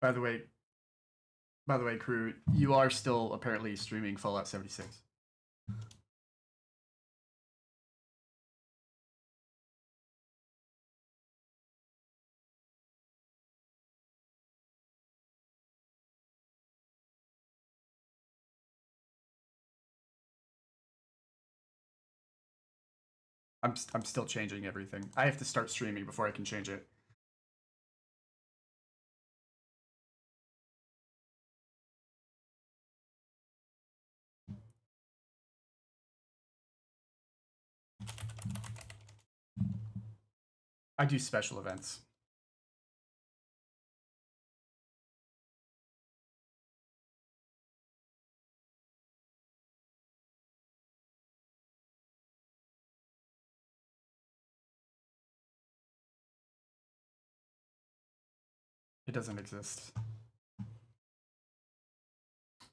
By the way, crew, you are still apparently streaming Fallout 76. I'm still changing everything. I have to start streaming before I can change it. I do special events. It doesn't exist.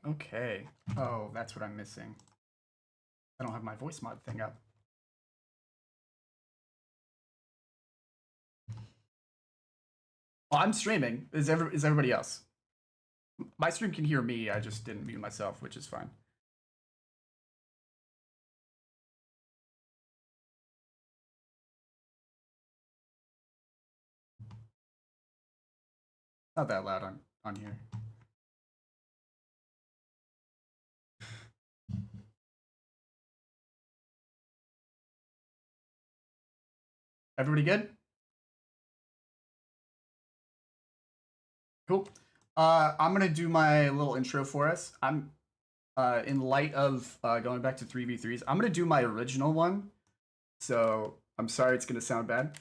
Okay. Oh, that's what I'm missing. I don't have my voice mod thing up. Well, I'm streaming. Is everybody else? My stream can hear me. I just didn't mute myself, which is fine. Not that loud on here. Everybody good? Cool. I'm gonna do my little intro for us. I'm in light of going back to 3v3s, I'm gonna do my original one. So I'm sorry it's gonna sound bad.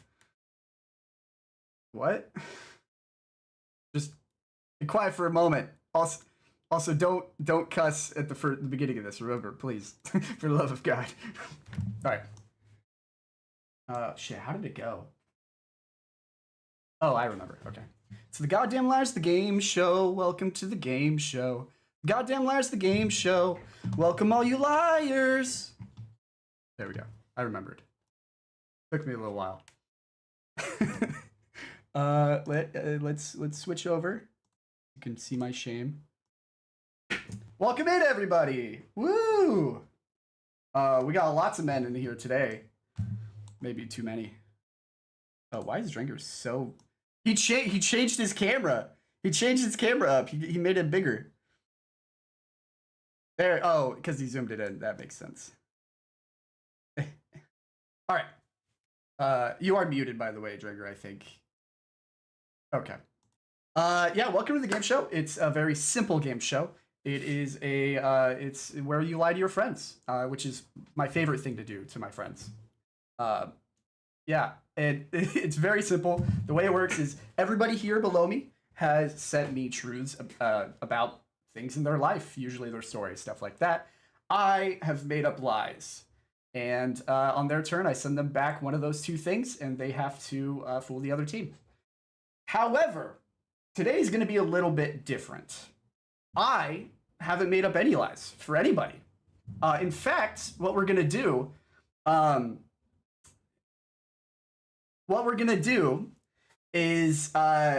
What? Just be quiet for a moment. Also don't cuss at the beginning of this. Remember, please, for the love of God. All right. Shit. How did it go? Oh, I remember. Okay. So the Goddamn Liars, the game show. Welcome to the game show. Goddamn Liars, the game show. Welcome all you liars. There we go. I remembered. Took me a little while. Let's switch over. You can see my shame. Welcome in, everybody. Woo! We got lots of men in here today. Maybe too many. Oh, why is Dringer so... He changed his camera. He changed his camera up. He made it bigger. There. Oh, because he zoomed it in. That makes sense. All right. You are muted, by the way, Dringer, I think. Okay. Yeah, welcome to the game show. It's a very simple game show. It is it's where you lie to your friends, which is my favorite thing to do to my friends. Yeah, and it's very simple. The way it works is everybody here below me has sent me truths about things in their life, usually their stories, stuff like that. I have made up lies. And on their turn, I send them back one of those two things, and they have to fool the other team. However, today is going to be a little bit different. I haven't made up any lies for anybody. In fact, what we're going to do is I'm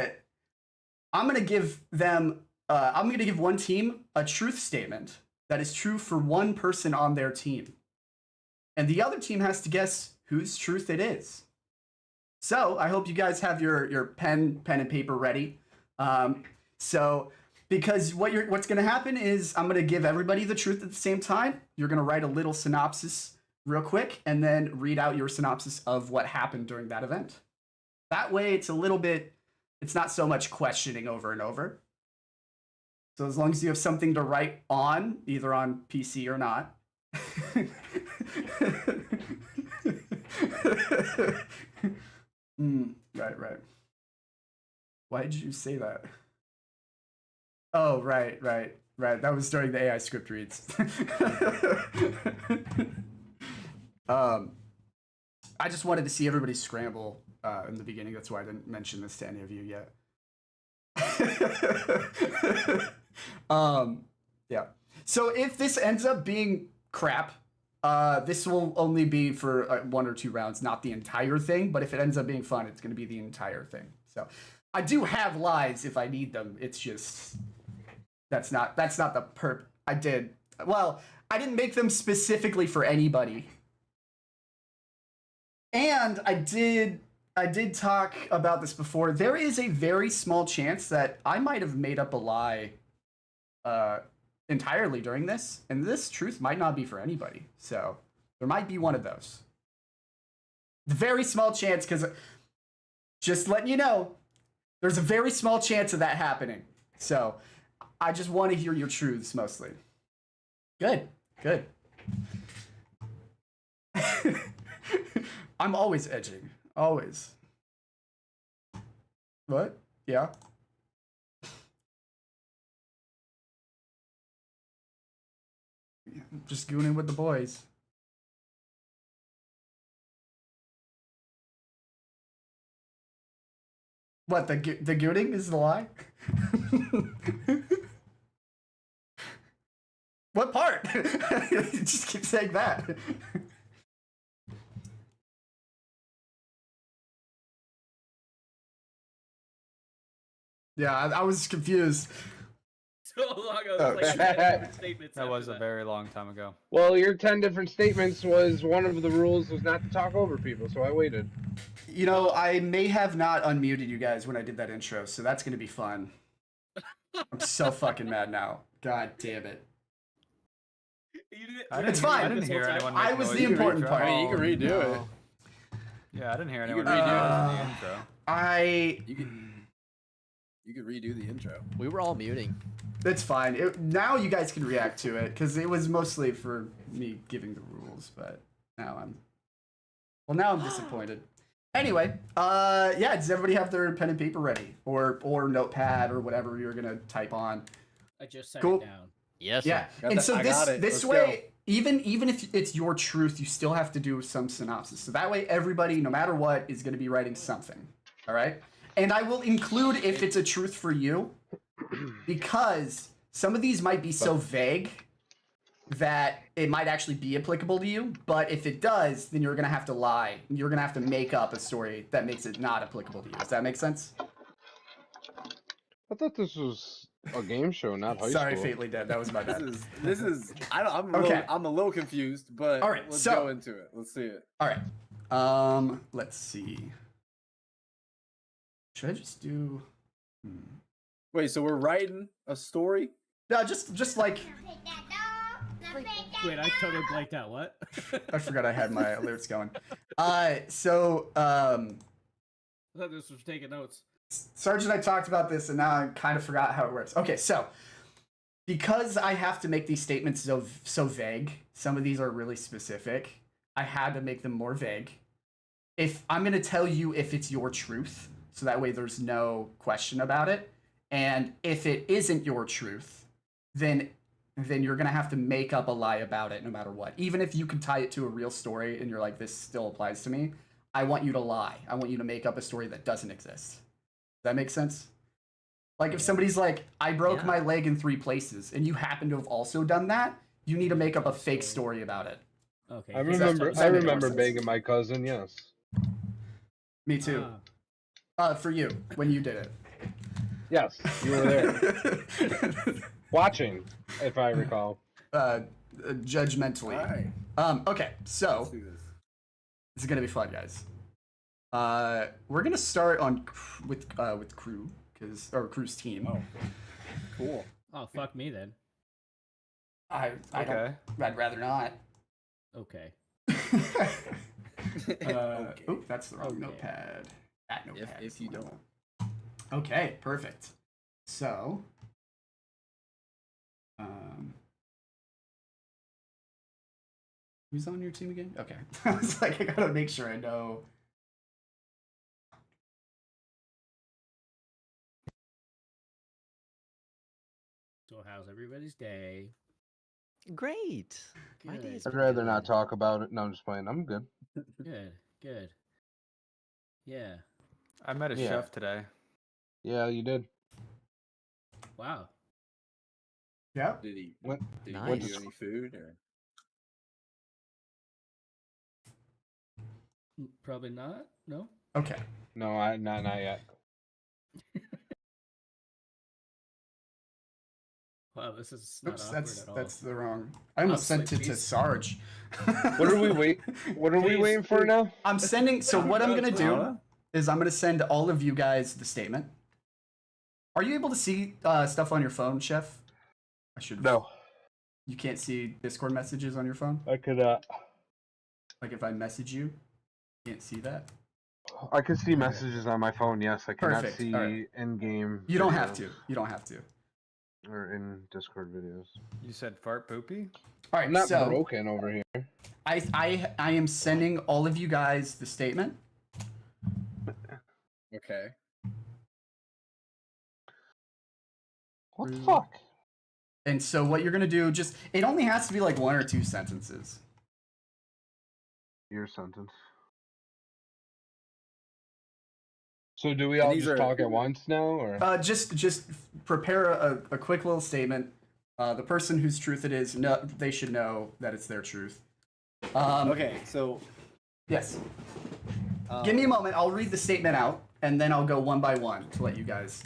going to give them I'm going to give one team a truth statement that is true for one person on their team. And the other team has to guess whose truth it is. So I hope you guys have your pen and paper ready. So because what's going to happen is I'm going to give everybody the truth at the same time. You're going to write a little synopsis real quick and then read out your synopsis of what happened during that event. That way it's it's not so much questioning over and over. So as long as you have something to write on, either on PC or not. Right. Why did you say that? Oh, right. That was during the AI script reads. I just wanted to see everybody scramble in the beginning. That's why I didn't mention this to any of you yet. Yeah. So if this ends up being crap, this will only be for 1 or 2 rounds, not the entire thing. But if it ends up being fun, it's going to be the entire thing. So I do have lies if I need them. It's just that's not the perp. I did. Well, I didn't make them specifically for anybody. And I did talk about this before. There is a very small chance that I might have made up a lie entirely during this, and this truth might not be for anybody. So there might be one of those. The very small chance, because just letting you know, there's a very small chance of that happening. So I just want to hear your truths mostly. Good. I'm always edging. Always. What? Yeah. Just gooning with the boys. What, the gooning is the lie? What part? Just keep saying that. Yeah, I was confused. So long ago, like 10 different statements That after was a very long time ago. Well, your 10 different statements was one of the rules was not to talk over people, so I waited. You know, I may have not unmuted you guys when I did that intro, so that's gonna be fun. I'm so fucking mad now. God damn it. It's fine. I didn't hear anyone make I was noise the in important intro. part. I mean, you can redo it. Yeah, I didn't hear You anyone can make redo noise in the intro. You could redo the intro. We were all muting. It's fine. Now you guys can react to it, because it was mostly for me giving the rules, but now I'm disappointed. Anyway, yeah, does everybody have their pen and paper ready? Or notepad or whatever you're gonna type on? I just set Cool. it down. Yes. Yeah. Got And that. so I got it. this Let's way, even if it's your truth, you still have to do some synopsis. So that way everybody, no matter what, is gonna be writing something. All right? And I will include if it's a truth for you, because some of these might be so vague that it might actually be applicable to you. But if it does, then you're gonna have to lie. You're gonna have to make up a story that makes it not applicable to you. Does that make sense? I thought this was a game show, not high Sorry, school. Fately Dead. That was my bad. This is. I'm Okay. I'm a little confused, but All right, let's so- go into it. Let's see it. All right. Let's see. Should I just do? Wait, so we're writing a story? No, just like Wait, I totally blanked out. What? I forgot I had my alerts going. So I thought this was taking notes. Sarge and I talked about this, and now I kind of forgot how it works. Okay, so because I have to make these statements so vague, some of these are really specific. I had to make them more vague. If I'm gonna tell you if it's your truth, so that way there's no question about it. And if it isn't your truth, then you're gonna have to make up a lie about it no matter what. Even if you can tie it to a real story and you're like, this still applies to me, I want you to lie. I want you to make up a story that doesn't exist. Does that make sense? Like if somebody's like, I broke my leg in 3 places, and you happen to have also done that, you need to make up a fake story about it. Okay. I Does remember. that I make more remember sense? begging my cousin. Yes. Me too. For you, when you did it. Yes, you were there, watching, if I recall. Judgmentally. All right. Okay, so Let's do this. this is gonna be fun, guys. We're gonna start on with crew, or crew's team. Oh, cool. Oh, fuck me then. I Okay. I'd rather not. Okay. Okay. Oop, that's the wrong Okay. notepad. That notepad. If is you the wrong don't. one. Okay, perfect. So, who's on your team again? Okay, I was like, I gotta make sure I know. So how's everybody's day? Great. My Good. day is I'd rather not talk about it. No, I'm just playing. I'm good. Good. Good. Yeah. I met a Yeah. chef today. Yeah, you did. Wow. Yeah. Did he? What? Did he Nice. give you any food or? Probably not. No. Okay. No, not yet. Wow, this is not Oops, awkward that's at all. that's the wrong. I almost I'm sent it to please. Sarge. What are we Please, waiting for now? I'm sending. So what I'm gonna do Huh? is I'm gonna send all of you guys the statement. Are you able to see stuff on your phone, Chef? I should. No, You can't see Discord messages on your phone. I could. Like if I message you, you can't see that. I can see messages on my phone. Yes, I cannot Perfect, see alright. in-game. You don't have videos to. You don't have to. Or in Discord videos. You said fart poopy? All I'm right. not So broken over here. I am sending all of you guys the statement. Okay. What the fuck? And so what you're gonna do, just it only has to be like 1 or 2 sentences. Your sentence. So do we all these just are- talk at once now, or? Just prepare a quick little statement. The person whose truth it is, no, they should know that it's their truth. Okay, so Yes. Give me a moment. I'll read the statement out, and then I'll go one by one to let you guys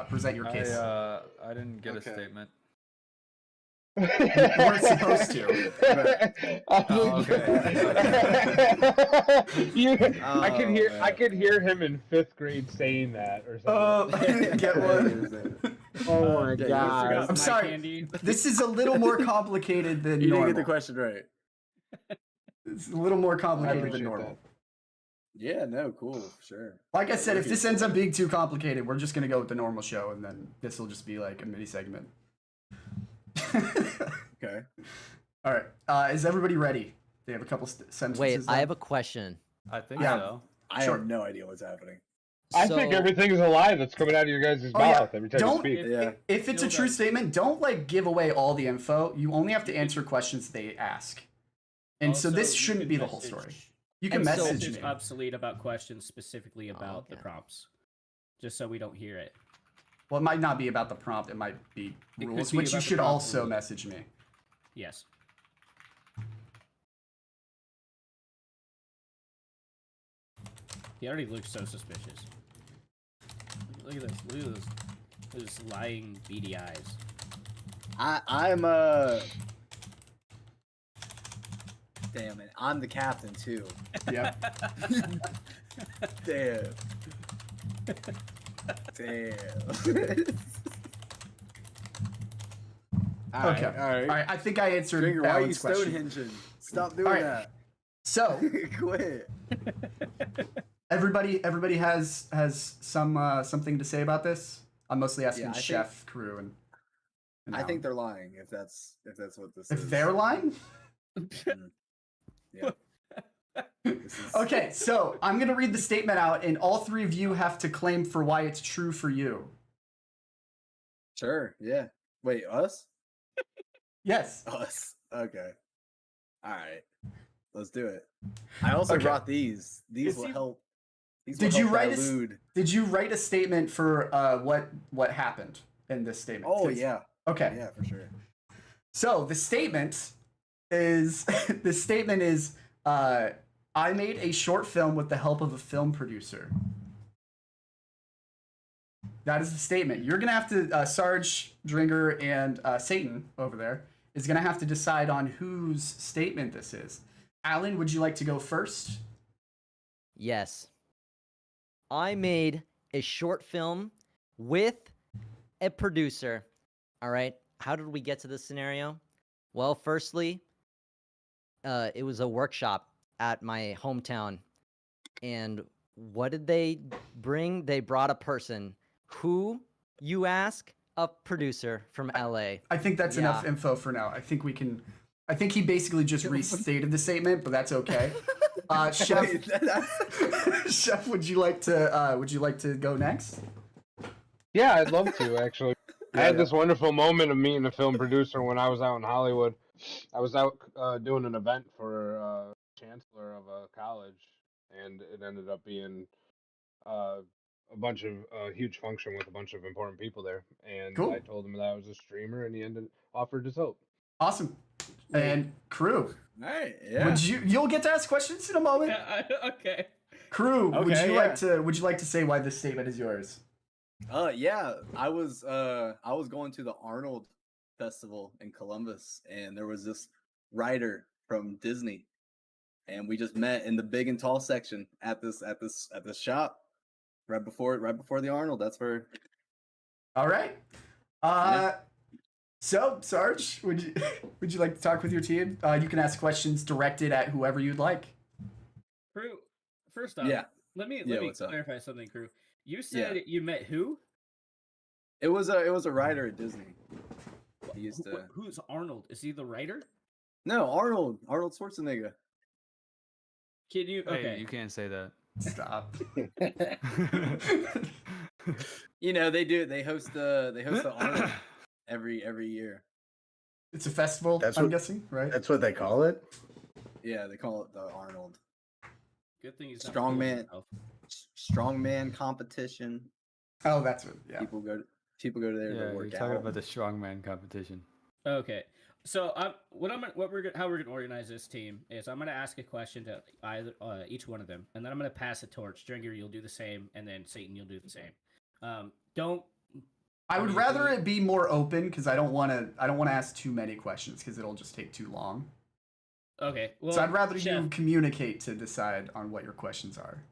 present your case. I didn't get Okay. a statement. You weren't supposed to. Oh, I could hear. man. I could hear him in 5th grade saying that or something. Get one. Oh my Yeah, you god! forgot I'm My sorry. candy. This is a little more complicated than you didn't normal. get the question right. It's a little more complicated than appreciate normal. Yeah, no, cool, sure. Like I said, if Okay. this ends up being too complicated, we're just gonna go with the normal show, and then this will just be like a mini segment. Okay. All right. Is everybody ready? They have a couple sentences. Wait, I down? have a question. I think Yeah. so. I Sure. have no idea what's happening. I think So- everything's a lie that's coming out of your guys' Oh, yeah. mouth every time Don't- you speak. Yeah. If it's a Still true does. statement, don't like give away all the info. You only have to answer questions they ask. And so Also, this you shouldn't can be the whole message- story. You can And so- message Message me. obsolete about questions specifically about the okay. prompts, just so we don't hear it. Well, it might not be about the prompt. It might be It could rules, be which you about the should prompt also rules. message me. Yes. He already looks so suspicious. Look at this. Look at this. Those lying beady eyes. I'm Damn it. I'm the captain too. Yeah. Damn. Damn. Okay. All right. All right. I think I answered Stringer, why are you Alan's question. Stonehenging? Stop doing All right. that. So Quit. everybody has something to say about this. I'm mostly asking Yeah, I think- Chef, Crew, and I Alan. think they're lying if that's what this if is. they're lying. Yeah. This is- Okay, so I'm gonna read the statement out, and all 3 of you have to claim for why it's true for you. Sure. Yeah. Wait, us? Yes. Us. Okay. All right. Let's do it. I also Okay. brought these. These Is will he- help. These Did will you help write a s- dilute. Did you write a statement for what happened in this statement? Oh 'Cause- yeah. Okay. Yeah, for sure. So the statement is I made a short film with the help of a film producer. That is the statement. You're gonna have to Sarge, Dringer, and Satan over there is gonna have to decide on whose statement this is. Alan, would you like to go first? Yes. I made a short film with a producer. All right. How did we get to this scenario? Well, firstly, it was a workshop at my hometown. And what did they bring? They brought a person. Who, you ask? A producer from LA. I think that's enough Yeah. info for now. I think he basically just restated the statement, but that's okay. Chef, Wait, that's- Chef, would you like to go next? Yeah, I'd love to actually. I had this wonderful moment of meeting a film producer when I was out in Hollywood. I was out doing an event for chancellor of a college, and it ended up being a bunch of huge function with a bunch of important people there. And Cool. I told him that I was a streamer, and he offered his help. Awesome. And Crew, All right. Yeah. would you'll get to ask questions in a moment. Yeah, okay. Crew, would Okay, you yeah. like to say why this statement is yours? Yeah, I was going to the Arnold Festival in Columbus, and there was this writer from Disney, and we just met in the big and tall section at this shop right before the Arnold. That's where. All right. Yeah. So Sarge, would you would you like to talk with your team? You can ask questions directed at whoever you'd like. Crew, first off, Yeah. let me what's up? clarify something, Crew. You said you met who? It was a writer at Disney. He used to. Who's Arnold? Is he the writer? No, Arnold Schwarzenegger. Can you? Okay. Hey, you can't say that. Stop. You know they host the Arnold every year. It's a festival, That's I'm what- guessing, right? That's what they call it. Yeah, they call it the Arnold Good thing he's not Strongman. fooling himself. Strongman competition. Oh, that's what. Yeah. People go to there Yeah, to you're work talking out. about the strongman competition. Okay. So how we're gonna organize this team is I'm gonna ask a question to either each one of them, and then I'm gonna pass a torch. Stringer, you'll do the same, and then Satan, you'll do the same. Don't. I would What do you rather think? it be more open because I don't want to ask too many questions because it'll just take too long. Okay. Well, So I'd rather Chef, you communicate to decide on what your questions are.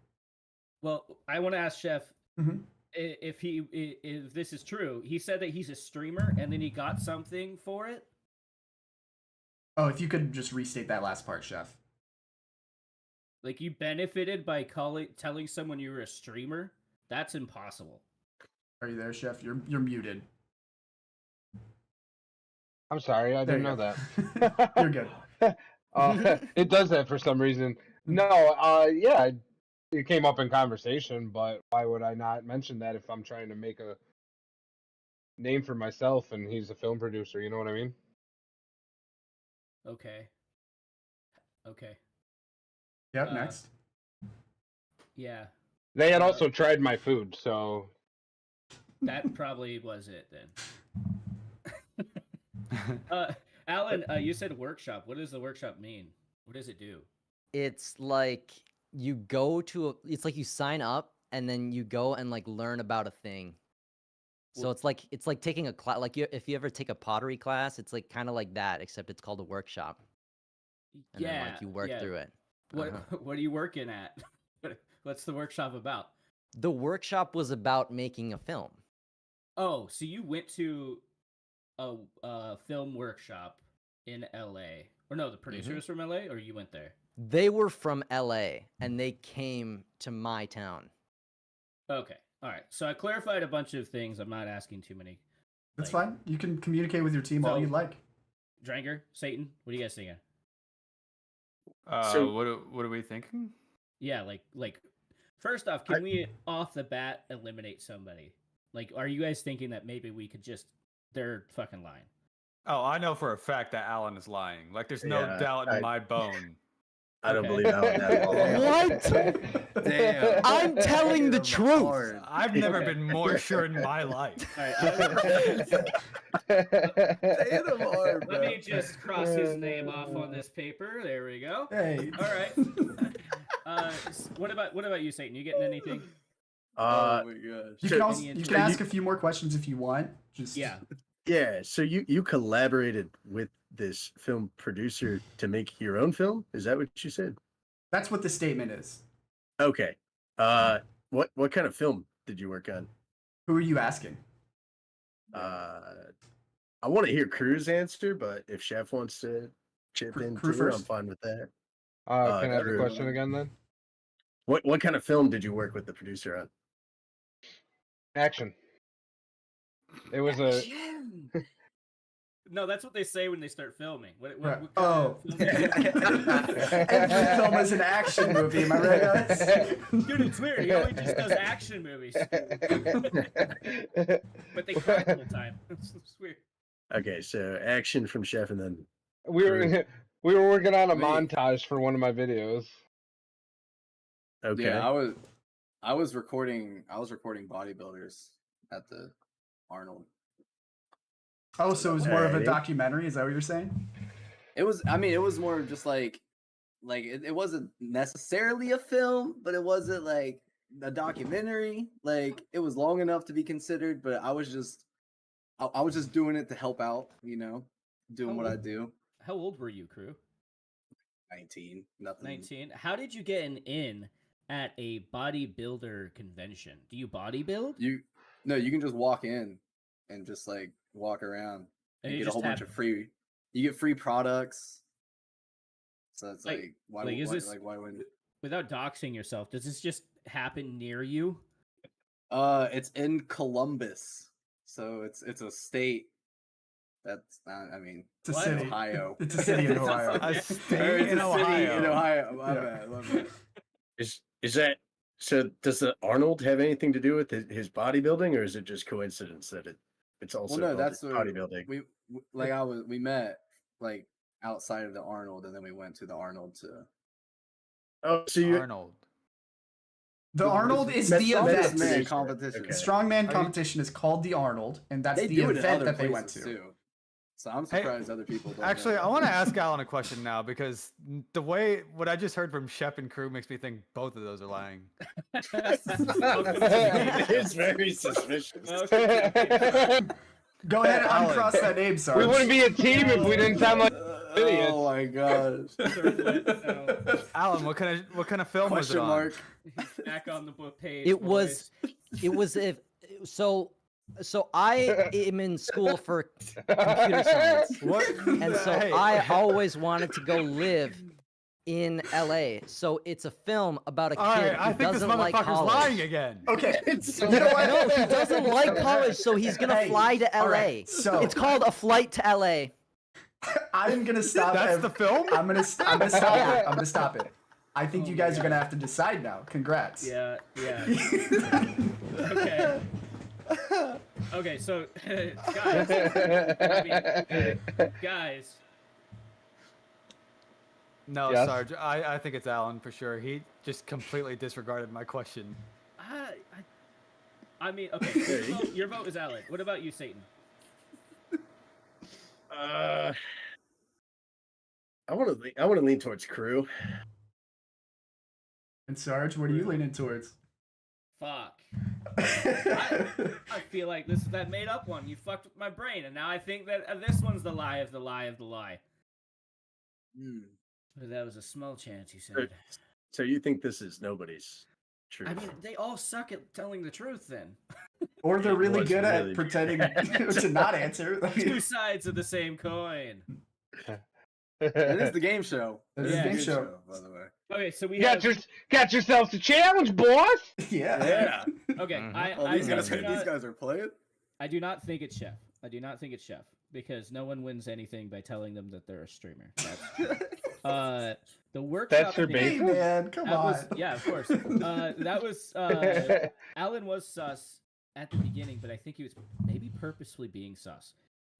Well, I want to ask Chef Mhm. if this is true. He said that he's a streamer, and then he got something for it. Oh, if you could just restate that last part, Chef. Like you benefited by telling someone you were a streamer. That's impossible. Are you there, Chef? You're muted. I'm sorry, I There didn't you know go. that. You're good. It does that for some reason. No, yeah, it came up in conversation, but why would I not mention that if I'm trying to make a name for myself and he's a film producer? You know what I mean? Okay. Okay. Yep. Next. Yeah. They had also tried my food, so That probably was it then. Alan, you said workshop. What does the workshop mean? What does it do? It's like you go to it's like you sign up and then you go and like learn about a thing. So Well- it's like taking a class, like if you ever take a pottery class, it's like kind of like that, except it's called a workshop, and then like you work through it. What Uh-huh. What are you working at? What's the workshop about? The workshop was about making a film. Oh, so you went to a film workshop in LA. Or no, the producer was from LA, or you went there? They were from LA and they came to my town. Okay. All right. So I clarified a bunch of things. I'm not asking too many. That's like- fine. You can communicate with your team all So- you like. Dranger, Satan, what are you guys thinking? So- What are we thinking? Yeah, like first off, can we off the bat eliminate somebody? Like, are you guys thinking that maybe we could just they're fucking lying? Oh, I know for a fact that Alan is lying. Like, there's no Yeah, doubt in I- my bone. I don't Okay. believe Alan at all. What? Damn. I'm telling the Hit him truth. hard. I've never Okay. been more sure in my life. All right, Hit him hard, let bro. me just cross his name off on this paper. There we go. Hey. All right. What about you, Satan? You getting anything? Oh my gosh. You So- can also Any you can ask a few more questions if you want. Just Yeah. Yeah, so you collaborated with this film producer to make your own film? Is that what you said? That's what the statement is. Okay. What kind of film did you work on? Who are you asking? I want to hear Crew's answer, but if Chef wants to chip in Crew too, first? I'm fine with that. Can I have the Drew. question again then? What kind of film did you work with the producer on? Action. It was a No, that's what they say when they start filming. What Right. kind Oh. of film is it? Every film is an action movie, am I right, guys? Dude, it's weird. He only just does action movies. But they cry the whole time. It's weird. Okay, so action from Chef, and then we were we were working on a Wait. montage for one of my videos. okay. Yeah, I was recording bodybuilders at the Arnold. Oh, so it was more of a Alrighty. documentary, is that what you're saying? It was it was more of just like it wasn't necessarily a film, but it wasn't like a documentary. Like it was long enough to be considered, but I was just doing it to help out, doing what I do. How old were you, Crew? 19, nothing. 19. How did you get an in at a bodybuilder convention? Do you bodybuild? You can just walk in and just like walk around and you get a just whole bunch have- of free. You get free products. So it's Like- why like, is why, this- like why wouldn't Without doxing yourself, does this just happen near you? it's in Columbus. So it's a state that's I mean It's a What? city. Ohio. It's a city in Ohio. A Or state it's in a city in Ohio. Ohio. My Yeah. bad, my bad. Is that so? Does the Arnold have anything to do with his bodybuilding, or is it just coincidence that it's also Well, no, called that's what bodybuilding? we met like outside of the Arnold, and then we went to the Arnold to. Oh, so you Arnold. The Arnold is That's the not event. this man man competition. Okay. Strongman you- competition is called the Arnold, and that's They the do it in event other that they went places to. too. So I'm surprised other people don't. Actually, know. I want to ask Alan a question now because the way what I just heard from Shep and Crew makes me think both of those are lying. it's very suspicious. Go ahead and Alan. uncross that name, Sarge. We wouldn't be a team if we didn't sound like idiots. Oh my gosh! Alan, what kind of film was it Question on? mark. Back on the book page. It was if so I am in school for computer science. What? And so Hey. I always wanted to go live in LA. So it's a film about a All kid right, I who think this doesn't like motherfucker's college. lying again. Okay. It's- You know what? No, he doesn't like college, so he's gonna Hey, fly to LA. all right, so- It's called A Flight to LA. I'm gonna stop. That's it. the film? I'm gonna stop it. I'm gonna stop it. I think you guys are gonna have to decide now. Congrats. Yeah. Okay. Okay, so guys. No, Yes? Sarge, I think it's Alan for sure. He just completely disregarded my question. I mean, okay, your vote is Alan. What about you, Satan? I want to lean towards Crew. And Sarge, what are you leaning towards? Fuck. I feel like this is that made up one. You fucked with my brain, and now I think that this one's the lie of the lie of the lie. Hmm. But that was a small chance, you said. So you think this is nobody's truth? I mean, they all suck at telling the truth then. Or they're It really was good really at pretending to not answer. I mean, Two sides of the same coin. It is the game show. It is the game Good show. by the way. Okay, so we Got, have... got yourselves a challenge, boss. yeah. Yeah. Okay, Mhm. Oh, these guys do not- are playing. I do not think it's Chef. I do not think it's Chef because no one wins anything by telling them that they're a streamer. That's, the workshop. their name- Hey basis? man, come that on. was, yeah, of course. That was Alan was sus at the beginning, but I think he was maybe purposefully being sus.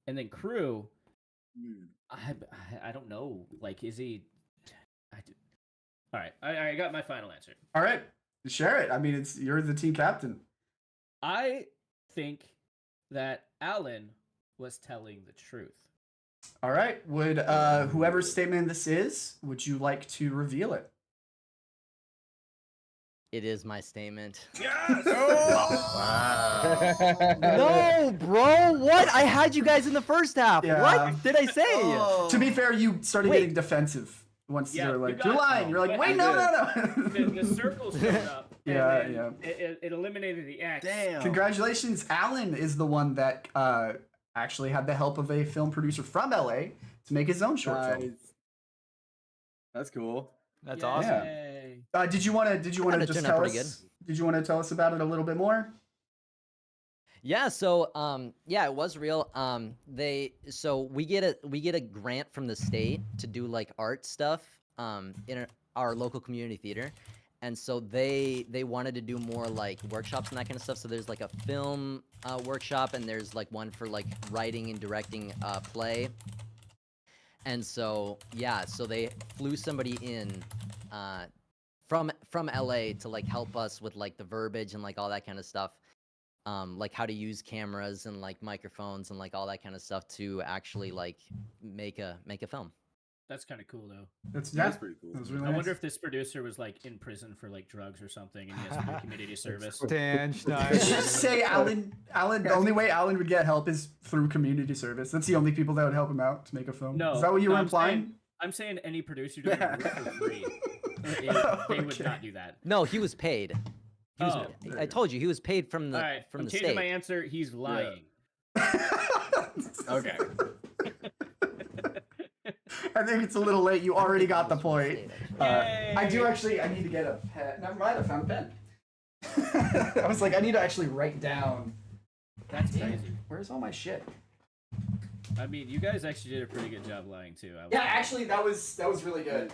And then Crew, Hmm. I don't know. Like, is he? All right, I got my final answer. All right, share it. I mean, you're the team captain. I think that Alan was telling the truth. All right. Would whoever's statement this is, would you like to reveal it? It is my statement. Yes. No, bro. What? I had you guys in the first half. Yeah. What did I say? Oh. To be fair, you started Wait. getting defensive once Yeah, you're you like, got- you're lying. You're like, but wait, I no, did. no, no. The circle showed up. And Yeah, then yeah. It eliminated the X. Damn. Congratulations, Alan is the one that actually had the help of a film producer from LA to make his own short film. Nice. That's cool. That's Yay. awesome. Did you want to Kinda just turned out tell pretty us? Did you want to tell us about it a little bit more? Yeah, so yeah, it was real. So we get a grant from the state to do like art stuff in our local community theater. And so they wanted to do more like workshops and that kind of stuff. So there's like a film workshop, and there's like one for like writing and directing a play. And so yeah, so they flew somebody in from LA to like help us with like the verbiage and like all that kind of stuff. Like how to use cameras and like microphones and like all that kind of stuff to actually like make a film. That's kind of cool though. That's pretty cool. That was really I nice. wonder if this producer was like in prison for like drugs or something, and he has to do community service. Dan Schneider. Did you just say Alan? The only way Alan would get help is through community service. That's the only people that would help him out to make a film. No, is that what you no, were implying? I'm saying any producer doing it for free. They would Okay. not do that. No, he was paid. He was, Oh. I told you he was paid from the All right, from I'm the changing state. my answer. He's lying. Okay. I think it's a little late. You already got the point. I do Yay! actually. I need to get a pen. Never mind. I found a pen. I was like, I need to actually write down. That's Damn it, crazy. where's all my shit? I mean, you guys actually did a pretty good job lying too. Yeah, actually, that was really good.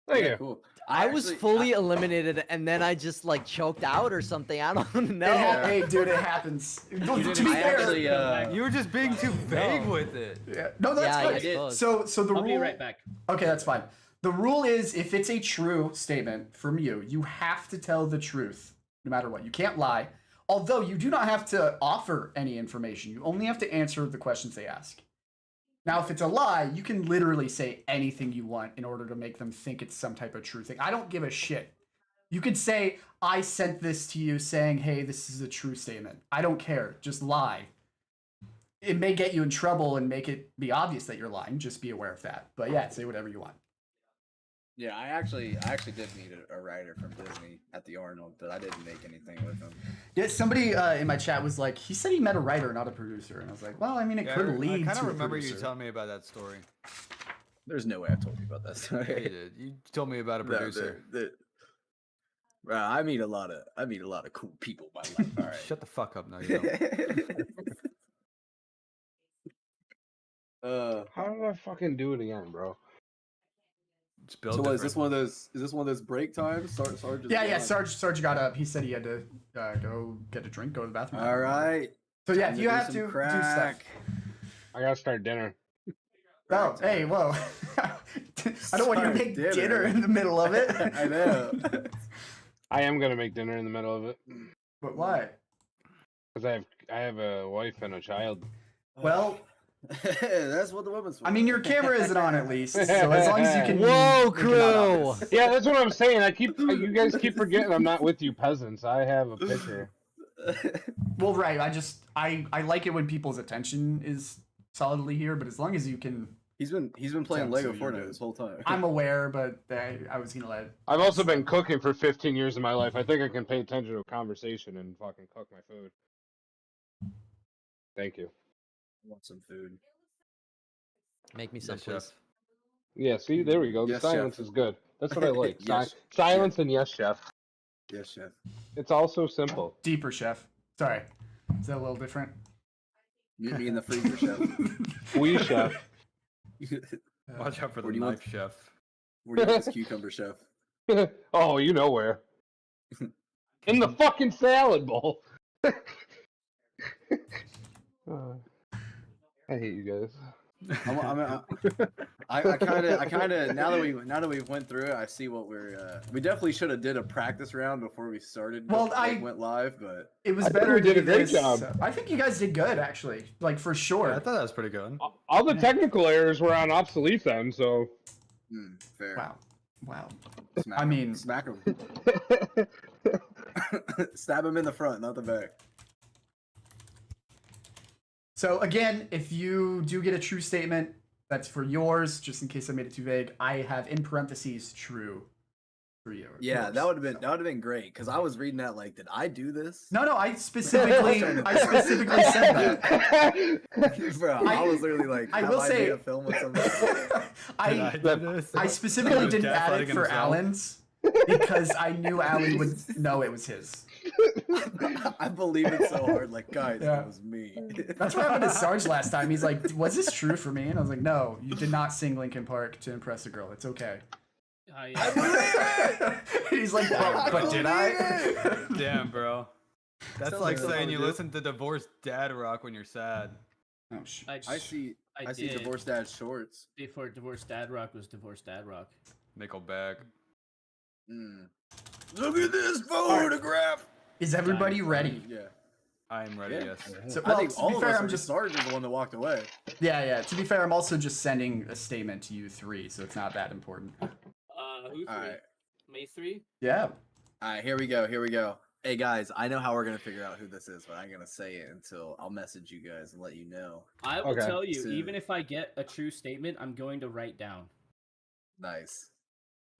Thank Yeah, you. cool. I was actually- fully eliminated, and then I just like choked out or something. I don't know. Hey, dude, it happens. To didn't- be I fair, actually, You were just being too vague with it. yeah. No, that's Yeah, I good. suppose. So the I'll rule. be right back. Okay, that's fine. The rule is if it's a true statement from you, you have to tell the truth no matter what. You can't lie. Although you do not have to offer any information. You only have to answer the questions they ask. Now, if it's a lie, you can literally say anything you want in order to make them think it's some type of true thing. I don't give a shit. You could say, I sent this to you saying, hey, this is a true statement. I don't care. Just lie. It may get you in trouble and make it be obvious that you're lying. Just be aware of that. But yeah, say whatever you want. Yeah, I actually did meet a writer from Disney at the Arnold, but I didn't make anything with him. Yeah, somebody in my chat was like, he said he met a writer, not a producer. And I was like, well, I mean, it Yeah, could lead I to kind of a remember you producer. telling me about that story. There's no way I told you about that Yeah, you story. did. You told me about a No, producer. Bro, I meet a lot of cool people in my life. All right. Shut the fuck up now. You don't. How did I fucking do it again, bro? It's built So what, is different. this one of those break times? Sarge is Yeah, gone. Sarge got up. He said he had to go get a drink, go to the bathroom. All right. So yeah, Time if to you do have some to do stuff. crack. I gotta start dinner. Oh, hey, whoa. I don't want you to Start make dinner. dinner in the middle of it. I know. I am gonna make dinner in the middle of it But why? because I have a wife and a child. Well, That's what the women's for. I mean, your camera isn't on at least, so as long as you can. Whoa, make it not crew! obvious. Yeah, that's what I'm saying. You guys keep forgetting I'm not with you peasants. I have a picture. Well, right. I like it when people's attention is solidly here, but as long as you can. He's been playing Sounds Lego so you're Fortnite good. this whole time. I'm aware, but I was gonna let. I've also been cooking for 15 years of my life. I think I can pay attention to a conversation and fucking cook my food. Thank you. I want some food. Make me some, Yes, please. chef. Yeah, see, there we go. The Yes, silence chef. is good. That's what I like. Yes, Silence and yes, chef. Yes, chef. It's all so simple. Deeper, chef. Sorry. Is that a little different? Meet me in the freezer, chef. We chef. Watch out for the Where do you want- knife, chef. Where do you want this cucumber, chef? Oh, you know where. In the fucking salad bowl. I hate you guys. I kind of now that we've went through it, I see what we definitely should have did a practice round before we started. Well, like, went live, but It was I think better. we did to a do great this. job. I think you guys did good, actually. Like for sure. Yeah, I thought that was pretty good. All the technical errors were on obsolete then, so. fair. Wow. Smack I 'em. mean- smack him. Stab him in the front, not the back. So again, if you do get a true statement, that's for yours. Just in case I made it too vague, I have in parentheses true for you. Yeah, yours. that would have been great because I was reading that like, did I do this? No, I specifically said that. Bro, I was literally like, I have will I say- made a film with somebody? I Did do this? I specifically Was didn't Dad add fighting it for himself? Alan's because I knew Alan would know it was his. I believe it so hard. Like, guys, Yeah. that was me. That's what happened to Sarge last time. He's like, "Was this true for me?" And I was like, "No, you did not sing Linkin Park to impress a girl. It's okay." Yeah. He's like, "But did I?" Damn, bro. That's Sounds like like saying you something I would listen to Divorced Dad Rock when you're sad. Oh shit. I see I see did. Divorced Dad shorts. Before Divorced Dad Rock was Divorced Dad Rock. Nickelback. Look at this photograph. Is everybody ready? Yeah. I'm ready. Yeah. Yes. So, I well, think to all be of fair, us I'm are just Sarge is the one that walked away. yeah. To be fair, I'm also just sending a statement to you three, so it's not that important. Who All three? right. Me three? Yeah. All right, here we go. Hey guys, I know how we're gonna figure out who this is, but I'm gonna say it until I'll message you guys and let you know. I will Okay. tell you, So- even if I get a true statement, I'm going to write down. Nice.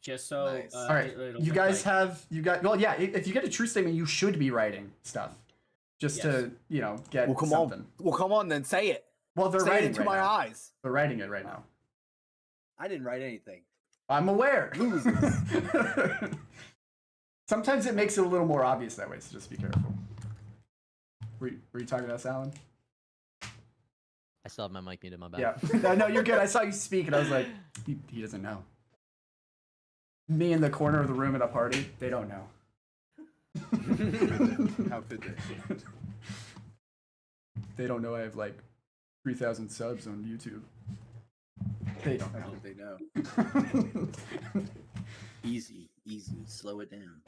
Just so Nice. All right. it'll You look guys like- have well, yeah. If you get a true statement, you should be writing stuff, just Yes. to get something. Well, come on, then say it. Well, they're Say it writing into right my now. eyes. They're writing it right now. I didn't write anything. I'm aware. Losers. Sometimes it makes it a little more obvious that way, so just be careful. Were you talking to us, Alan? I still have my mic muted. My bad. Yeah. No, you're good. I saw you speak, and I was like, he doesn't know. Me in the corner of the room at a party, they don't know. How could they? They don't know I have like 3,000 subs on YouTube. They don't How know. did they know? Easy. Slow it down.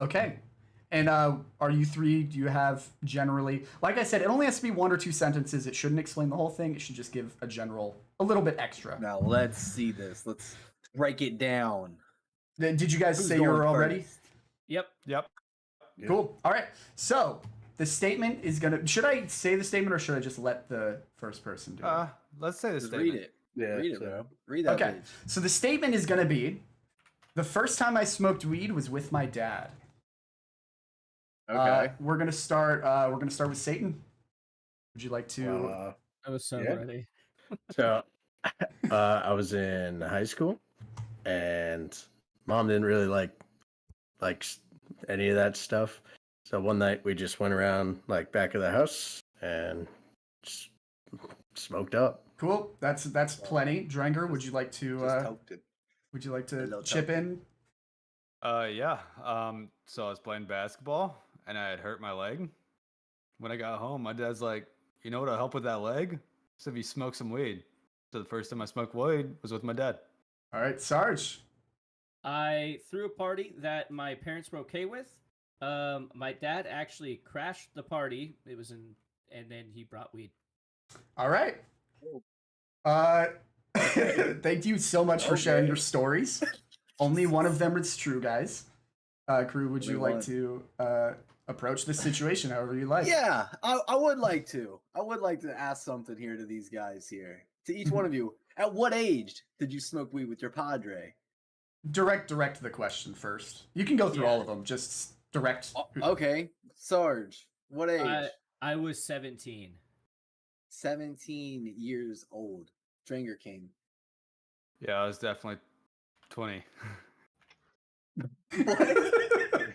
Okay. And are you three, do you have generally, like I said, it only has to be 1 or 2 sentences. It shouldn't explain the whole thing. It should just give a little bit extra. Now let's see this. Let's break it down. Did you guys Who's say you going were all ready? first? Yep. Yep. Yeah. Cool. All right. So the statement is going to, should I say the statement or should I just let the first person do it? Let's say the Just statement. read it. Yeah, Read it, so- bro. Read that Okay. page. So the statement is going to be, the first time I smoked weed was with my dad. Okay. We're gonna start with Satan. Would you like to? I was so Yeah. ready. So, I was in high school, and mom didn't really like any of that stuff. So one night we just went around like back of the house and just smoked up. Cool. That's plenty. Drenger, would you like to? Just toked it. Would you like to Hello, chip Tuck. in? Yeah. So I was playing basketball and I had hurt my leg. When I got home, my dad's like, "You know what'll help with that leg? So if you smoke some weed." So the first time I smoked weed was with my dad. All right, Sarge. I threw a party that my parents were okay with. My dad actually crashed the party. And then he brought weed. All right. Thank you so much for sharing your stories. Only one of them is true, guys. Crew, would you Only like one. to approach this situation however you like? Yeah, I would like to. I would like to ask something here to these guys here. To each one of you. At what age did you smoke weed with your padre? Direct the question first. You can go through all of them. Just direct. Okay. Sarge, what age? I was 17. 17 years old. Dranger King. Yeah, I was definitely 20.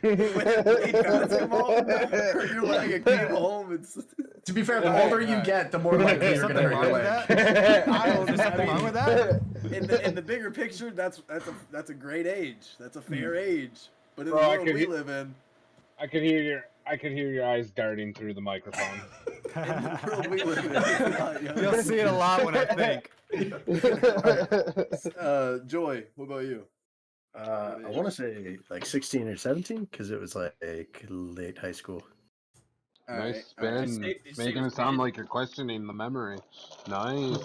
Played basketball? Or you're like, I came home and To be fair, the older you get, the more likely you're Something gonna hurt wrong your with leg. that? Is something wrong with that? in the bigger picture, that's a great age. That's a fair age. But in Bro, the I world could we hear- live in, I could hear your eyes darting through the microphone. in the world we live in, it's not young. You'll see it a lot when I think. Joy, what about you? I want to say like 16 or 17 because it was like late high school. All Nice right, all right. spin, Just say making it's it sound good. like you're questioning the memory. Nice.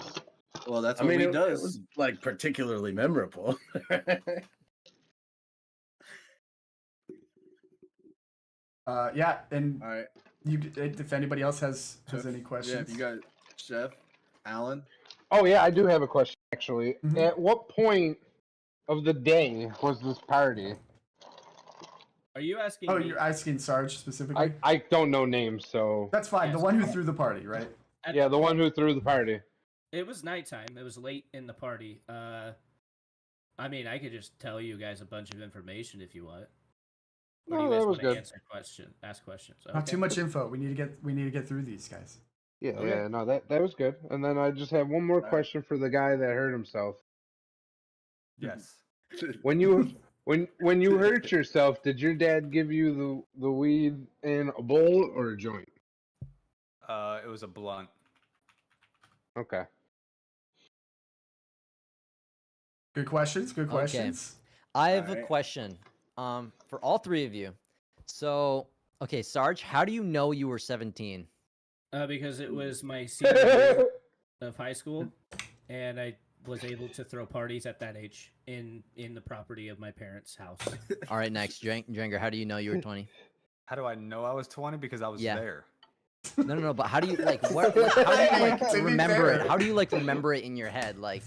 Well, that's I what mean, weed it does. was like particularly memorable. Yeah, and All right. if anybody else has any Yeah, questions. if you got Chef, Alan. Oh yeah, I do have a question actually. Mhm. At what point of the day was this party? Are you asking Oh, me? you're asking Sarge specifically? I don't know names, so That's fine. The Yes. one who threw the party, right? At yeah, the one who threw the party. It was nighttime. It was late in the party. I mean, I could just tell you guys a bunch of information if you want. Or do No, you guys that was want to good. ask questions? Not Okay. too much info. We need to get through these guys. Yeah, Okay. yeah, no, that was good. And then I just have one more Alright. question for the guy that hurt himself. Yes. When you when you hurt yourself, did your dad give you the weed in a bowl or a joint? It was a blunt. Okay. Good questions. Good Okay. questions. I have a Alright. question for all three of you. So Okay, Sarge, how do you know you were 17? Because it was my senior year of high school, and I was able to throw parties at that age in the property of my parents' house. All right, next, Dringer, how do you know you were 20? How do I know I was 20? Because I was Yeah. there. No, but how do you like what? Like, how do you like To be remember it? fair. How do you like remember it in your head? Like,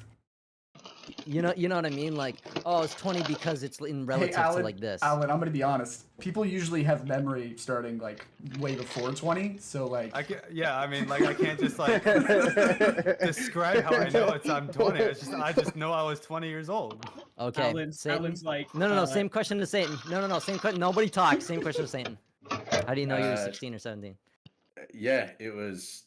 you know what I mean? Like, oh, it's 20 because it's in relative Hey, Alan, to like this. Alan, I'm gonna be honest. People usually have memory starting like way before 20, so like. I mean, like I can't just like describe how I know I'm 20. I just know I was 20 years old. Okay, Alan's Satan. like, No. Same question to Satan. No. Same question. Nobody talk. Same question to Satan. How do you know you were 16 or 17? Yeah, it was.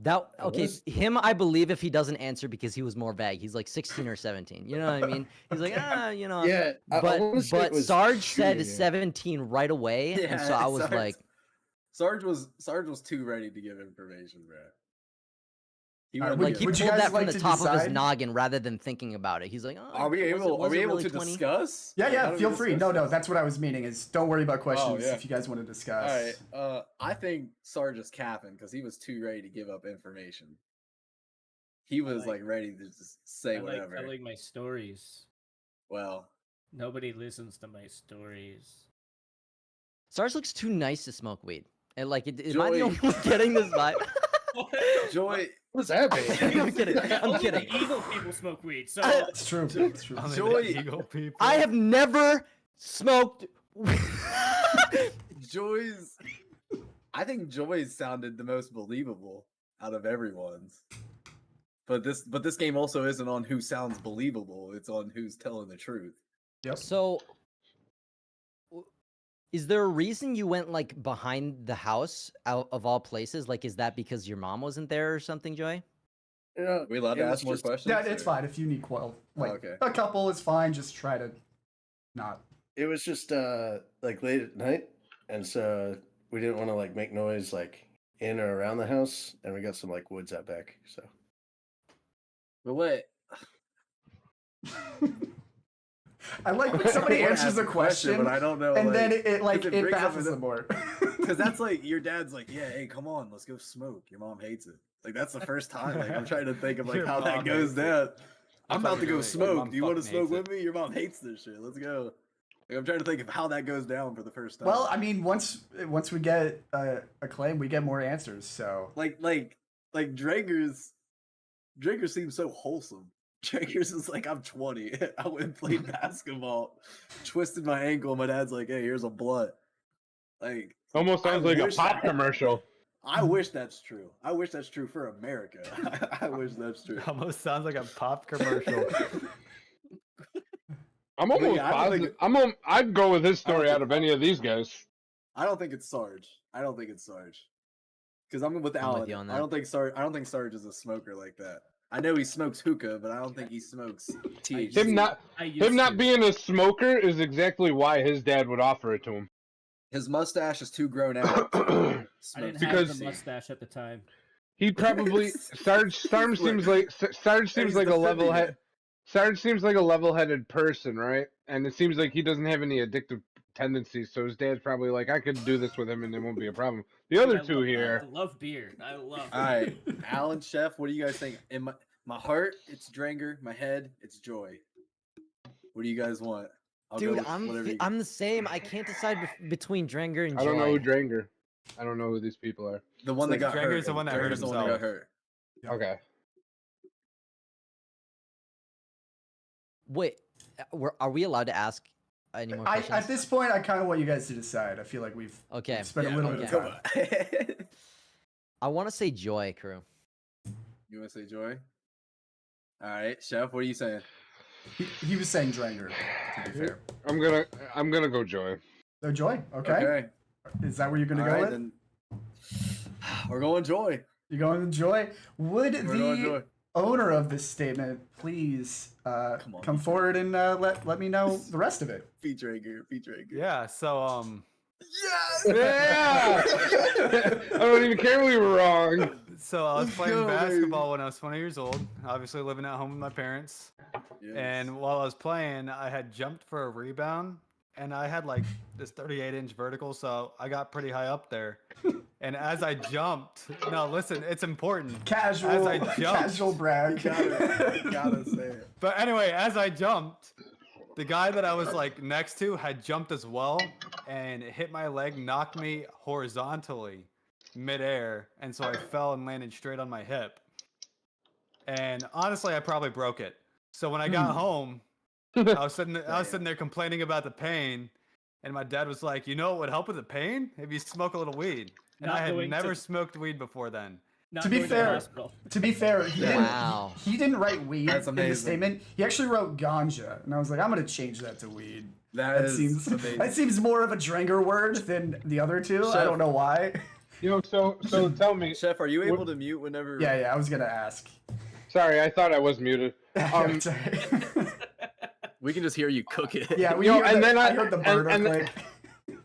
That I okay? was- Him, I believe if he doesn't answer because he was more vague. He's like 16 or 17. You know what I mean? He's like, you know. Yeah, I wanna say it But was Sarge shooting said it. 17 right away, and so I was like, Sarge was too ready to give information, bro. He All right, wanted to like he give would you pulled guys that from like the to top of his decide? noggin rather than thinking about it. He's like, oh, Are we able? Are we able to discuss? Yeah, Like, how yeah. do we Feel free. discuss No, this? that's what I was meaning. Is don't worry about questions yeah. if you guys want to All discuss. right. I think Sarge is capping because he was too ready to give up information. He was like ready to just say I like whatever. telling my stories. Well, Nobody listens to my stories. Sarge looks too nice to smoke weed. And like, am I the Joey- only one getting this vibe? Joy, What's happening? I'm kidding. I'm Only kidding. The evil people smoke weed, so It's true. It's true. Only the Joy- Eagle people. I have never smoked. Joy's. I think Joy's sounded the most believable out of everyone's. But this game also isn't on who sounds believable. It's on who's telling the truth. Yep. So, is there a reason you went like behind the house out of all places? Like, is that because your mom wasn't there or something, Joy? You know, Are we allowed it to was ask more just- questions? Yeah, it's or- fine if you need like okay. a couple is fine. Just try to not. It was just like late at night, and so we didn't want to like make noise like in or around the house, and we got some like woods out back. So But wait. I like when somebody I wanna answers ask a question, but I don't know. and then like, it like 'cause it brings up baffles an- them more. Because that's like your dad's like, yeah, hey, come on, let's go smoke. Your mom hates it. Like that's the first time. Like I'm trying to think of like Your how that mom goes hates it. down. I I'm thought about to you were go doing it. Your smoke. mom Do you want to fucking smoke hates with me? Your mom hates this shit. Let's go. Like, I'm trying to think of how that goes down for the first time. Well, I mean, once we get a claim, we get more answers. So like Drager's seems so wholesome. Drager's is like, I'm 20. I went and played basketball, twisted my ankle. My dad's like, hey, here's a blunt. Like, Almost sounds I like a wish pop that- commercial. I wish that's true. I wish that's true for America. I wish that's true. Almost sounds like a pop commercial. I'm But almost yeah, I don't think positive. I'd go with his story think- out of any of these guys. I don't think it's Sarge. Because I'm with I'm Alan. with you on I that. don't think Sarge is a smoker like that. I know he smokes hookah, but I don't think he smokes THC. Him not being a smoker is exactly why his dad would offer it to him. His mustache is too grown out. I Smoke didn't Because- have the mustache at the time. He probably Sarge seems like he's a level defending head. it. Sarge seems like a level-headed person, right? And it seems like he doesn't have any addictive tendencies. So his dad's probably like, I could do this with him, and it won't be a problem. The other I two love- here, I love beer. I love. All right, Alan, Chef, what do you guys think? In my heart, it's Dranger. My head, it's Joy. What do you guys want? I'll go Dude, with whatever you- I'm the same. I can't decide between Drenger and Joy. I don't know who Dranger. I don't know who these people are. the one that got hurt. Dranger's the one that hurt Dranger's the one that got himself. hurt. Okay. Wait, are we allowed to ask any more questions? at this point, I kind of want you guys to decide. I feel like we've Okay. spent Yeah, a little okay. bit of time. I want to say Joy, crew. You want to say Joy? All right, Chef, what are you saying? He was saying Dranger, to be fair. I'm gonna go Joy. So Joy, okay. Is that where you're gonna All go right, with? then. We're going Joy. You're going with Joy. Would We're going the Joy. owner of this statement please on, come be forward and let me know the rest of it? Pete Dranger. Yeah. So Yes! Yeah. I don't even care we were wrong. So I was Let's playing go, baby. basketball when I was 20 years old, obviously living at home with my parents. Yes. And while I was playing, I had jumped for a rebound and I had like this 38-inch vertical, so I got pretty high up there. And as I jumped, no, listen, it's important. Casual, As I jumped, casual brag. You gotta say it. But anyway, as I jumped, the guy that I was like next to had jumped as well, and it hit my leg, knocked me horizontally midair, and so I fell and landed straight on my hip. And honestly, I probably broke it. So when I got home, I was sitting there complaining about the pain, and my dad was like, "You know what would help with the pain? If you smoke a little weed." And Not I had going never to- smoked weed before then. Not To be going the fair, hospital. To be fair, he Wow. didn't write weed That's in the amazing. statement. He actually wrote ganja, and I was like, I'm gonna change that to weed. That seems amazing. that seems more of a Drenger word than the other two. I Chef. don't know why. So tell me. Chef, are you able to mute whenever? Yeah, I was gonna ask. Sorry, I thought I was muted. Sorry. We can just hear you cook it. Yeah, we Yo, heard and the, then I I- heard the and- burner and- click.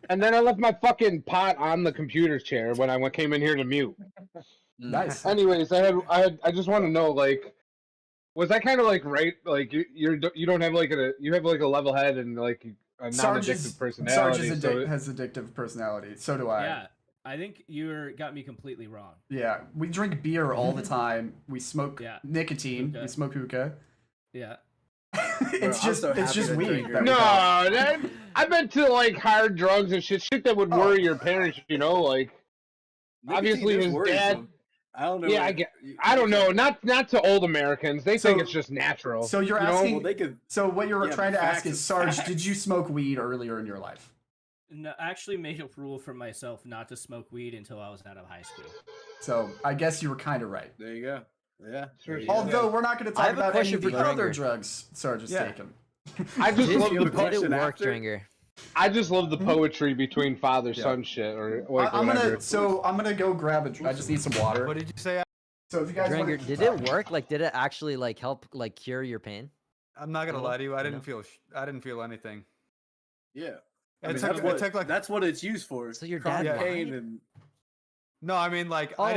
And then I left my fucking pot on the computer chair when I came in here to mute. Nice. Anyways, I just want to know, like, was that kind of like right? Like you don't have like you have like a level head and like a Sarge non-addictive personality. has addictive personality. So do I. Yeah, I think you got me completely wrong. Yeah, we drink beer all the time. We smoke Yeah. nicotine. Hookah. We smoke hookah. Yeah. it's I'm just so it's happy just that weed. Drenger- that we No, got. I've been to like hard drugs and shit that would Oh. worry your parents. You know, like obviously his dad. I don't know. Yeah, I don't know. Not to old Americans. They think So- it's just natural. So you're you know? asking. Well, they could. So what you're Yeah, trying to ask facts is, is Sarge, facts. did you smoke weed earlier in your life? No, I actually made a rule for myself not to smoke weed until I was out of high school. So I guess you were kind of right. There you go. Yeah. Sure. Yeah. Although we're not going to I talk have a about any question of the for other Drenger. drugs Sarge has Yeah. taken. I just Did love you the have a Did it question work, after? Dringer? I just love the poetry between father son shit or like I'm whatever. gonna go grab a. I just need some water. What did you say? So if you guys Dringer, wanna, did it work? Like, did it actually like help like cure your pain? I'm not gonna Oh, lie to you. I no. didn't feel anything. Yeah. It I mean, took- it took, like that's what it's used for. So your Chronic dad pain lied? and No, I mean like Oh. I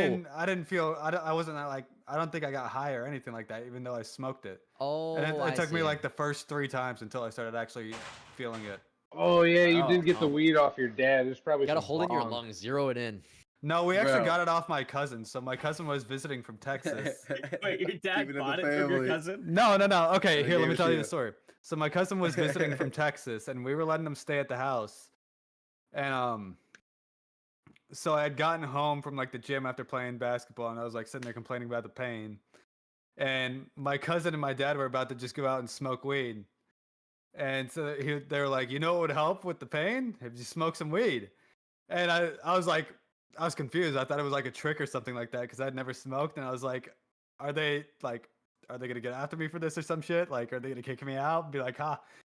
didn't feel I wasn't like I don't think I got high or anything like that, even though I smoked it. Oh, And it I took me see. like the first 3 times until I started actually feeling it. Oh yeah, you Oh, did get the oh. weed off your dad. There's probably Got to some hold it in your bong. lungs, zero it in. No, we actually Bro. got it off my cousin. So my cousin was visiting from Texas. Wait, your dad Keep it in bought the it from your family. cousin? No. Okay, They here, let gave me it tell to you the you. story. So my cousin was visiting from Texas, and we were letting him stay at the house. And so I had gotten home from like the gym after playing basketball, and I was like sitting there complaining about the pain. And my cousin and my dad were about to just go out and smoke weed. And so they were like, you know what would help with the pain? If you smoke some weed. And I was like, I was confused. I thought it was like a trick or something like that because I'd never smoked. And I was like, are they going to get after me for this or some shit? Like, are they going to kick me out and be like,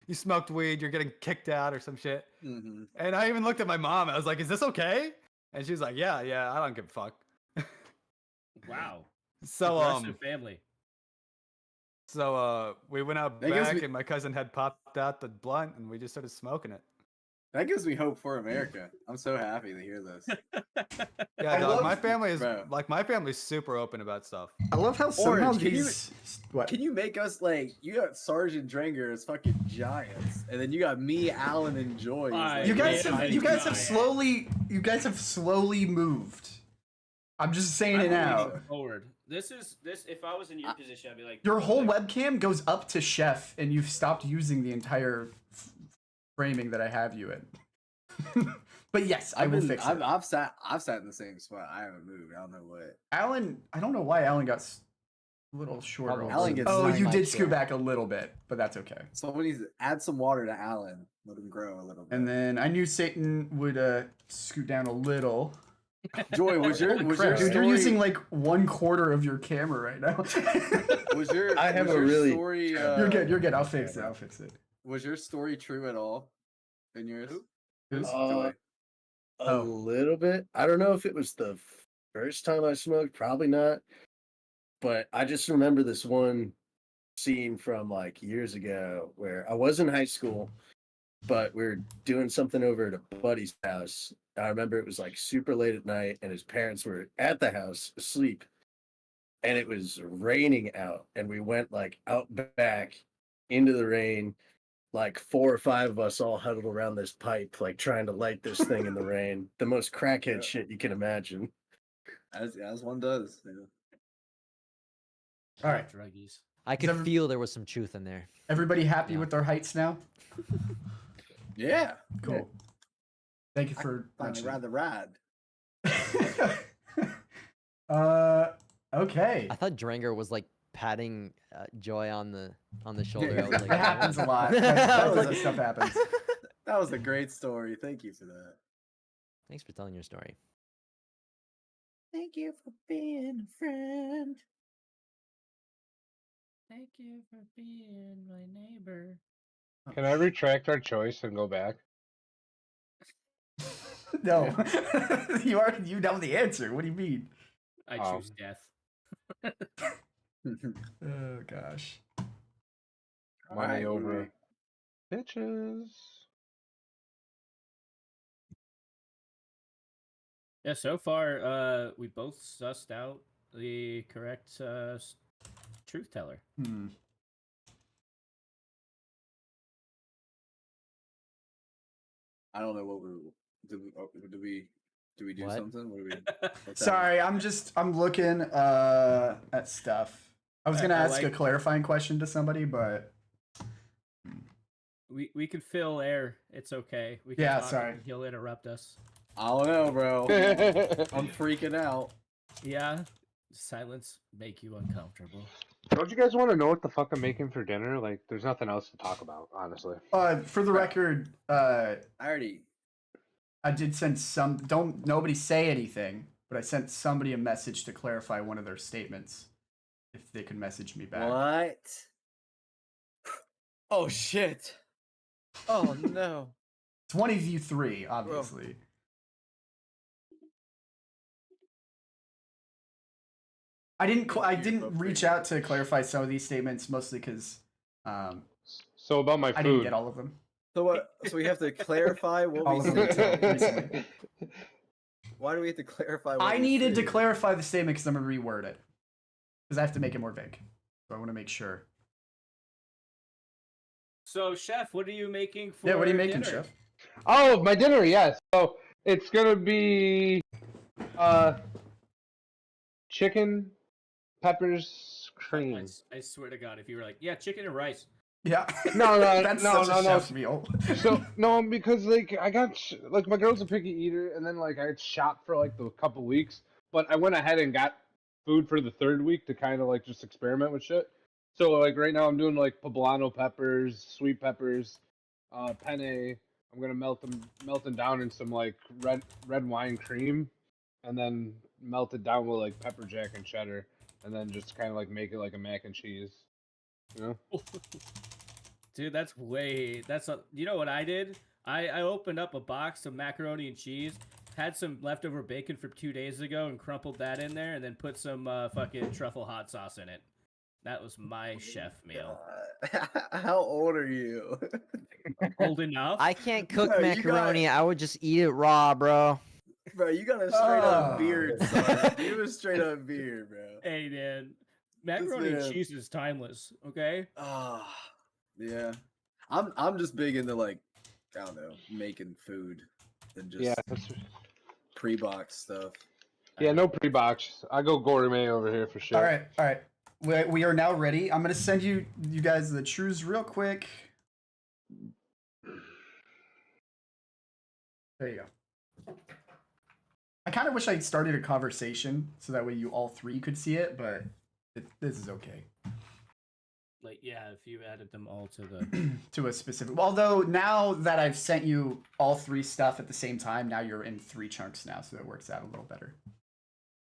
you smoked weed, you're getting kicked out or some shit? Mhm. And I even looked at my mom. I was like, is this okay? And she was like, yeah, I don't give a fuck. Wow. So, Aggressive family. So we went out That gives back, me- and my cousin had popped out the blunt, and we just started smoking it. That gives me hope for America. I'm so happy to hear this. Yeah, I dog. love- My family is Bro. like my family's super open about stuff. I love how somehow Orange, can you- these. What? Can you make us like you got Sergeant Drenger as fucking giants, and then you got me, Alan, and Joy. as, Alright, like, You guys Yeah, have you guys have yeah. slowly moved. I'm just saying it I'm now. leaning forward. This. If I was in your position, I'd be like, Your whole like, webcam goes up to chef, and you've stopped using the entire framing that I have you in. But yes, I will fix it. I've sat in the same spot. I haven't moved. I don't know what. Alan, I don't know why Alan got a little shorter. Probably. Alan gets Oh, nice. you did Like, scoot yeah. back a little bit, but that's okay. Somebody needs to add some water to Alan. Let him grow a little bit. And then I knew Satan would scoot down a little. Joy, was your Holy was crap, your dude, story, you're using like 1/4 of your camera right now. was your I have was a your really- story, You're good. You're good. I'll fix it. I'll fix it. Was your story true at all? In yours? Who's- Joy. A Oh. little bit. I don't know if it was the first time I smoked, probably not. But I just remember this one scene from like years ago where I was in high school, but we were doing something over at a buddy's house. I remember it was like super late at night and his parents were at the house asleep. And it was raining out, and we went like out back into the rain, like 4 or 5 of us all huddled around this pipe, like trying to light this thing in the rain. The most crackhead Yeah. shit you can imagine. As one does. Yeah. All right. Druggies. I could every- feel there was some truth in there. Everybody happy Yeah. with their heights now? Yeah. Cool. Thank you I for finally mentioning. ride the ride. Okay. I thought Dranger was like patting Joy on the shoulder. I was like, It happens a lot. That That was type of a- stuff happens. That was a great story. Thank you for that. Thanks for telling your story. Thank you for being a friend. Thank you for being my neighbor. Can I retract our choice and go back? No. You know the answer. What do you mean? I Oh. choose death. Oh gosh. Money Alright, over bitches. Yeah, so far, we both sussed out the correct truth teller. I don't know what we do we do What? something? What do we what's Sorry, I'm looking at stuff. I was gonna I ask a like- clarifying question to somebody, but We can fill air. It's okay. We can Yeah, talk sorry. and he'll interrupt us. I don't know, bro. I'm freaking out. Yeah. Silence make you uncomfortable. Don't you guys want to know what the fuck I'm making for dinner? Like, there's nothing else to talk about, honestly. for the record, I already I did send some. Don't nobody say anything, but I sent somebody a message to clarify one of their statements. If they could message me back. What? Oh shit. Oh no. It's one of you three, obviously. I didn't reach out to clarify some of these statements mostly because So about my I didn't food. get all of them. So what? So we have to clarify what All we of them said. until recently. Why do we have to clarify? What I we needed to said? clarify the statement because I'm gonna reword it because I have to make it more vague. So I want to make sure. So, Chef, what are you making for Yeah, what are you making, dinner? Chef? Oh, my dinner, yes. So it's gonna be chicken, peppers, cream. I swear to God, if you were like, yeah, chicken and rice. Yeah. No, That's no, such a no. chef meal. So no, because like I got like my girl's a picky eater, and then like I had shot for like the couple weeks, but I went ahead and got food for the third week to kind of like just experiment with shit. So like right now I'm doing like poblano peppers, sweet peppers, penne. I'm gonna melt them down in some like red wine cream, and then melt it down with like pepper jack and cheddar, and then just kind of like make it like a mac and cheese. You know? Dude, you know what I did? I opened up a box of macaroni and cheese, had some leftover bacon from 2 days ago, and crumpled that in there, and then put some fucking truffle hot sauce in it. That was my chef meal. How old are you? Old enough? I can't cook Bro, you macaroni. I would just eat it raw, bro. Bro, you got a straight up Oh. beard, son. You have a straight up beard, bro. Hey, man. Macaroni and man- cheese is timeless, okay? Ah, yeah. I'm just big into like, I don't know, making food and just Yeah. pre-box stuff. Yeah, no pre-box. I go gourmet over here for sure. All right. We are now ready. I'm gonna send you guys the truths real quick. There you go. I kind of wish I started a conversation so that way you all three could see it, but this is okay. Like, yeah, if you added them all to the... To a specific. Although now that I've sent you all three stuff at the same time, now you're in 3 chunks now, so it works out a little better.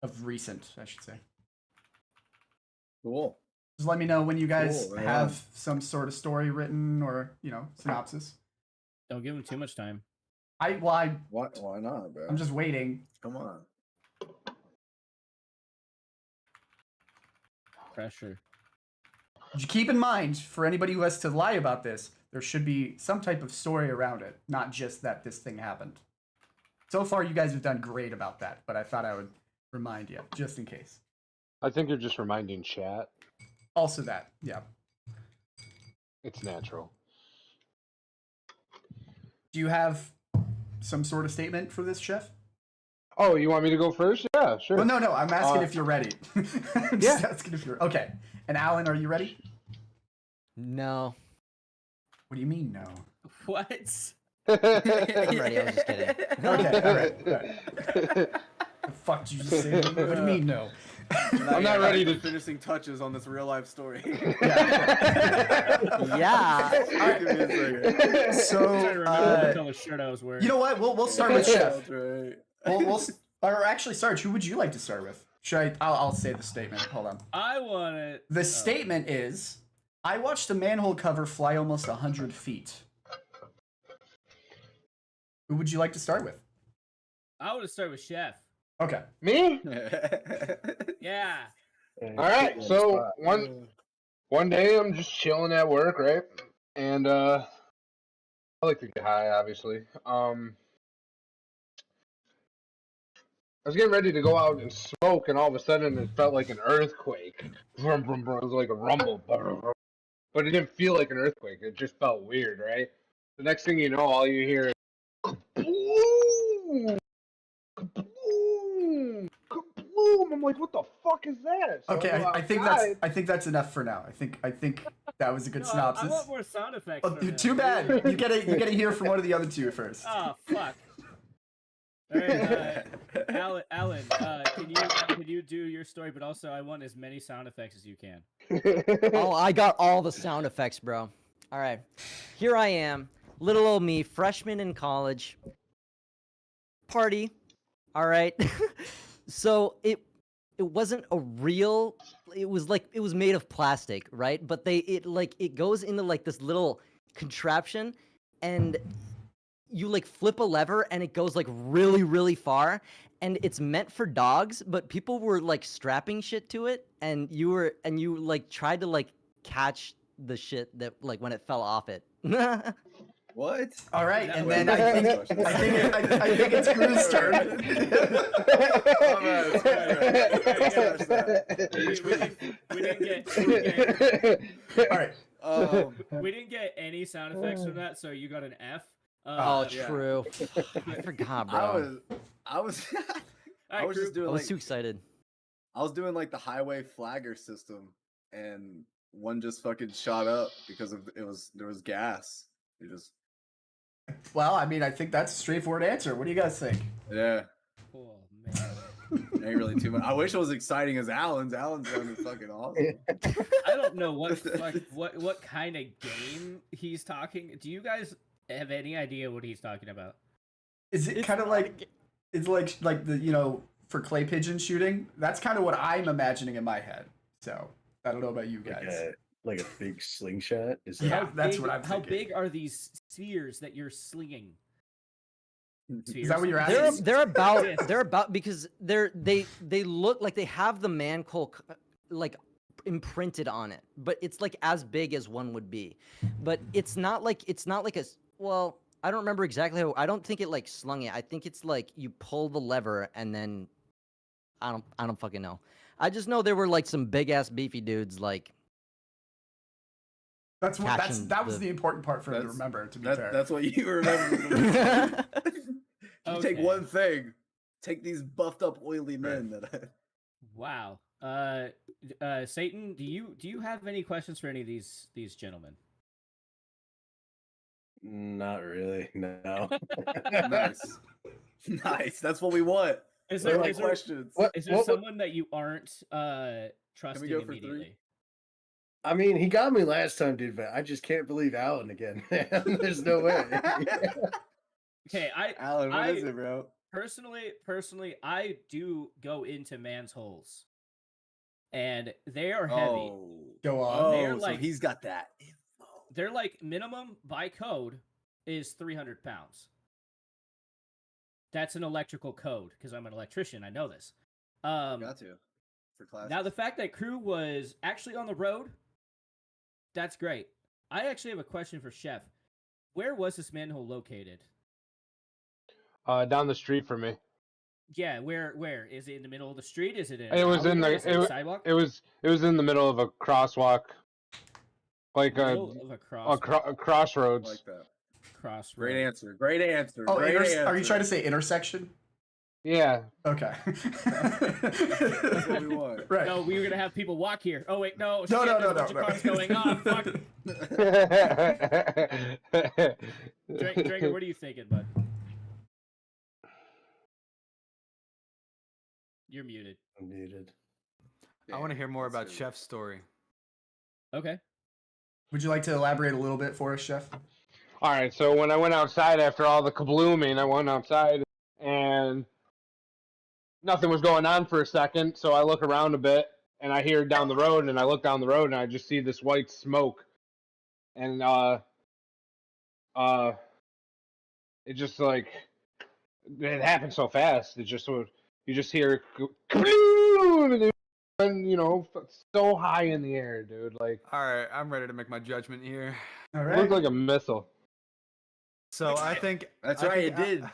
Of recent, I should say. Cool. Just let me know when you guys Cool, right have on. some sort of story written or, synopsis. Don't give them too much time. Why not, bro? I'm just waiting. Come on. Pressure. Keep in mind, for anybody who has to lie about this, there should be some type of story around it, not just that this thing happened. So far, you guys have done great about that, but I thought I would remind you, just in case. I think you're just reminding chat. Also that, yeah. It's natural. Do you have some sort of statement for this, Chef? Oh, you want me to go first? Yeah, sure. Well, no. I'm asking if you're ready. I'm just Yeah. asking if you're okay. And Alan, are you ready? No. What do you mean no? What? I'm ready. I was just kidding. Okay, all right. The fuck did you just say? What do you mean no? I'm not ready to. finishing touches on this real life story. Yeah. Give me a second. So, I'm trying to remember what color shirt I was wearing. you know what? We'll start with Chef. That's right. Or actually, Sarge, who would you like to start with? Should I? I'll say the statement. Hold on. I want to. The statement is, I watched a manhole cover fly almost 100 feet. Who would you like to start with? I want to start with Chef. Okay. Me? Yeah. All right. So one day I'm just chilling at work, right? And I like to get high, obviously. I was getting ready to go out and smoke, and all of a sudden it felt like an earthquake. Vroom, vroom, vroom. It was like a rumble, but it didn't feel like an earthquake. It just felt weird, right? The next thing you know, all you hear is kaboom, kaboom, kaboom. I'm like, what the fuck is that? So Okay. go I think outside. that's enough for now. I think that was a good No, I synopsis. want more sound effects. Oh, from too him. bad. You gotta hear from one of the other two first. Oh fuck. All right, Alan, can you do your story? But also, I want as many sound effects as you can. Oh, I got all the sound effects, bro. All right. Here I am, little old me, freshman in college. Party. All right. So it wasn't a real, it was made of plastic, right? But it goes into like this little contraption, and you like flip a lever and it goes like really, really far, and it's meant for dogs, but people were like strapping shit to it, and you like tried to like catch the shit that like when it fell off it. What? All right, That and was- then I think it's Crew's turn. We didn't get All right. we didn't get any sound effects from that, so you got an F. Oh, yeah. true. I forgot, bro. I was Alright, was just Crew. doing I was like too excited. I was doing like the highway flagger system, and one just fucking shot up because there was gas. It just Well, I mean, I think that's a straightforward answer. What do you guys think? yeah. Oh man. Ain't really too much. I wish it was exciting as Alan's. Alan's one is fucking awesome. I don't know what kind of game he's talking. Do you guys have any idea what he's talking about? Is it kind of like it's like the for clay pigeon shooting? That's kind of what I'm imagining in my head. So I don't know about you guys. Like a big slingshot. Is Yeah, that that's what I'm How thinking. big are these spheres that you're slinging? Is that what you're asking? They're about because they look like they have the manhole like imprinted on it, but it's like as big as one would be, but it's not like a well. I don't remember exactly how. I don't think it like slung it. I think it's like you pull the lever and then I don't fucking know. I just know there were like some big ass beefy dudes like. That was the important part for him to That's- remember. To be fair, That's what you remember. You take Okay. one thing, take these buffed up oily men that Wow. Satan, do you have any questions for any of these gentlemen? Not really. No. nice. Nice. That's what we want. Is They're there like is there, questions. is there someone that you aren't trusting go for three? immediately? I mean, he got me last time, dude, but I just can't believe Alan again. Man. There's no way. Okay, Alan, what is it, bro? Personally, I do go into man's holes, and they are heavy. Oh, Go on. oh, They're so like- he's got that. They're like minimum by code is 300 pounds. That's an electrical code because I'm an electrician. I know this. Got to for class. Now the fact that Crew was actually on the road, that's great. I actually have a question for Chef. Where was this manhole located? Down the street from me. Yeah, where is it in the middle of the street? Is it in? It was in alleyway? the Is it a sidewalk? It was in the middle of a crosswalk, like Middle of a crosswalk. a crossroads. like that. crossroad. Great answer. Great answer. Oh, great answer. are you trying to say intersection? Yeah. Okay. That's what we want. Right. No, we were gonna have people walk here. Oh wait, no. No, shit, no, there's no, a bunch no, of no. cars going on. Fuck. Dranger, what are you thinking, bud? You're muted. I'm muted. I want to hear more That's about good. Chef's story. Okay. Would you like to elaborate a little bit for us, Chef? All right, so when I went outside after all the kablooming, I went outside and nothing was going on for a second. So I look around a bit and I hear down the road, and I look down the road and I just see this white smoke, and it just like it happened so fast. It just sort of, you just hear kabloom, and so high in the air, dude. Like All right, I'm ready to make my judgment here. All it right. looked like a missile. So I think That's I right. think It did.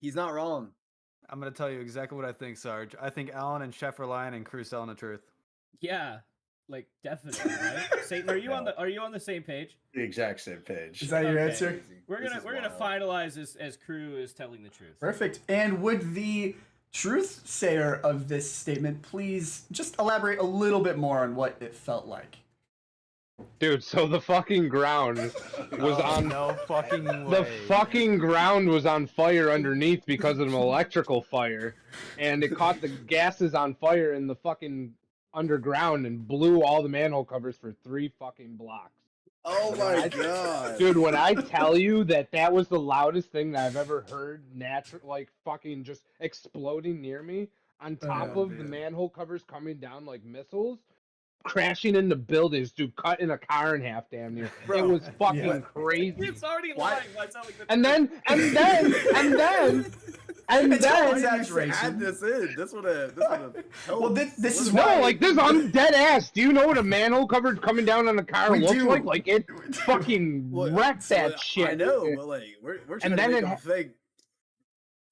He's not wrong. I'm gonna tell you exactly what I think, Sarge. I think Alan and Chef are lying and Crew's telling the truth. Yeah. Like definitely, right? Satan, are you on the same page? The exact same page. Is that your Okay. answer? We're This gonna is wild. finalize this as Crew is telling the truth. Perfect. And would the truth sayer of this statement please just elaborate a little bit more on what it felt like? Dude, so the fucking ground was Oh, on no fucking way. the fucking ground was on fire underneath because of an electrical fire, and it caught the gases on fire in the fucking underground and blew all the manhole covers for 3 fucking blocks. Oh my god. Dude, when I tell you that was the loudest thing that I've ever heard, like fucking just exploding near me, on top Oh, of the man. manhole covers coming down like missiles, crashing into buildings, dude, cutting a car in half, damn near. Bro, it was fucking yeah. crazy. It's already Why- lying. Why telling the And truth? then It's all then exaggeration. Add this in. This would have helped. Well, this is no, why. like this, I'm dead ass. Do you know what a manhole cover coming down on a car We looks do. like? Like it fucking Well, wrecked so, that shit. I know, but like we're trying then to make it them ha- think.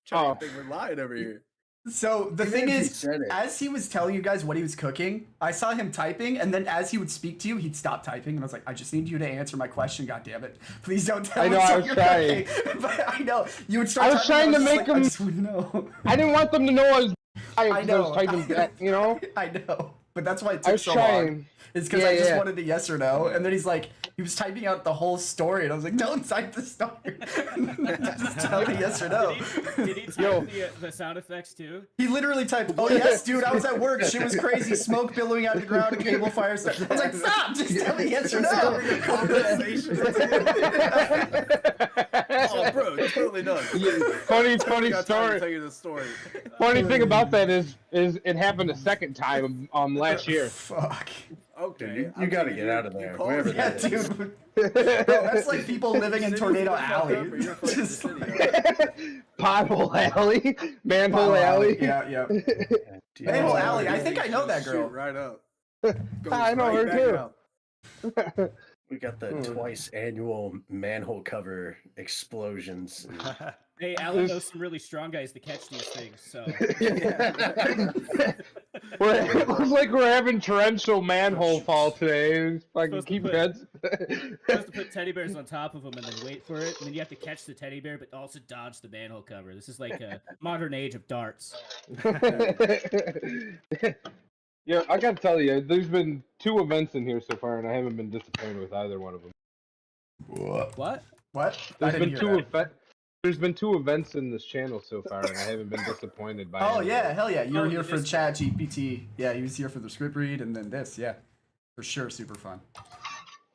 Trying Oh. to think we're lying over here. So the Even thing if he is, said it. as he was telling you guys what he was cooking, I saw him typing, and then as he would speak to you, he'd stop typing, and I was like, I just need you to answer my question, goddammit. Please don't tell I me know, I what was you're trying. cooking. But I know you would start. I was typing, trying to and make just like, I him- just want to know. I didn't want them to know I was. I know. was typing back, you know. I know, but that's why it I took was so long. trying. It's because Yeah, I just yeah. wanted a yes or no, and then he's like, he was typing out the whole story, and I was like, don't type the story. Just tell me yes or no. Did he Yo. type the sound effects too? He literally typed, "Oh yes, dude, I was at work. Shit was crazy. Smoke billowing out of the ground, a cable fire." Stuff. I was like, "Stop! Just tell me yes or no." Conversation. Oh, bro, totally not. Funny Got time to story. tell you the story. Funny thing about that is it happened a second time last year. Fuck. Okay, You gotta get out of there, called wherever me. Yeah, that is. dude. Bro, that's like people living in City's Tornado fucked up, Alley. or you're fucking Just city like- Pothole alley, manhole Pothole alley. Yeah, yeah. Do you Manhole know- Alley. I think I know that Shoot girl. right up. I know her Goes right back too. out. We got the twice annual manhole cover explosions. Hey, Alan knows some really strong guys to catch these things. So It looks like we're having torrential manhole fall today. If I can Supposed to keep put- heads. supposed to put teddy bears on top of them and then wait for it, and then you have to catch the teddy bear, but also dodge the manhole cover. This is like a modern age of darts. Yeah, I gotta tell you, there's been 2 events in here so far, and I haven't been disappointed with either one of them. What? What? There's I been didn't two hear that. There's been 2 events in this channel so far, and I haven't been disappointed by. Oh any of yeah, them. hell yeah! You were Oh, here the for Discord. Chat GPT. Yeah, he was here for the script read, and then this. Yeah, for sure, super fun.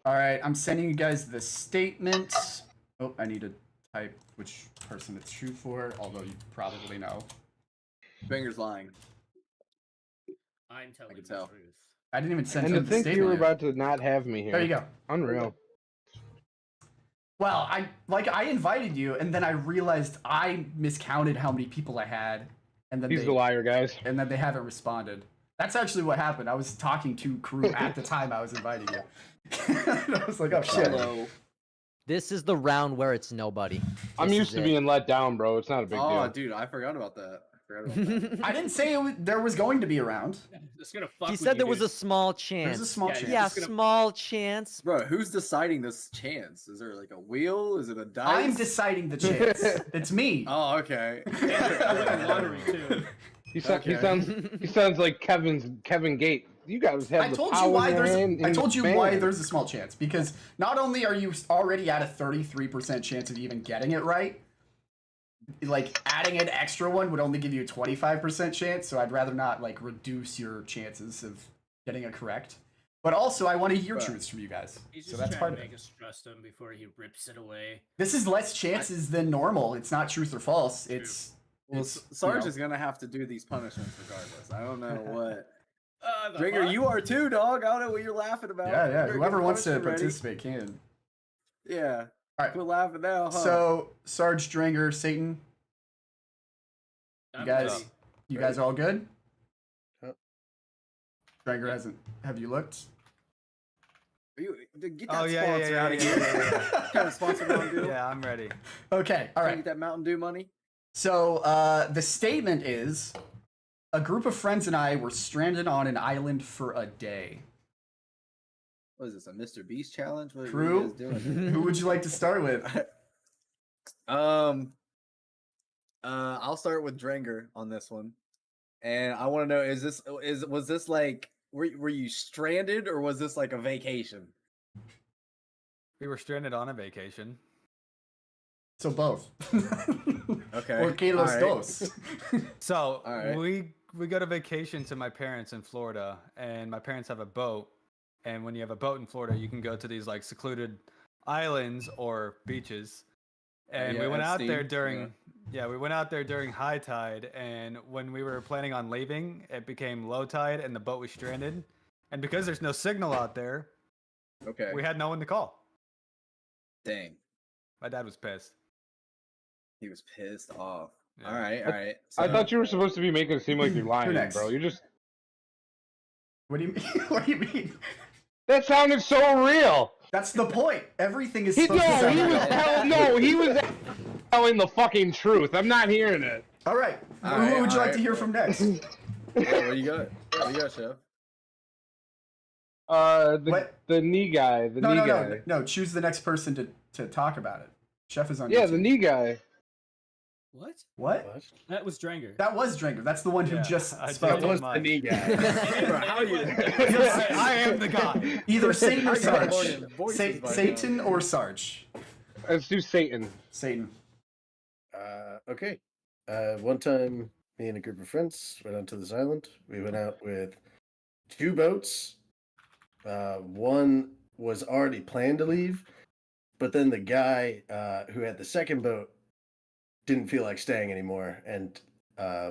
All right, I'm sending you guys the statement. Oh, I need to type which person it's true for, although you probably know. Finger's lying. I'm telling can the tell. truth. I didn't even send And him to the think you were statement. about to not have me here. There you go. Unreal. Well, I invited you, and then I realized I miscounted how many people I had, and then He's the liar, guys. and then they haven't responded. That's actually what happened. I was talking to crew at the time I was inviting you. And I was like, oh shit. Hello. This is the round where it's nobody. I'm This used is to it. being let down, bro. It's not a big Oh, deal. dude, I forgot about that. I Forgot about that. I didn't say there was going to be a round. It's gonna fuck He with said you, there was a dude. small chance. There's a small Yeah, chance. Yeah, It's gonna- small chance. Bro, who's deciding this chance? Is there like a wheel? Is it a dice? I'm deciding the chance. It's me. Oh, okay. Yeah, lottery too. He Okay. sounds like Kevin Gate. You guys have I the told power you why in your there's. hand I in told the you why band. there's a small chance because not only are you already at a 33% chance of even getting it right, like adding an extra one would only give you a 25% chance. So I'd rather not like reduce your chances of getting it correct. But also, I want to hear Right. truths from you guys. He's So just that's part trying of to it. make us trust him before he rips it away. This is less chances than normal. It's not truth or false. True. It's Well, it's, Sarge you know. is gonna have to do these punishments regardless. I don't know what. The Dringer, fuck? you are too, dog. I don't know what you're laughing about. Yeah, yeah. Better Whoever get wants to punishment ready. participate can. Yeah. All right. Quit laughing now, huh? So Sarge, Dringer, Satan, you I'm guys, ready. you guys all good? Yep. Dringer hasn't. Have you looked? Get that Oh, yeah, sponsor yeah, out of yeah, here. yeah, yeah. What kind of sponsor Mountain Dew? Yeah, I'm ready. Okay. All Can I right. get that Mountain Dew money? So the statement is, a group of friends and I were stranded on an island for a day. What is this, a Mr. Beast challenge? What are True. you guys doing? Who would you like to start with? I'll start with Drenger on this one, and I want to know: was this like were you stranded or was this like a vacation? We were stranded on a vacation. So both. Okay. Or que los all right. dos. So All right. we go to vacation to my parents in Florida, and my parents have a boat. And when you have a boat in Florida, you can go to these like secluded islands or beaches. And we Yeah, went out there Epstein, during we went out there during high tide. And when we were planning on leaving, it became low tide, and the boat was stranded. And because there's no signal out there, Okay. we had no one to call. Dang. My dad was pissed. He was pissed off. Yeah. All right. All right. I So- thought you were supposed to be making it seem like you're lying, next? bro. You just What do you mean? What do you mean? that sounded so real. That's the point. Everything is He supposed to sound real. he was telling the fucking truth. I'm not hearing it. All right. All Who right, would you all like to right. hear from next? Yeah, what you got? What you got, Chef? What? The knee guy, the knee guy. No. Choose the next person to talk about it. Chef is on. Yeah, YouTube. the knee guy. What? What? What? That was Dranger. That was Dringer. That's the one who Yeah, just I spoke. did. That was the knee guy. Bro, how you? I am the guy. Either Satan or I got Sarge. Morgan voices by now. Satan or Sarge. Let's do Satan. Satan. Okay. One time, me and a group of friends went onto this island. We went out with 2 boats. One was already planned to leave, but then the guy who had the second boat didn't feel like staying anymore and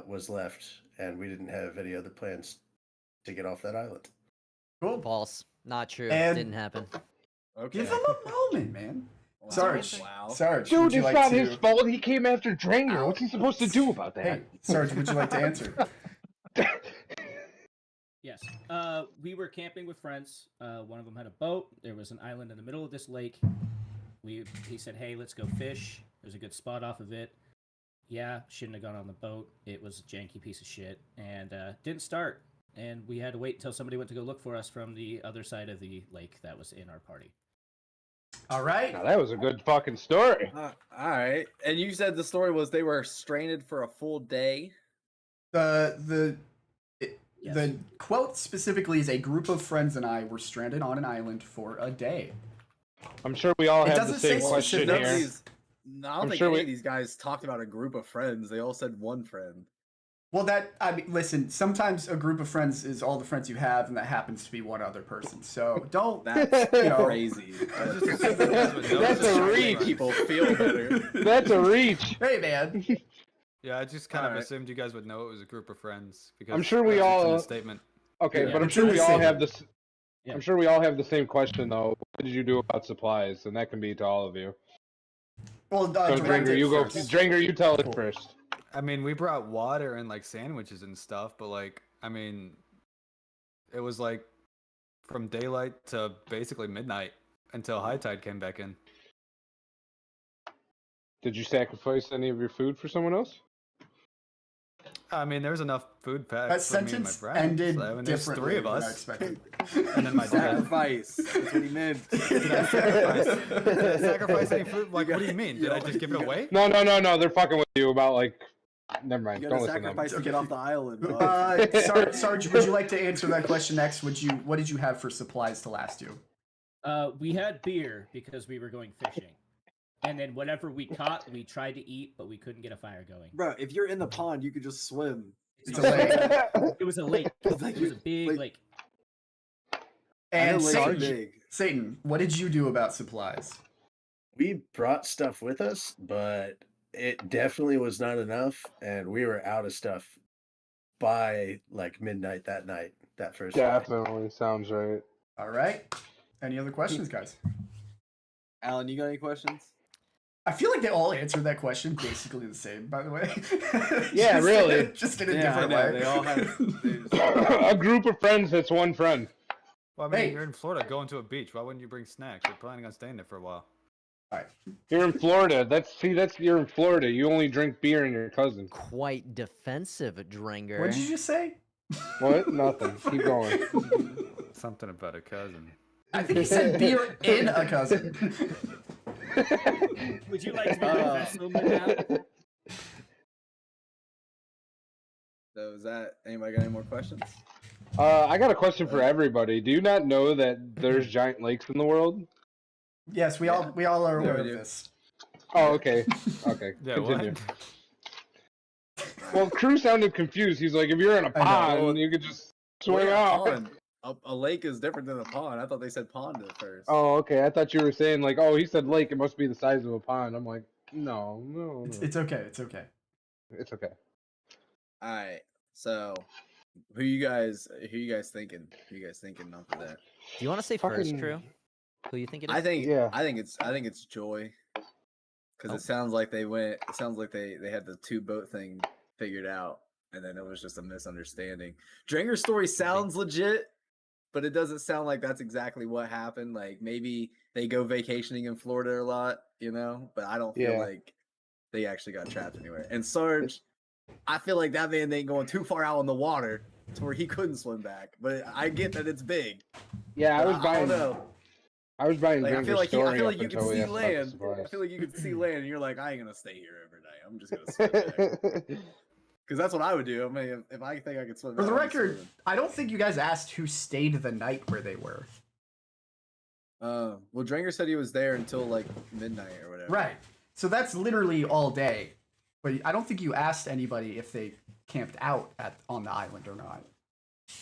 was left, and we didn't have any other plans to get off that island. Cool. False. Not true. And- Didn't happen. Okay. Give him a moment, man. Wow. Sarge. Wow. Sarge. Dude, would you it's like not to... his fault. He came after Dranger. What's he supposed to do about that? Hey, Sarge, would you like to answer? Yes. We were camping with friends. One of them had a boat. There was an island in the middle of this lake. He said, "Hey, let's go fish. There's a good spot off of it." Yeah, shouldn't have gone on the boat. It was a janky piece of shit and didn't start. And we had to wait until somebody went to go look for us from the other side of the lake that was in our party. All right. Now, that was a good fucking story. All right. And you said the story was they were stranded for a full day. The Yes. quote specifically is a group of friends and I were stranded on an island for a day. I'm sure we all It have the doesn't same say question specifics. here. No, I don't I'm think sure any we- of these guys talked about a group of friends. They all said one friend. Well, listen, sometimes a group of friends is all the friends you have, and that happens to be one other person. So don't. That's You know. crazy. I just assumed you guys would know That's this a was reach. friends. People feel better. That's a reach. Hey, man. Yeah, I just kind of Alright. assumed you guys would know it was a group of friends because I'm sure we that's what's in all- the statement. Okay, Yeah, but I'm it's sure in we the all same- have this. Yeah. I'm sure we all have the same question though. What did you do about supplies? And that can be to all of you. Well, So direct Dranger, it you go. first. Dranger, you tell it Cool. first. I mean, we brought water and like sandwiches and stuff, but like, I mean, it was like from daylight to basically midnight until high tide came back in. Did you sacrifice any of your food for someone else? I mean, there's enough food That packed for me and my sentence friends. ended I mean, there's differently 3 of than I us. expected. And then my dad. Sacrifice. That's what he meant. Did I sacrifice any food? Like, what do you mean? Did I just give it away? No. They're fucking with you about like. Never mind. You Don't gotta listen to them. sacrifice to get off the island. dog. Sarge, would you like to answer that question next? What did you have for supplies to last you? We had beer because we were going fishing, and then whatever we caught, we tried to eat, but we couldn't get a fire going. Bro, if you're in the pond, you could just swim. It's a lake. It was a lake. It was a big lake. And lakes are Satan, big. Satan, what did you do about supplies? We brought stuff with us, but it definitely was not enough, and we were out of stuff by like midnight that night. That first night. Definitely sounds right. All right. Any other questions, guys? Alan, you got any questions? I feel like they all answered that question basically the same, by the way. Yeah, Just- really. Just in a Yeah, different I know, way. they all have- A group of friends that's one friend. Well, I mean, Hey. you're in Florida, going to a beach. Why wouldn't you bring snacks? You're planning on staying there for a while. You're in Florida. You're in Florida. You only drink beer and your cousin. Quite defensive, Dringer. What did you just say? What? Nothing. Keep going. Something about a cousin. I think he said beer in a cousin. Would you like to be my vessel now? So is that anybody got any more questions? I got a question for everybody. Do you not know that there's giant lakes in the world? Yes, we all are Yeah, aware we of do. this. Oh, okay. Okay. Yeah, Continue. what? Well, Crew sounded confused. He's like, if you're in a I know. pond, you could just swim Yeah, out. pond. A lake is different than a pond. I thought they said pond at first. Oh, okay. I thought you were saying like, oh, he said lake. It must be the size of a pond. I'm like, no. It's okay. It's okay. It's okay. All right. So, who you guys thinking? Who you guys thinking off of that? Do you want to say first, Fucking- Crew? Who you think it is? I think Yeah. I think it's Joy. Because Oh. it sounds like they had the 2-boat thing figured out, and then it was just a misunderstanding. Dringer's story sounds legit, but it doesn't sound like that's exactly what happened. Like maybe they go vacationing in Florida a lot, but I don't feel Yeah. like they actually got trapped anywhere. And Sarge, I feel like that man ain't going too far out in the water to where he couldn't swim back. But I get that it's big. Yeah, I But was I buying. don't know. I was buying. Like I feel Drinker's like story I feel up like you can until we see asked about the land. I supplies. feel like you can see land, and you're like, I ain't gonna stay here overnight. I'm just gonna swim back. Because that's what I would do. I mean, if I think I could swim. For the back, I'm record, swimming. I don't think you guys asked who stayed the night where they were. Well, Dranger said he was there until like midnight or whatever. Right. So that's literally all day. But I don't think you asked anybody if they camped out on the island or not.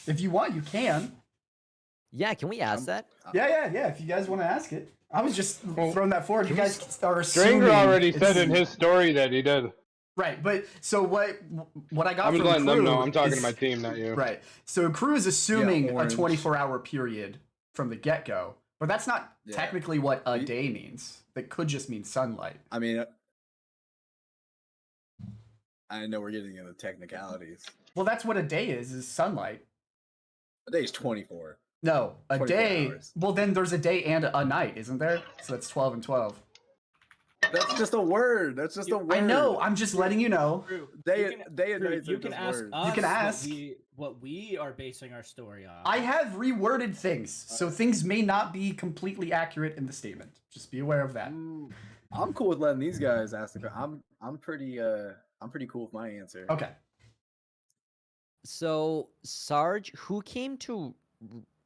If you want, you can. Yeah, can we ask that? Yeah. If you guys want to ask it, I was just Well, throwing that forward. You guys are assuming. Stranger already it's- said in his story that he did. Right, but so what I got I'm from letting them Crew know. I'm talking is- to my team, not you. Right. So Crew is assuming a orange. 24-hour period from the get-go, but that's not Yeah. technically what a You- day means. That could just mean sunlight. I mean, I know we're getting into technicalities. Well, that's what a day is sunlight. A day's 24. No, a 24 day. hours. Well, then there's a day and a night, isn't there? So that's 12 and 12. That's just a word. That's just a word. I know. I'm just letting you know. Drew, Day you can- and Drew, nights you are can just ask words. us You can ask. what we are basing our story on. I have reworded things, so things may not be completely accurate in the statement. Just be aware of that. I'm cool with letting these guys ask the. I'm pretty cool with my answer. Okay. So, Sarge, who came to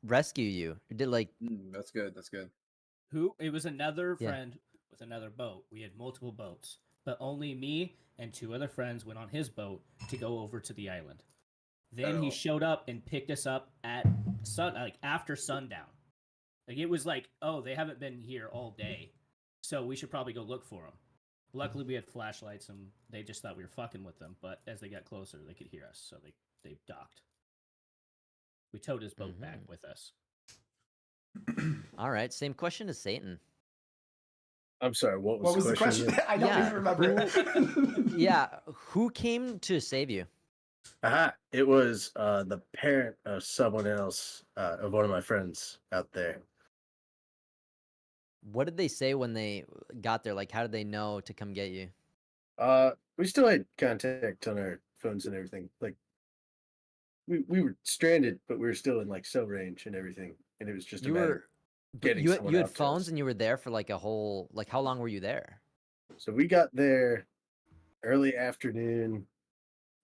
rescue you? Did like That's good. That's good. Who? It was another Yeah. friend with another boat. We had multiple boats, but only me and 2 other friends went on his boat to go over to the island. Then he Oh. showed up and picked us up at after sundown. Like it was like, oh, they haven't been here all day, so we should probably go look for them. Luckily, we had flashlights, and they just thought we were fucking with them. But as they got closer, they could hear us, so they docked. We towed his boat back with us. all right, same question as Satan. I'm sorry. What What was the question? I don't Yeah, even remember it. Yeah, who came to save you? Aha! It was the parent of someone else, of one of my friends out there. What did they say when they got there? Like, how did they know to come get you? We still had contact on our phones and everything. Like we were stranded, but we were still in like cell range and everything, and it was just a You matter were, of but getting you someone you had out to phones us. and you were there for like a whole like how long were you there? So we got there early afternoon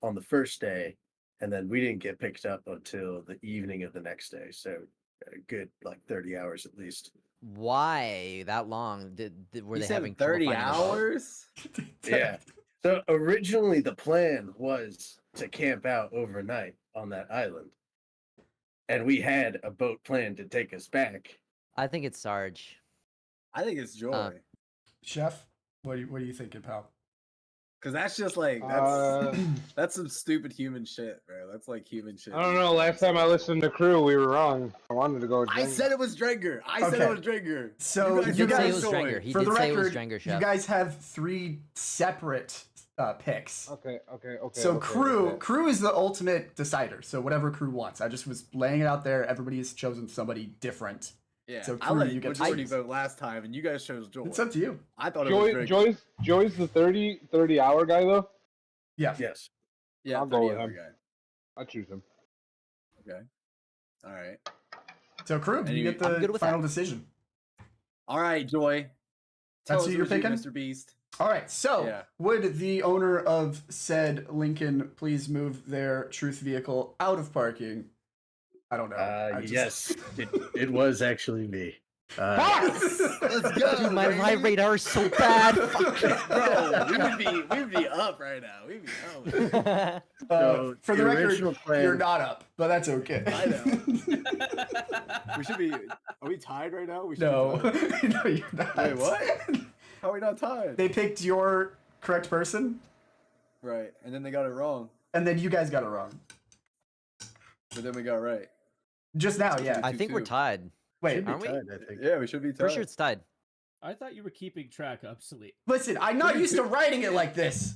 on the first day, and then we didn't get picked up until the evening of the next day. So a good like 30 hours at least. Why that long? Were You they said having trouble 30 finding a boat? hours? Yeah. So originally the plan was to camp out overnight on that island. And we had a boat planned to take us back. I think it's Sarge. I think it's Joy. Chef, what are you thinking, pal? Cause that's just like that's some stupid human shit, bro. That's like human shit. I don't know. Last time I listened to Crew, we were wrong. I wanted to go with I Jenga. said it was Drenger. I said Okay. it was Drenger. So He you did say it guys, was Drenger. He for did the say it was record, Drenger, you Chef. guys have 3 separate picks. Okay. So crew okay. crew is the ultimate decider. So whatever crew wants. I just was laying it out there. Everybody has chosen somebody different. Yeah, So I Crew, let you get to majority choose. vote last time, and you guys chose Joy. It's up to you. I thought it was Drenger. Joy's the 30 hour guy though. Yeah. Yes. Yeah, I'll go 30 with hour him. guy. I'll choose him. Okay. All right. So crew, And you you- get I'm the good with final that. decision. All right, Joy. Tell That's us who you're who's you, picking? Mr. Beast. All right. So Yeah. would the owner of said Lincoln please move their truth vehicle out of parking? I don't know. I just- Yes, it was actually me. Let's go. Dude, my baby. live radar is so bad. Fuck. Bro, we would be up right now. We'd be up. So for the original record, plan- you're not up, but that's okay. I know. We should be. Are we tied right now? We should No, Be tied. no, you're not. Wait, what? How are we not tied? They picked your correct person, Right, and then they got it wrong, and then you guys got it wrong. but then we got it right. Just now, yeah. I think we're 2-2. tied. Wait, Should be aren't we? tied, I think. Yeah, we should be tied. Pretty sure it's tied. I thought you were keeping track up, Sleep. listen, I'm not used to writing it like this.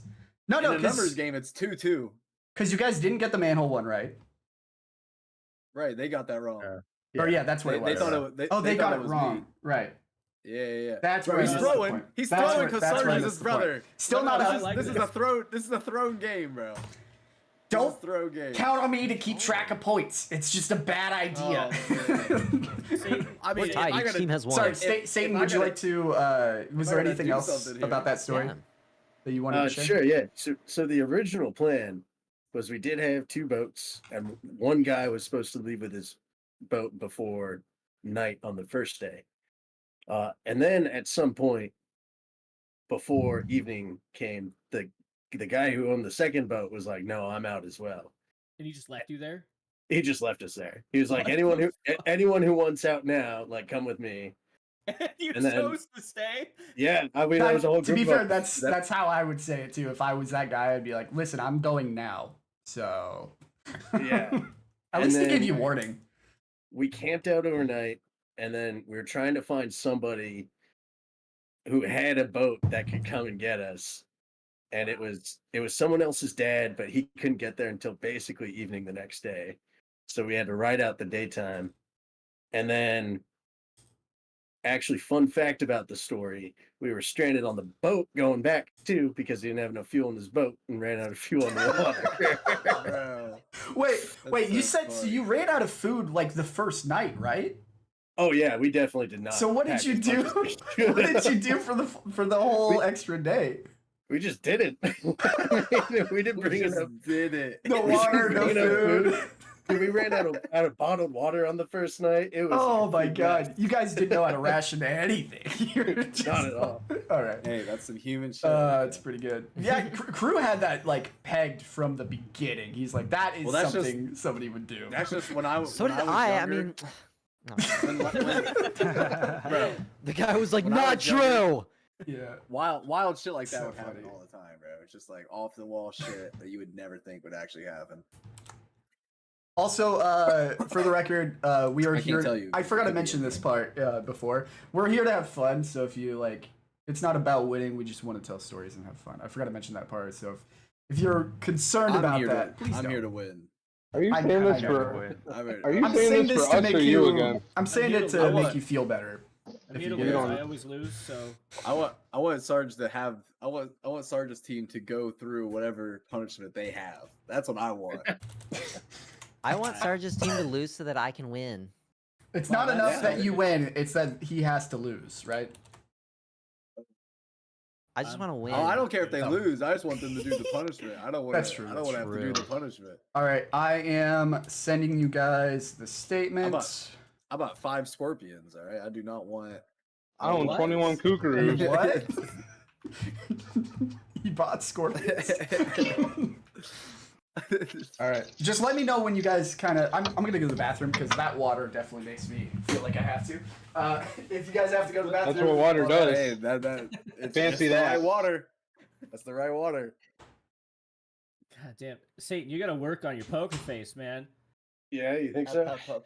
No, In no, the numbers because game, it's 2-2. you guys didn't get the manhole one right. Right, they got that wrong. Or yeah, that's what They, it they was. thought it was. They got thought it was wrong. me. Right. Yeah. That's Bro, where I he's missed the throwing. point. He's That's throwing where- because that's where I Sarge is missed his the point. brother. Still No, not this up. is- like This is this. a throw. This is a thrown game, bro. Don't throw game. count on me to keep track of points. It's just a bad idea. See, I mean, We're if tied. I Each gotta- team has one. Sorry, If Satan, I would you gotta- like to? Was I there gotta anything do else something here. about that story Yeah. that you wanted to share? Sure, yeah. So the original plan was we did have 2 boats, and one guy was supposed to leave with his boat before night on the first day. And then at some point before evening came, the guy who owned the second boat was like, "No, I'm out as well." and he just left you there? He just left us there. He was like, What? anyone who wants out now, like, come with me. you And then- chose to stay? Yeah, I mean, that was a whole To group be of fair, us. that's how I would say it too. If I was that guy, I'd be like, "Listen, I'm going now." So Yeah. at And least they gave then- you warning. We camped out overnight, and then we were trying to find somebody who had a boat that could come and get us. And it was someone else's dad, but he couldn't get there until basically evening the next day. So we had to ride out the daytime. And then, actually, fun fact about the story, we were stranded on the boat going back too because he didn't have enough fuel in his boat and ran out of fuel in the water. Bro. Wait, you so said so funny. you ran out of food like the first night, right? Oh yeah, we definitely did not. So what did pack you as much do? as we should. What did you do for the whole extra day? We just did it. We didn't We bring just enough. did it. No We water, didn't no bring enough food. Dude, we ran out of bottled water on the first night. It was Oh a my complete god, mess. you guys didn't know how to ration anything. You're just- Not at all. All right. Hey, that's some human shit. It's pretty good. Yeah, Crew had that like pegged from the beginning. He's like, that is Well, that's just- something somebody would do. That's just when I. So when did was I. younger, I mean, no. bro, The guy was like, When I "Not was younger- true." Yeah. wild shit like that So would happen funny. all the time, bro. It's just like off the wall shit that you would never think would actually happen. Also, for the record, we are I can't here. tell you. I forgot to Could be mention this anything. part before. We're here to have fun. So if you like, it's not about winning. We just want to tell stories and have fun. I forgot to mention that part. So if you're concerned I'm about here that, to. please I'm don't. here to win. Are you I- saying I this never for? Win. Are you I'm saying saying this this for to us make or you again? I'm saying here it to to win. make you feel better. I'm If here to you lose. get on- I always lose, so I want Sarge to have. I want Sarge's team to go through whatever punishment they have. That's what I want. I want Sarge's team to lose so that I can win. It's Wow, not enough that's that so you good. win; it's that he has to lose, right? I just want to win. Oh, I don't care if they Oh. lose. I just want them to do the punishment. I don't want. That's true, I don't that's want to have to do the true. punishment. All right, I am sending you guys the statement. How about 5 scorpions? All right, I do not want. I own What? 21 kookaroos. What? He bought scorpions. All right, just let me know when you guys kind of. I'm gonna go to the bathroom because that water definitely makes me feel like I have to. If you guys have to go to the bathroom, That's what water does. Hey, it's Fancy the that. right water. That's the right water. God damn, Satan, you gotta work on your poker face, man. Yeah, you think Pop, pop,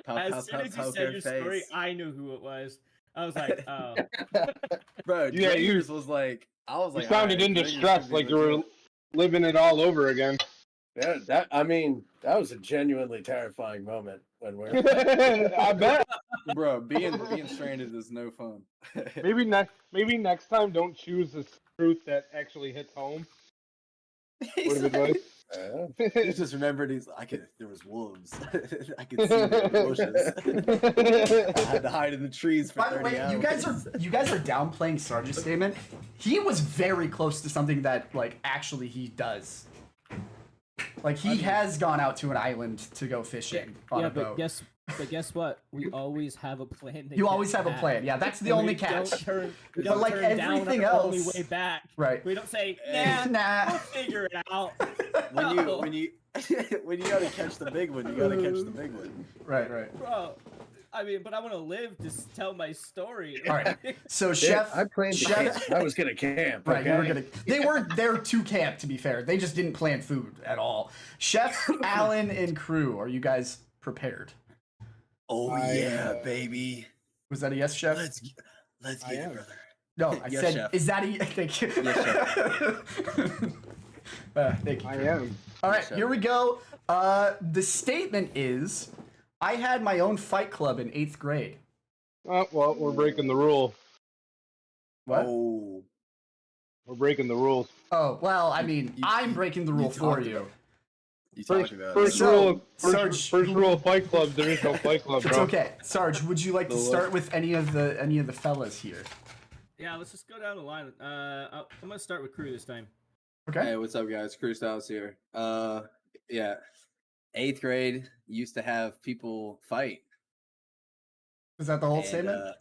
pop, As pop, soon pop, as you poker said your story, face. I knew who it was. I was like, oh, Bro, Yeah, Drager's was like, I was You like, sounded alright, in Drager's distress, gonna be like you were legit. living it all over again. Yeah, that was a genuinely terrifying moment when we're I bet. Bro, being stranded is no fun. Maybe next time, don't choose the truth that actually hits home. Would have been He nice. just remembered there was wolves. I could see them in the bushes. I had to hide in the trees for By the 30 way, hours. you guys are downplaying Sarge's statement. He was very close to something that like actually he does. Like he has gone out to an island to go fishing on yeah, a boat. but guess what? We always have a plan. to You get always have a back. plan. Yeah, that's the And only we don't catch. turn- we But don't like turn down everything our only else- way back. Right. We don't say, nah, Nah. we'll figure it out. when No. you when you gotta catch the big one, you gotta catch the big one. Right. Bro, I mean, but I want to live to tell my story. All right. So Yeah, chef, I planned to camp. I was gonna camp. right? You Okay? were gonna. They weren't there to camp. To be fair, they just didn't plan food at all. Chef, Alan, and crew, are you guys prepared? Oh yeah, baby. Was that a yes, chef? Let's I get am. it, brother. No, I Yes, said, chef. is that a? Thank you. Thank you. I am. All right, Yes, chef. here we go. The statement is, I had my own fight club in 8th grade. Oh, well, we're breaking the rule. What? Oh, We're breaking the rules. Oh, well, I mean, You- I'm breaking the rule for talked you. about you First, talked about first it. So, rule. Sarge- First rule of Fight Club. There is no Fight Club, It's bro. okay. Sarge, would you like to The start with any of the fellas here? Yeah, let's just go down the line. I'm gonna start with crew this time. Okay. Hey, what's up, guys? Crew Styles here. Yeah, 8th grade used to have people fight. Is that the whole And, statement?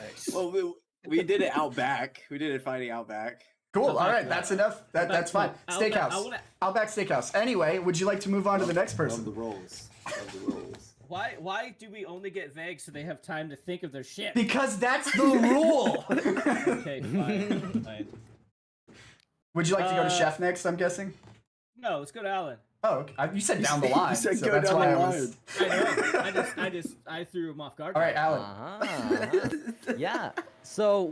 Nice. well, we did it out back. We did it fighting out back. Cool. All Outback, right, that's enough. That's fine. Outback, Steakhouse. I wanna- Outback Steakhouse. Anyway, would you like to move on to the next Love person? the rolls. Love the rolls. Why do we only get vague so they have time to think of their shit? Because that's the rule. Okay, fine. fine. Would you like to go to Uh, chef next? I'm guessing. No, let's go to Alan. Oh, okay. You said down the You line, said so go that's down why the I was. line. I know. I threw him off guard. All right, Alan. Yeah. So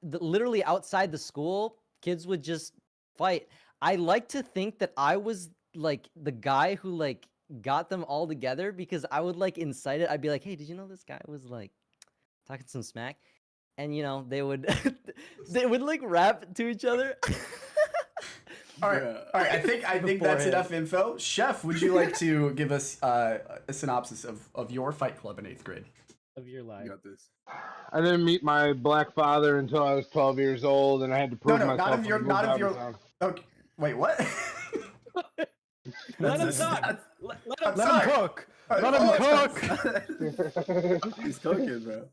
literally outside the school, kids would just fight. I like to think that I was like the guy who like got them all together because I would like incite it. I'd be like, "Hey, did you know this guy was like talking some smack?" And they would they would like rap to each other. All right, Yeah. all right. I think that's Beforehand. enough info. Chef, would you like to give us a synopsis of your fight club in 8th grade? Of your You life. got this. I didn't meet my black father until I was 12 years old, and I had to prove No, myself. not of when your, I moved not of out your. of town. Okay, wait, what? Let him That's- talk. that's- Let him I'm Let sorry. him cook. All right, Let him oh, cook. He's cooking, bro.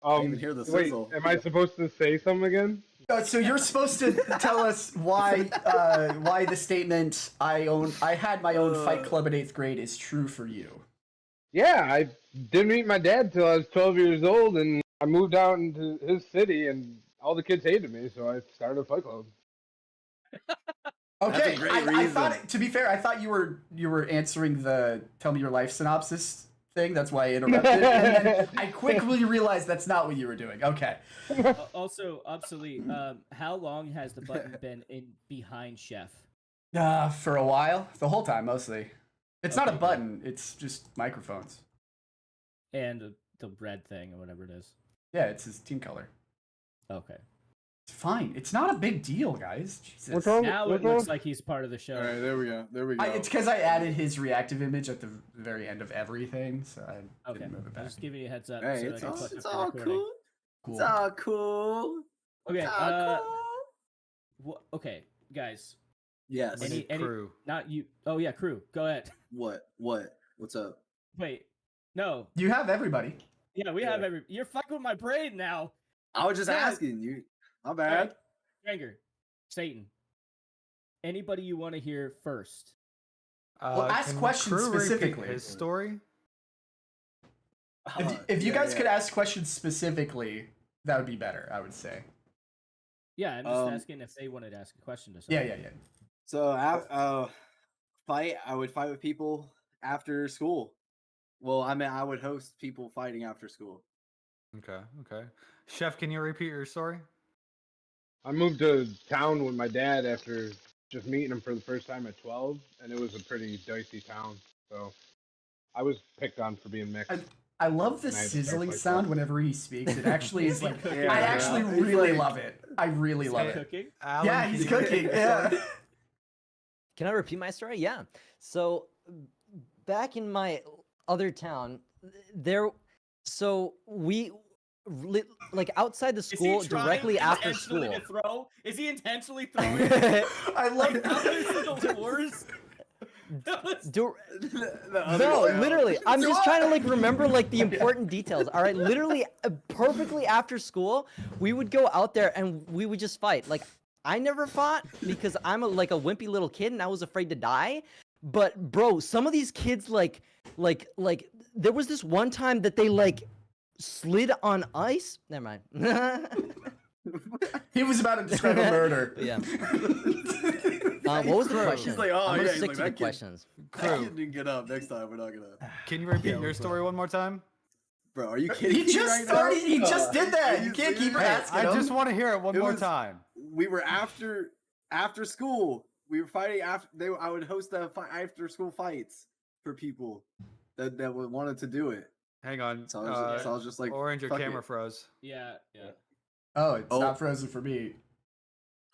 I even hear the sizzle. Wait, am I supposed to say something again? So you're supposed to tell us why the statement I had my own fight club in 8th grade is true for you. Yeah, I didn't meet my dad till I was 12 years old, and I moved out into his city, and all the kids hated me, so I started a fight club. Okay, a great I thought reason. to be fair, I thought you were answering the tell me your life synopsis thing. That's why I interrupted, and then I quickly realized that's not what you were doing. Okay. Also, obsolete. How long has the button been in behind Chef? For a while, the whole time mostly. It's not a Okay, good. button; it's just microphones. and the red thing or whatever it is. Yeah, it's his team color. Okay. It's fine. It's not a big deal, guys. Jesus. What's wrong? Now it looks like he's part of the show. All right, there we go. There we go. It's because I added his reactive image at the very end of everything, so I Okay. didn't move it I'm back. just giving you a heads up. Hey, so it's I can all, click it's up the all recording. cool. Cool. It's all cool. Okay. It's all cool. Okay, guys. Yes. Any crew. Not you. Oh yeah, crew. Go ahead. What? What's up? Wait. No. You have everybody. Yeah, we have every. You're fucking with my brain now. I was just Yeah. asking you. My bad. Alright, Stranger, Satan. Anybody you want to hear first? Well, ask can questions Crew repeat specifically. his story. If you Yeah, guys yeah. could ask questions specifically, that would be better, I would say. Yeah, I'm just asking if they wanted to ask a question to Yeah, someone. yeah, yeah. So, I would fight with people after school. Well, I mean, I would host people fighting after school. Okay. Chef, can you repeat your story? I moved to town with my dad after just meeting him for the first time at 12, and it was a pretty dicey town. So I was picked on for being mixed. I love the And I had to start sizzling like sound that. whenever he speaks. It actually is like, Yeah, I yeah. actually He's really like- love it. I really Is love he it. cooking? Alan, Yeah, can he's you cooking. repeat your Yeah. story? Can I repeat my story? Yeah. So back in my other town, so we like outside the school directly after school. To throw? Is he intentionally throwing? I love Out into the doors? That was- Do- The other No, way out. literally. I'm just trying to like remember like the important details. All right, literally, perfectly after school, we would go out there and we would just fight. Like I never fought because I'm like a wimpy little kid and I was afraid to die. But bro, some of these kids like there was this one time that they like slid on ice. Never mind. He was about to describe a murder. Yeah. What was the question? He's like, oh I'm gonna yeah. He's stick like, to that the kid, questions. that Crew. kid didn't get up. Next time, we're not gonna. Can you repeat Yeah, your story one more time? Bro, are you kidding He me just right started. now? He just did Are that. You can't keep serious? asking I him. just want to hear it one It more was- time. We were after school. We were fighting after. I would host after school fights for people that wanted to do it. Hang on. So I was just like, Orange, your fuck camera it. froze. Yeah. Oh, it's Oh. not frozen for me.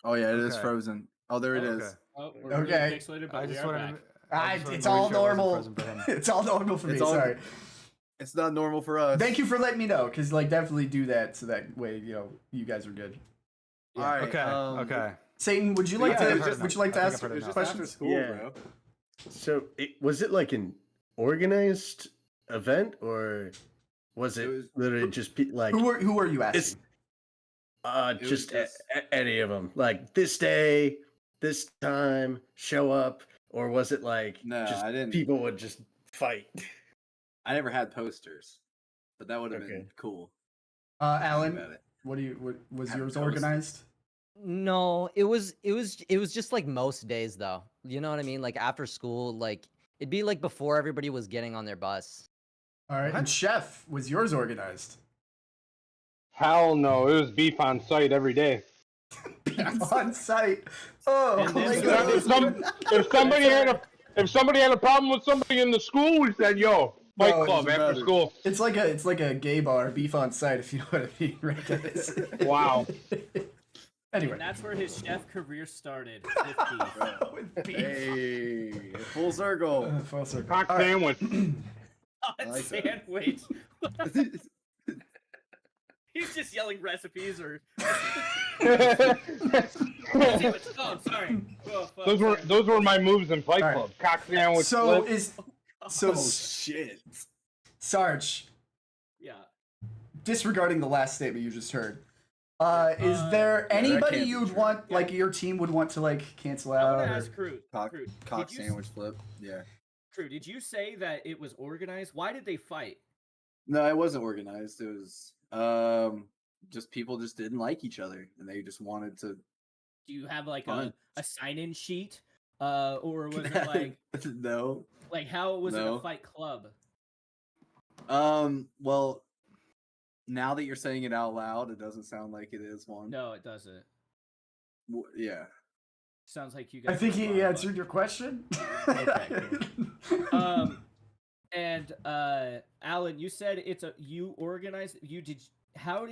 Oh yeah, it is Okay. frozen. Oh, there it is. Okay. Oh, we're Okay. really pixelated, but I we just are wanted. back. It's all normal. It's all normal for me. It's all- Sorry. It's not normal for us. Thank you for letting me know, because like definitely do that so that way you guys are good. All right. Okay. Okay. Satan, would you like Yeah, to it was just- would you like to I think ask I've heard It was enough. just after questions? school, Yeah. bro. So, was it like an organized event, or was it, It was- literally just like Who are you It's- asking? was just just- any of them? Like this day, this time, show up, or was it like No, just I didn't. people would just fight? I never had posters, but that would have Okay. been cool. Alan, About it. what was Have yours toast. organized? No, it was just like most days though. You know what I mean? Like after school, like it'd be like before everybody was getting on their bus. All right, and Chef, was yours organized? Hell no, it was beef on site every day. On site. Oh And my then- god. If somebody had a problem with somebody in the school, we said, "Yo, fight No, it club doesn't after matter. school." It's like a gay bar, beef on site, if you know what I mean, right, guys? Wow. Anyway. And that's where his chef career started. With beef. With beef. Hey, full circle. Full circle. Cock All right. sandwich. Hot like that. sandwich. He's just yelling recipes or. Sandwich. Oh, sorry. Oh, fuck, sorry. those were my moves in Fight All right. Club. Cock sandwich. So flip. is Oh shit. Sarge, Yeah. disregarding the last statement you just heard, is there that anybody can't be you'd true. want, Yeah. like your team would want to like cancel I out? want to Or... ask Crew. Cock Did you- sandwich flip. Yeah. Crew, did you say that it was organized? Why did they fight? No, it wasn't organized. It was just people just didn't like each other and they just wanted to. Do you have like Fun. a sign-in sheet? Or was it like No. how was it No. a fight club? Well, now that you're saying it out loud, it doesn't sound like it is one. No, it doesn't. Yeah. Sounds like you guys. I think were he fine, answered your question. Okay, And Alan, you said you organized. How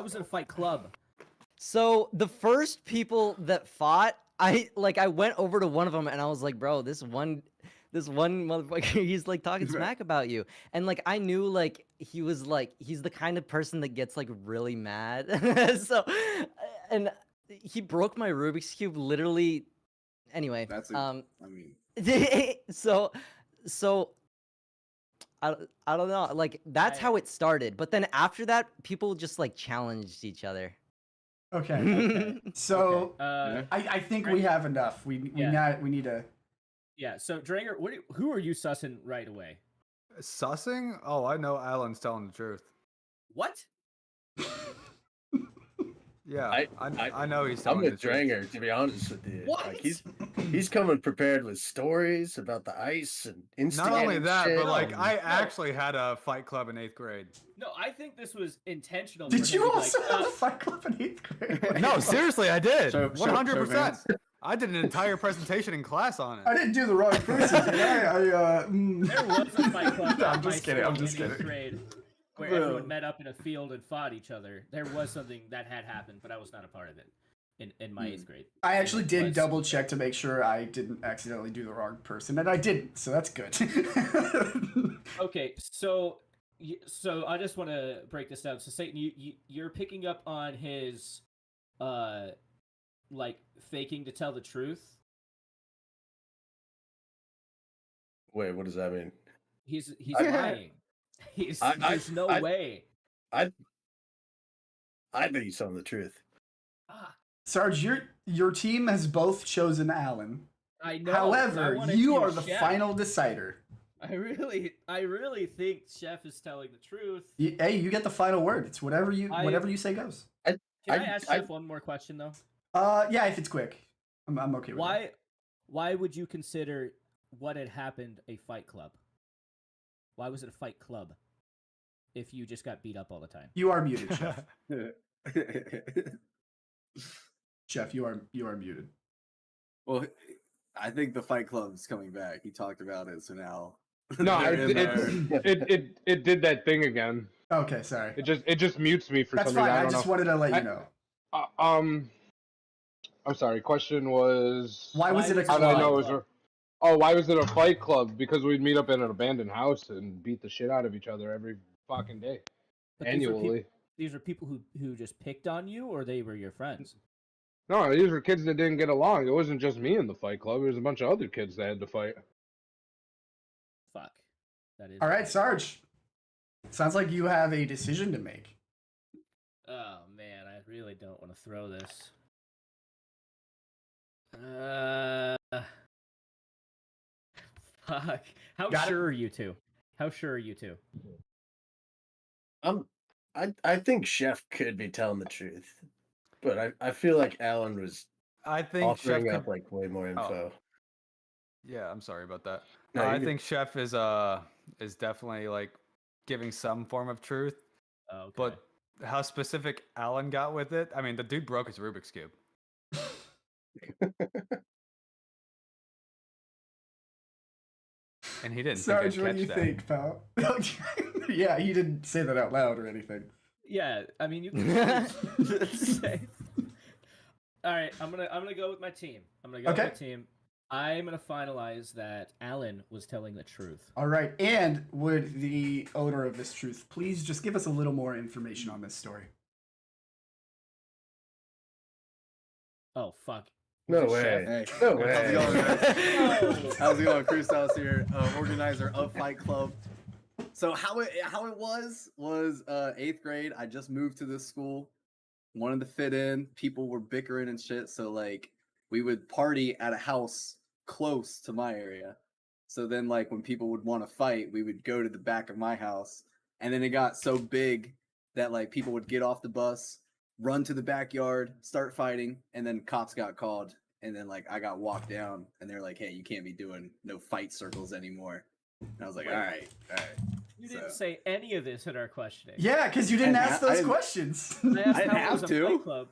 was it a fight club? So the first people that fought, I went over to one of them and I was like, bro, this one motherfucker, he's like talking smack about you. And like I knew like he's the kind of person that gets like really mad. So and he broke my Rubik's Cube literally. Anyway, I mean, so I don't know. Like that's how it started. But then after that, people just like challenged each other. Okay. So Okay. I think we have enough. We need to. Yeah. So Dranger, who are you sussing right away? Sussing? Oh, I know Alan's telling the truth. What? Yeah, I I know he's I'm telling the with truth. Dranger, to be honest with you. What? Like he's coming prepared with stories about the ice and Not only instigating that, shit but like and- I actually had a fight club in 8th grade. No, I think this was intentional. Did for him you to be also like, have a fight club in 8th grade? No, seriously, I did. Show 100%. Vance. I did an entire presentation in class on I it. didn't do the wrong person, did I? There was a fight club. No, at I'm just my kidding. I'm school just in eighth kidding. grade where Bro. everyone met up in a field and fought each other. There was something that had happened, but I was not a part of it in my 8th grade. I actually It did was- double check to make sure I didn't accidentally do the wrong person, and I didn't, so that's good. Okay, so I just want to break this down. So Satan, you're picking up on his like faking to tell the truth. Wait, what does that mean? He's I- lying. There's no way. I think he's telling the truth. Ah, Sarge, your team has both chosen Alan. I know. However, I wanna you choose are the Chef. final decider. I really think Chef is telling the truth. Hey, you get the final word. It's whatever you say goes. Can I I- ask I- Chef one more question though? Yeah, if it's quick, I'm okay with it. Why would you consider what had happened a fight club? Why was it a fight club if you just got beat up all the time? You are muted, Chef. Chef, you are muted. Well, I think the Fight Club's coming back. He talked about it, so now. No, they're in there. it did that thing again. Okay, sorry. It just mutes me for That's some reason. fine. I I don't just know. wanted to let you I- know. I'm sorry. Question was. Why was it a How did I club? know it was? Why was it a fight club? Because we'd meet up in an abandoned house and beat the shit out of each other every fucking day, But these were annually. These were people who just picked on you, or they were your friends. No, these were kids that didn't get along. It wasn't just me in the fight club. It was a bunch of other kids that had to fight. Fuck. That is. All right, Sarge. Sounds like you have a decision to make. Oh man, I really don't want to throw this. Fuck. How Got it. sure are you two? How sure are you two? I think Chef could be telling the truth, but I feel like Alan was I think Chef offering could, up like way more info. yeah, I'm sorry about that. No, I you're good. think Chef is definitely like giving some form of truth, Okay. but how specific Alan got with it, I mean, the dude broke his Rubik's Cube. And he didn't Sarge, think what I'd do you catch that. think, pal? Yeah, he didn't say that out loud or anything. Yeah, I mean you can say. All right, I'm gonna go with my team. Okay. With my team. I'm gonna finalize that Alan was telling the truth. All right, and would the owner of this truth please just give us a little more information on this story? Oh fuck. No Was it way. Chef? Hey, No how's it way. going, guys? No. How's it going? Chris House here, organizer of Fight Club. So how it was 8th grade. I just moved to this school, wanted to fit in. People were bickering and shit. So like we would party at a house close to my area. So then like when people would want to fight, we would go to the back of my house. And then it got so big that like people would get off the bus, run to the backyard, start fighting, and then cops got called. And then like I got walked down and they're like, hey, you can't be doing no fight circles anymore. And I was like, all right. You didn't So- say any of this in our questioning. Yeah, because you didn't I ask I those didn't- questions. I asked I didn't how it was have a to. Fight Club.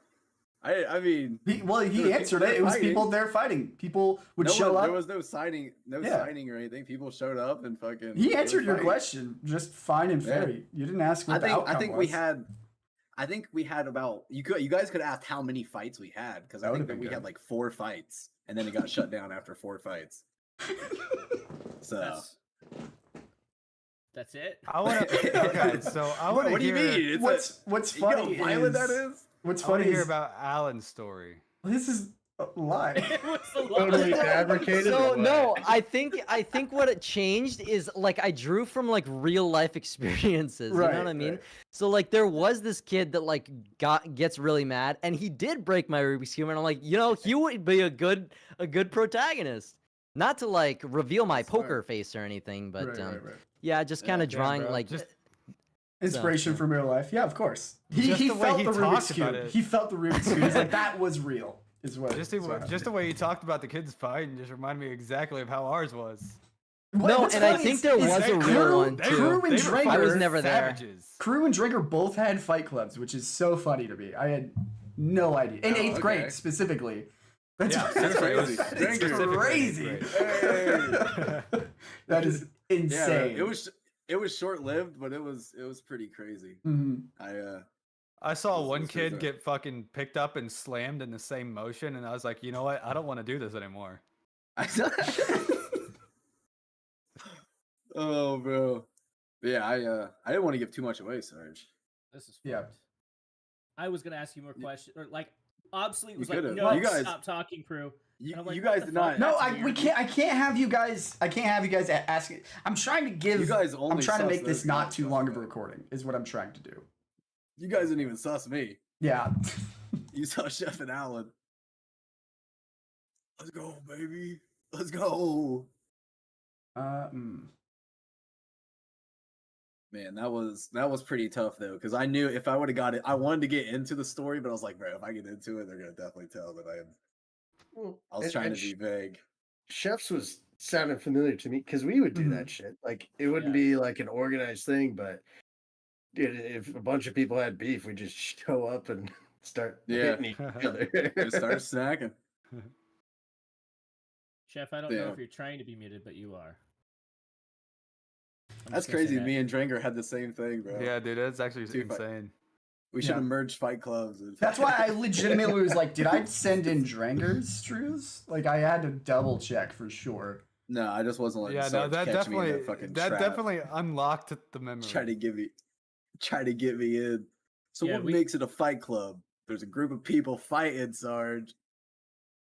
I mean, He There was answered people it. It was fighting. people there fighting. People would show there up. was no signing, Yeah. signing or anything. People showed up and fucking. He they were answered your fighting. question just fine and Yeah. fair. You didn't ask what I the think outcome was. we had about you guys could have asked how many fights we had because That I would've think that been we had good. like 4 fights and then it got shut down after 4 fights. So That's it. I want to. Okay, so I want to what do you hear. mean? What's You know funny how violent is that is? what's I want funny to hear is about Alan's story. this is a lie. What's the Totally lie? fabricated. So or what? no, I think what it changed is like I drew from like real life experiences. You know what I Right, mean? right. So like there was this kid that like gets really mad, and he did break my Rubik's cube, and I'm like, he would be a good protagonist. Not to like reveal my That's smart. poker face or anything, but right. yeah, just kind of damn, drawing bro. like Just- Inspiration yeah. from real life. Yeah, of course. Just He the way felt he the Rubik's talked about cube. it. He felt the Rubik's cube. He's like, that was real. Is what. Just is what the way you talked about the kids fighting just reminded me exactly of how ours was. What's and I funny think is- there is was that a real Crew- one, too. Crew and They were Drinker. I was fucking never there. savages. Crew and Drinker both had fight clubs, which is so funny to me. I had no idea. In Oh, 8th okay. grade, specifically. That's Yeah, That's seriously, it was crazy. That's specifically crazy. in 8th Hey. That is Yeah, insane. it was short lived, but it was pretty crazy. Mhm. I saw This one is kid a- get fucking picked up and slammed in the same motion, and I was like, you know what? I don't want to do this anymore. Oh, bro. Yeah, I didn't want to give too much away, Sarge. This is Yeah. fucked. I was gonna ask you more questions, or like, obviously it You was like, could've. no, You guys- stop talking, crew. You, And I'm like, you what guys the did fuck? not. No, That's we weird. can't. I can't have you guys. I can't have you guys asking. I'm trying to give. You guys only I'm trying to sus make this those not guys, too by long the of a way. recording. Is what I'm trying to do. You guys didn't even suss me. Yeah. You saw Chef and Alan. Let's go, baby. Let's go. Man, that was pretty tough though, because I knew if I would have got it, I wanted to get into the story, but I was like, bro, if I get into it, they're gonna definitely tell that I was trying to be vague. Chefs was sounding familiar to me because we would do Mhm. that shit. Like it wouldn't Yeah. be like an organized thing, but dude, if a bunch of people had beef, we just show up and start Yeah. hitting each other. Just started snacking. Chef, I don't know Damn. if you're trying to be muted, but you are. I'm That's just gonna say crazy. that. Me and Dranker had the same thing, bro. Yeah, dude, that's actually Dude, but- insane. We should Yeah. have merged fight clubs. And That's why I legitimately was like, did I send in Dranger's Strues? Like I had to double check for sure. No, I just wasn't letting Yeah, no, Sarge that catch me in definitely that fucking that trap. definitely unlocked the memory. try to get me in. So Yeah, what we- makes it a fight club? There's a group of people fighting, Sarge.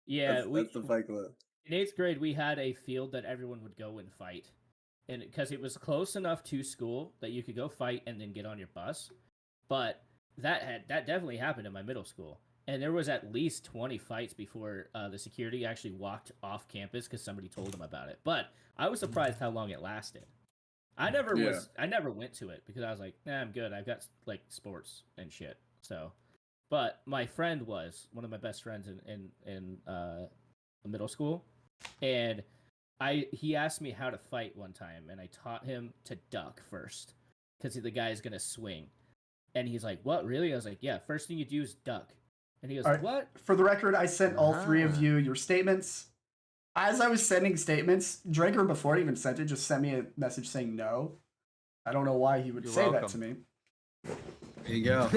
Yeah, That's the fight club. in 8th grade, we had a field that everyone would go and fight. And because it was close enough to school that you could go fight and then get on your bus. But that definitely happened in my middle school. And there was at least 20 fights before the security actually walked off campus because somebody told them about it. But I was surprised how long it lasted. I never went to it because I was like, nah, I'm good. I've got like sports and shit. So, but my friend was one of my best friends in middle school, and he asked me how to fight one time, and I taught him to duck first because the guy's gonna swing, and he's like, "What, really?" I was like, "Yeah, first thing you do is duck," and he goes, All right. "What?" For the record, I sent all three of Ah. you your statements. As I was sending statements, Dranker before I even sent it just sent me a message saying no. I don't know why he would You're say that welcome. to me. There you go.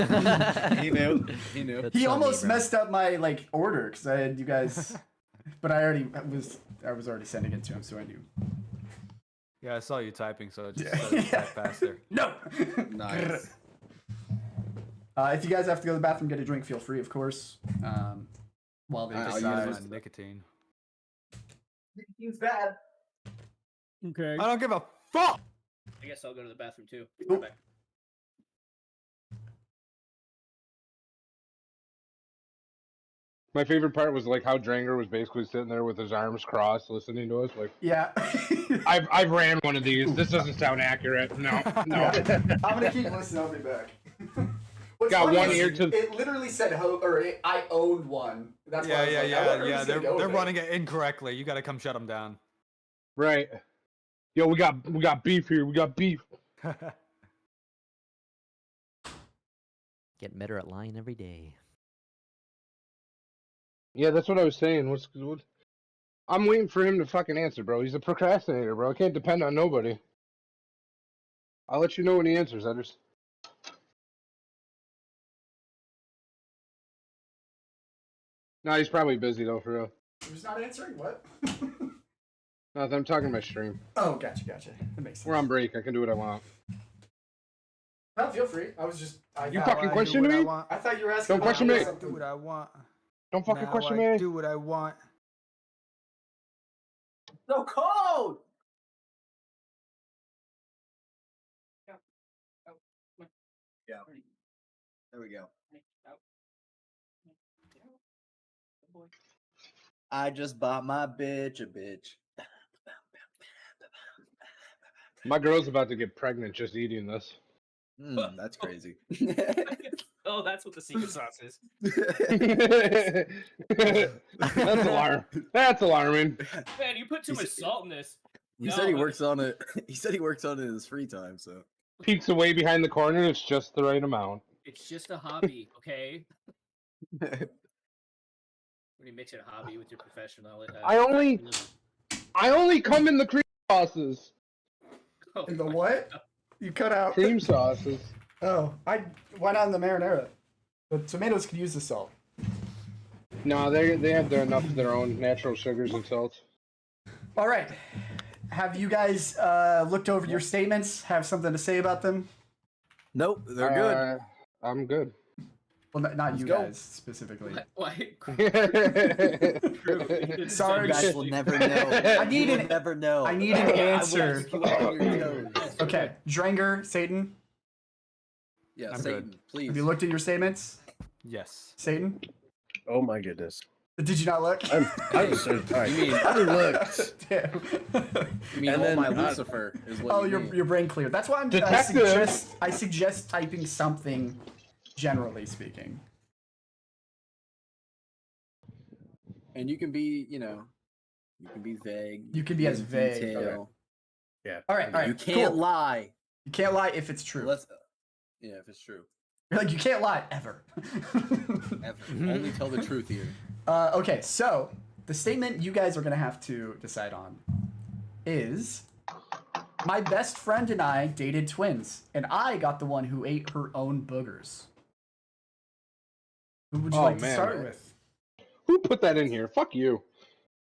He knew. He knew. That's He so me, almost bro. messed up my like order because I had you guys, but I was already sending it to him, so I knew. Yeah, I saw you typing, so it just Yeah. started type faster. No. Nice. If you guys have to go to the bathroom, get a drink, feel free, of course. While they I'll use decide. my- On nicotine. He's bad. Okay. I don't give a fuck. I guess I'll go to the bathroom too. Oh. Right back. My favorite part was like how Dranger was basically sitting there with his arms crossed, listening to us. Like, Yeah. I've ran one of these. This doesn't sound accurate. No, no. Yeah. I'm gonna keep listening. I'll be back. What's Got funny one is ear to- It literally said I owned one. That's why I Yeah, was yeah, like, I yeah, wonder yeah. who's They're gonna go they're with it. running it incorrectly. You got to come shut them down. Right. Yo, we got beef here. We got beef. Getting better at lying every day. Yeah, that's what I was saying. What? I'm waiting for him to fucking answer, bro. He's a procrastinator, bro. I can't depend on nobody. I'll let you know when he answers, Eders. No, he's probably busy though, for real. Who's not answering? What? No, I'm talking my stream. Oh, gotcha. That makes sense. We're on break. I can do what I want. No, feel free. I was just. You thought- fucking question me? I thought you were asking. Don't question about me. something. Do what I want. Don't fucking Now question I me. do what I want. So cold. Yeah. There we go. I just bought my bitch a bitch. My girl's about to get pregnant just eating this. That's crazy. Oh, that's what the secret sauce is. That's alarm. That's alarming. Man, you put too much salt in this. He said he works on it. He said he works on it in his free time. So Peeks away behind the corner. It's just the right amount. It's just a hobby, okay? When you mix it a hobby with your professional. I only come in the cream sauces. Oh, In the what? You cut out. Cream sauces. Oh, why not in the marinara? The tomatoes could use the salt. No, they have enough of their own natural sugars and salts. All right. Have you guys looked over your statements? Have something to say about them? nope, they're good. I'm good. Well, not you go. guys specifically. Why? Sorry, You guys will never know. I need You will an- never know. I need an answer. Keep on your toes. Okay, Drenger, Satan, Yeah, I'm Satan, good. please. have you looked at your statements? Yes. Satan, Oh my goodness. did you not look? I'm so tired. You mean- I looked. Damn. You mean And oh then my I- Lucifer is what Oh, you mean. your brain cleared. That's why I Detective. suggest typing something, generally speaking. And you can be, you can be vague. You can be as give vague. detail. Yeah. All right, all right. You can't cool. lie. You can't lie if it's true. Yeah, if it's true. You're like, you can't lie ever. Ever. Only tell the truth here. Okay, so the statement you guys are gonna have to decide on is my best friend and I dated twins, and I got the one who ate her own boogers. Who would you Oh, like to man. start with? Who put that in here? Fuck you.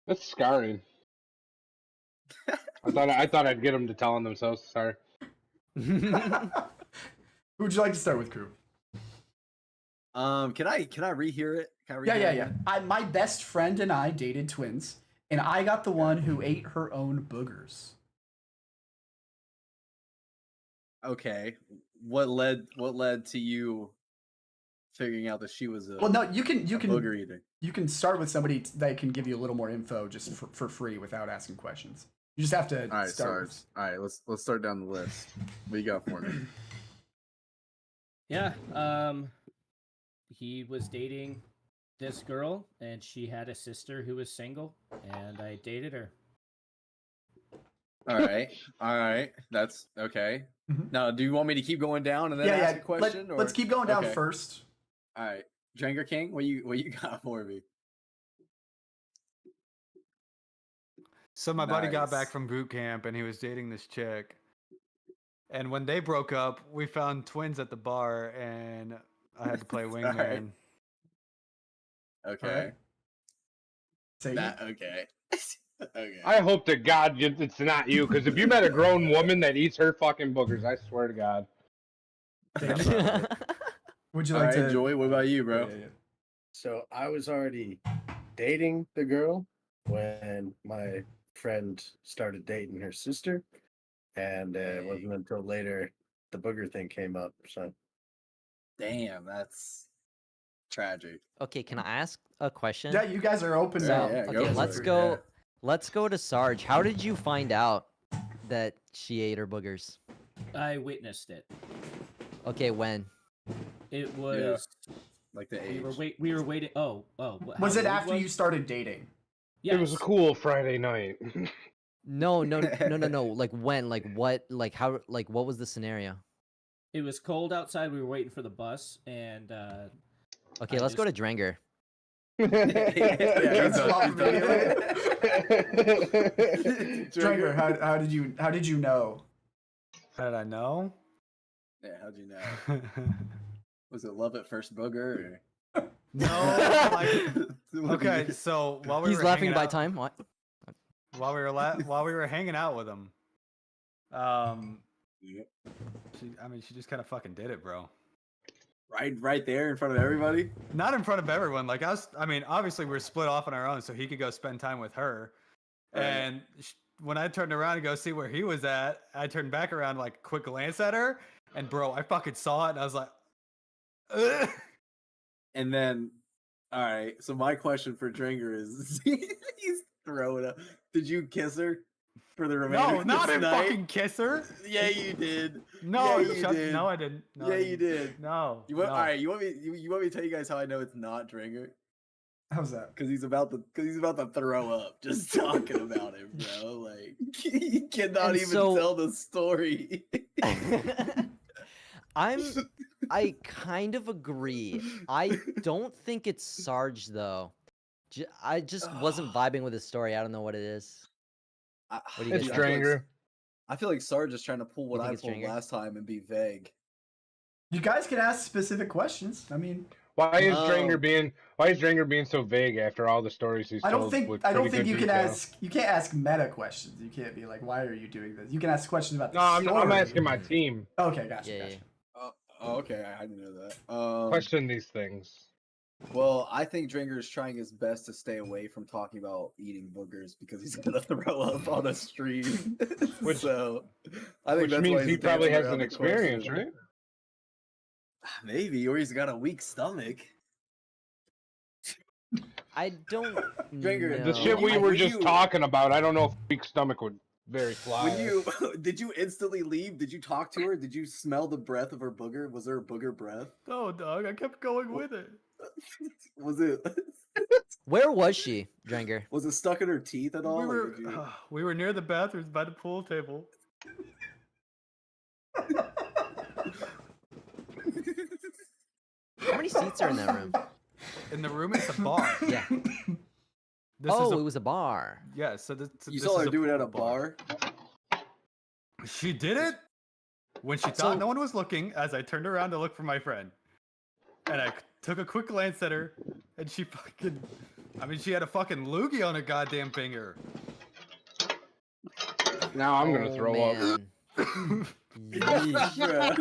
That's scarring. I thought I'd get them to tell on themselves. Sorry. Who would you like to start with, crew? Can I rehear it? Can I Yeah, rehear yeah, it yeah. again? My best friend and I dated twins, and I got the one who ate her own boogers. Okay. What led to you figuring out that she was a Well, no, you can booger eater? you can start with somebody that can give you a little more info just for free without asking questions. You just have to All right, start. Sarge. All right, let's start down the list. What you got for me? Yeah. He was dating this girl, and she had a sister who was single, and I dated her. All right. That's okay. Mhm. Now, do you want me to keep going down and then Yeah, ask yeah. a question? Let's keep going down Okay. first. All right, Dranker King, what you got for me? So my buddy got back Nice. from boot camp and he was dating this chick. And when they broke up, we found twins at the bar and I had to play Sorry. wingman. Okay. Say Okay. Okay. I hope to God it's not you, because if you met a grown woman that eats her fucking boogers, I swear to God. Would you All like right, to? Joy, what about you, bro? Yeah, yeah. So I was already dating the girl when my friend started dating her sister, and it wasn't until later the booger thing came up. So Damn, that's tragic. Okay, can I ask a question? Yeah, you guys are open So, now. yeah, go okay, for let's it. go. Yeah. Let's go to Sarge. How did you find out that she ate her boogers? I witnessed it. Okay, when? It was Like the we age. were waiting. Oh. Was how it old after you started dating? Yes. It was a cool Friday night. No. Like when? Like what? Like how? Like what was the scenario? It was cold outside. We were waiting for the bus, and Okay, I let's go to Drenger. Yeah, Swap he's done. Dranger, how did you know? How did I know? Yeah, how'd you know? Was it love at first booger? No, like Or... okay. So while we He's were laughing hanging by out, time. What? while we were hanging out with him, she just kind of fucking did it, bro. Right there in front of everybody. Not in front of everyone. Like obviously we were split off on our own, so he could go spend time with her. Right. And when I turned around to go see where he was at, I turned back around, like quick glance at her, and bro, I fucking saw it, and I was like, ugh. And then, all right. So my question for Dringer is, he's throwing up. Did you kiss her for the remainder No, of not this in night? fucking kiss her. Yeah, you did. No, Yeah, you did. no, I didn't. No, I Yeah, you didn't. did. No. You want? no. All right. You want me to tell you guys how I know it's not Dringer? How's that? Because he's about to throw up just talking about it, bro. Like he cannot And even so- tell the story. I kind of agree. I don't think it's Sarge though. I just wasn't vibing with his story. I don't know what it is. What do you It's guys think? Stranger. I feel like Sarge is trying to pull what You think I it's pulled Dringer? last time and be vague. You guys can ask specific questions. I mean, Why is Oh. Stranger being so vague after all the stories he's I told? don't think with I don't pretty think good you can detail? ask. You can't ask meta questions. You can't be like, "Why are you doing this?" You can ask questions about the No, story. I'm asking my team. Okay, gotcha, Yeah, gotcha. Okay, I didn't know that. Question these things. Well, I think Dringer is trying his best to stay away from talking about eating boogers because he's gonna throw up on a stream. Which- so, I think Which that's why means he's he probably dancing has around an the experience, question. right? Maybe, or he's got a weak stomach. I don't Dringer, know. The shit we you- were when just you- talking about, I don't know if weak stomach would very fly. When you did you instantly leave? Did you talk to her? Did you smell the breath of her booger? Was there a booger breath? No, dog. I kept going with it. Was it Where was she, Drenger? was it stuck in her teeth at all? We or were did you- we were near the bathrooms by the pool table. How many seats are in that room? In the room, it's a bar. Yeah. This Oh, is a, it was a bar. yeah. So this, You this saw is her do it at a pool bar? She did it when she So- thought no one was looking. As I turned around to look for my friend, and I took a quick glance at her, and she fucking. I mean, she had a fucking loogie on her goddamn finger. Now I'm gonna Oh, throw up. man. Yeesh.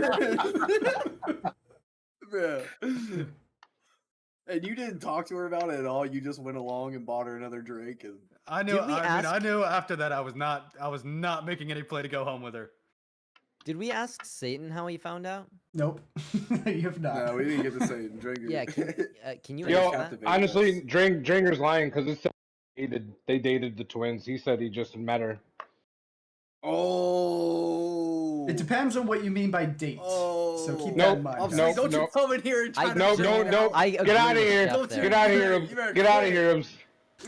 Bruh. And you didn't talk to her about it at all. You just went along and bought her another drink. And I knew. Did we I ask- knew after that I was not making any play to go home with her. Did we ask Satan how he found out? Nope, you have not. no, we didn't get to say drink. Yeah, can you Yo, answer that? captivate Honestly, us. Dringer's lying because they dated the twins. He said he just met her. Oh, It depends on what you mean by date. So keep that Nope. in mind. I'm guys. sorry, Nope, don't you nope. come in here and try I- to No, drag no, it no. out. I Get agree out of with here. Jeff there. Get out of here. You better Get out of quit. here. You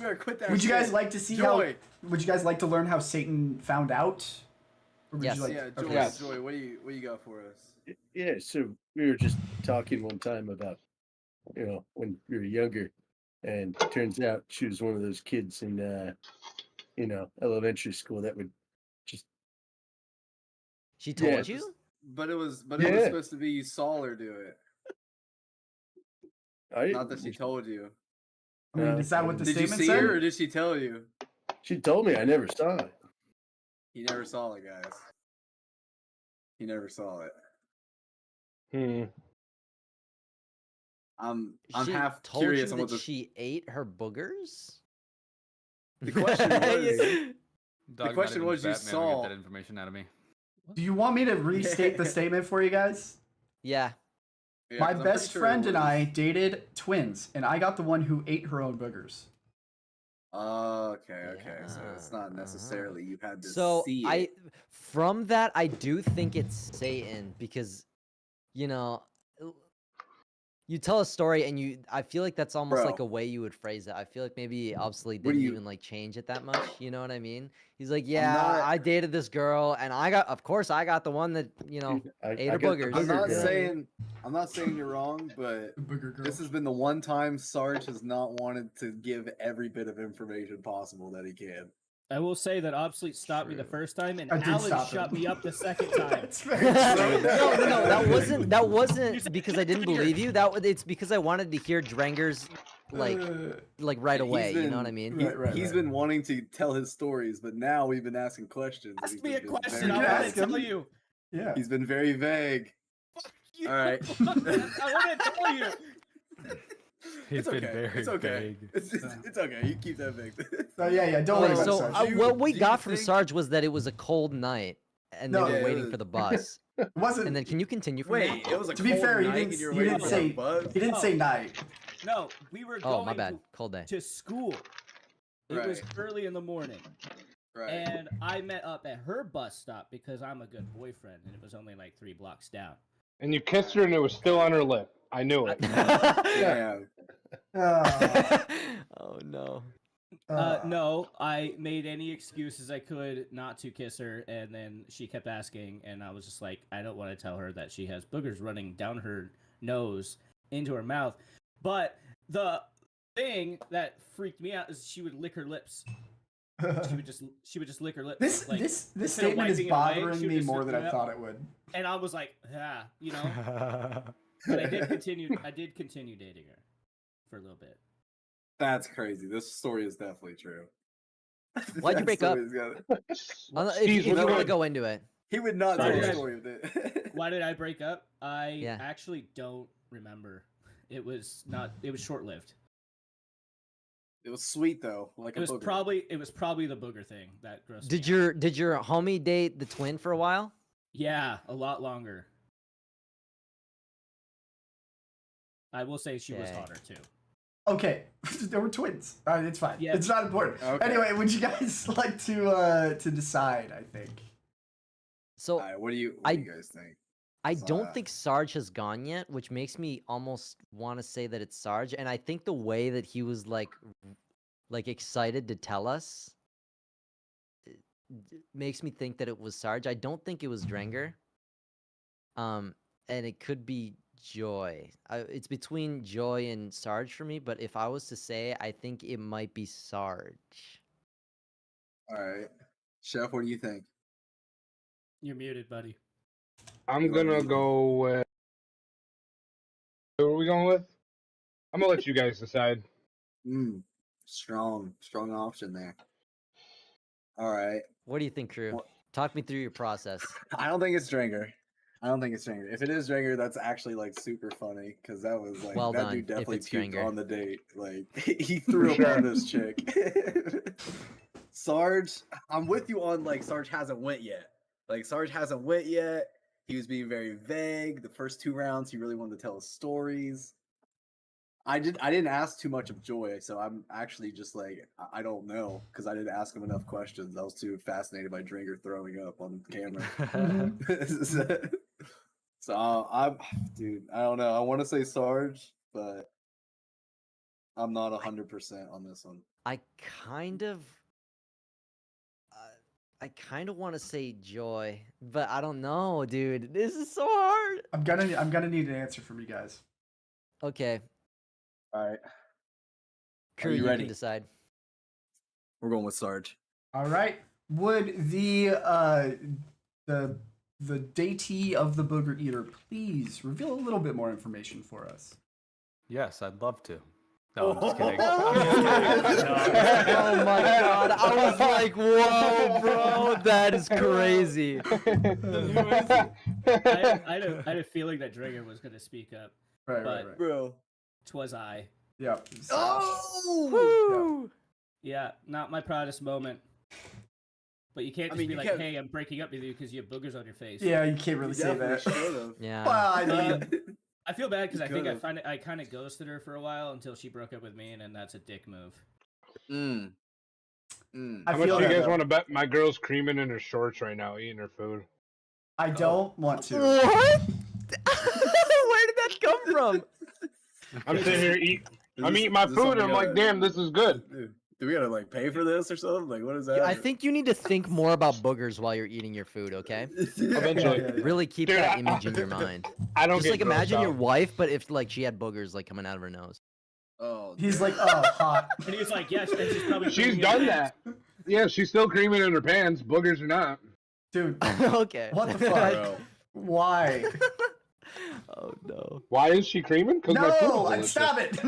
better quit that. Would you guys shit. like to see Joy. how? Would you guys like to learn how Satan found out? Or would Yes. you like? Yeah, Joy. okay. Yes. Joy, what do you got for us? Yeah, so we were just talking one time about, when we were younger, and it turns out she was one of those kids in, elementary school that would just, She told Yeah. you? But it was Yeah. supposed to be you saw her do it, not that she told you. I mean, is that what the Did you statement see said? her or did she tell you? She told me I never saw it. He never saw it, guys. He never saw it. I'm She half told curious you on what that the she ate her boogers? The question was- Dog, not question even was you Batman would get saw- that information out of me. Do you want me to restate the statement for you guys? Yeah. Yeah, My 'cause I'm best pretty sure friend it and was. I dated twins, and I got the one who ate her own boogers. Okay. So it's Yeah, not necessarily you had to So see it. from that I do think it's Satan because you tell a story and I feel like that's almost like Bro. a way you would phrase it. I feel like maybe Obsolete What do didn't you- even like change it that much. You know what I mean? He's like, yeah, not- I dated this girl and of course I got the one that, ate her got the boogers. I'm not girl. saying you're wrong, but Booger girl. this has been the one time Sarge has not wanted to give every bit of information possible that he can. I will say that Obsolete stopped me the True. first time, and I did Alan stop shut him. me up the second time. That's very true. No, that You wasn't said because I didn't continue. believe you. It's because I wanted to hear Drenger's like right He's away. You know been- what I mean? Right, He's right. been wanting to tell his stories, but now we've been asking questions. and Ask he's me a been question. very You I can want ask to tell him. you. Yeah. He's been very vague. You- All right. I want to tell you. He's It's been okay. very It's okay. vague. It's okay. You keep that vague. So yeah. Don't worry Okay, about so it, Sarge. what we do you got from think- Sarge was that it was a cold night and No, they yeah, were it waiting was- for the bus. It wasn't. And then can you continue from Wait, there? it was a To be cold fair, night he and you're didn't waiting for the say. bus? He didn't say night. No, we were Oh, going my bad. Cold day. to school. It was Right. early in the morning, Right. and I met up at her bus stop because I'm a good boyfriend, and it was only like 3 blocks down. And you kissed her and it was still on her lip. I knew it. Yeah. Oh no. No, I made any excuses I could not to kiss her, and then she kept asking, and I was just like, I don't want to tell her that she has boogers running down her nose into her mouth. But the thing that freaked me out is she would lick her lips. She would just lick her lips. This like, this instead of statement is wiping it away, bothering she would me just more lick than it I up. thought it would. And I was like, you know. But I did continue dating her for a little bit. That's crazy. This story is definitely true. Why'd you That break up? story's got- If you what's want to going- go into it. He would not Sorry, tell a guys. story of it. Why did I break up? I Yeah. actually don't remember. It was short lived. It was sweet though. Like It was probably the booger thing that grossed Did me out. your homie date the twin for a while? Yeah, a lot longer. I will say she was Okay. hotter too. Okay, there were twins. All right, it's fine. Yeah. It's not important. Okay. Anyway, would you guys like to decide? I think. So All right, what do you I- guys think? I So, don't think Sarge has gone yet, which makes me almost want to say that it's Sarge. And I think the way that he was like excited to tell us makes me think that it was Sarge. I don't think it was Drenger. And it could be Joy. It's between Joy and Sarge for me. But if I was to say, I think it might be Sarge. All right, Chef, what do you think? You're muted, buddy. I'm gonna go with. Who are we going with? I'm gonna let you guys decide. Strong option there. All right. What do you think, crew? What- Talk me through your process. I don't think it's Dranger. If it is Dranger, that's actually like super funny because that was like Well that done, dude if definitely it's puked Dranger. on the date. Like he threw up sure. on this chick. Sarge, I'm with you on like Sarge hasn't went yet. He was being very vague. The first 2 rounds, he really wanted to tell us stories. I didn't ask too much of Joy, so I'm actually just like I don't know because I didn't ask him enough questions. I was too fascinated by Dranger throwing up on camera. So dude, I don't know. I want to say Sarge, but I'm not 100% on this one. I kind of want to say Joy, but I don't know, dude. This is so hard. I'm gonna need an answer from you guys. Okay, All right, crew, you you ready? can decide. we're going with Sarge. All right. Would the datee of the booger eater please reveal a little bit more information for us? Yes, I'd love to. No, I'm just kidding. Oh my god, I was like, whoa, bro, that is crazy. I had a feeling that Dranger was going to speak up. Right, But- Bro. Twas I. Yeah. Oh! Yeah, not my proudest moment. But you can't I just mean, be you like, can't- hey, I'm breaking up with you because you have boogers on your face. Yeah, you can't really say that. Yeah. Well, I mean, I feel bad because You I think could've. I kind of ghosted her for a while until she broke up with me, and then that's a dick move. I How much feel do you that, guys though. want to bet my girl's creaming in her shorts right now, eating her food? I don't want to. What? Where did that come from? I'm sitting here I'm eating my this food and something I'm like, damn, this is good. Dude, do we gotta like pay for this or something? Like, what is that? I think you need to think more about boogers while you're eating your food, okay? Eventually. Really keep Dude, that I- image in your mind. I don't Just get like imagine grossed your out. wife, but if like she had boogers like coming out of her nose. Oh, He's like, oh, hot. And he was like, yes, and she's probably She's creaming done her that. Yeah, she's still creaming in her pants, boogers or not. Dude, Okay. what the fuck? bro. Why? Oh no. Why is she creaming? Because my food No, is I delicious. stop it.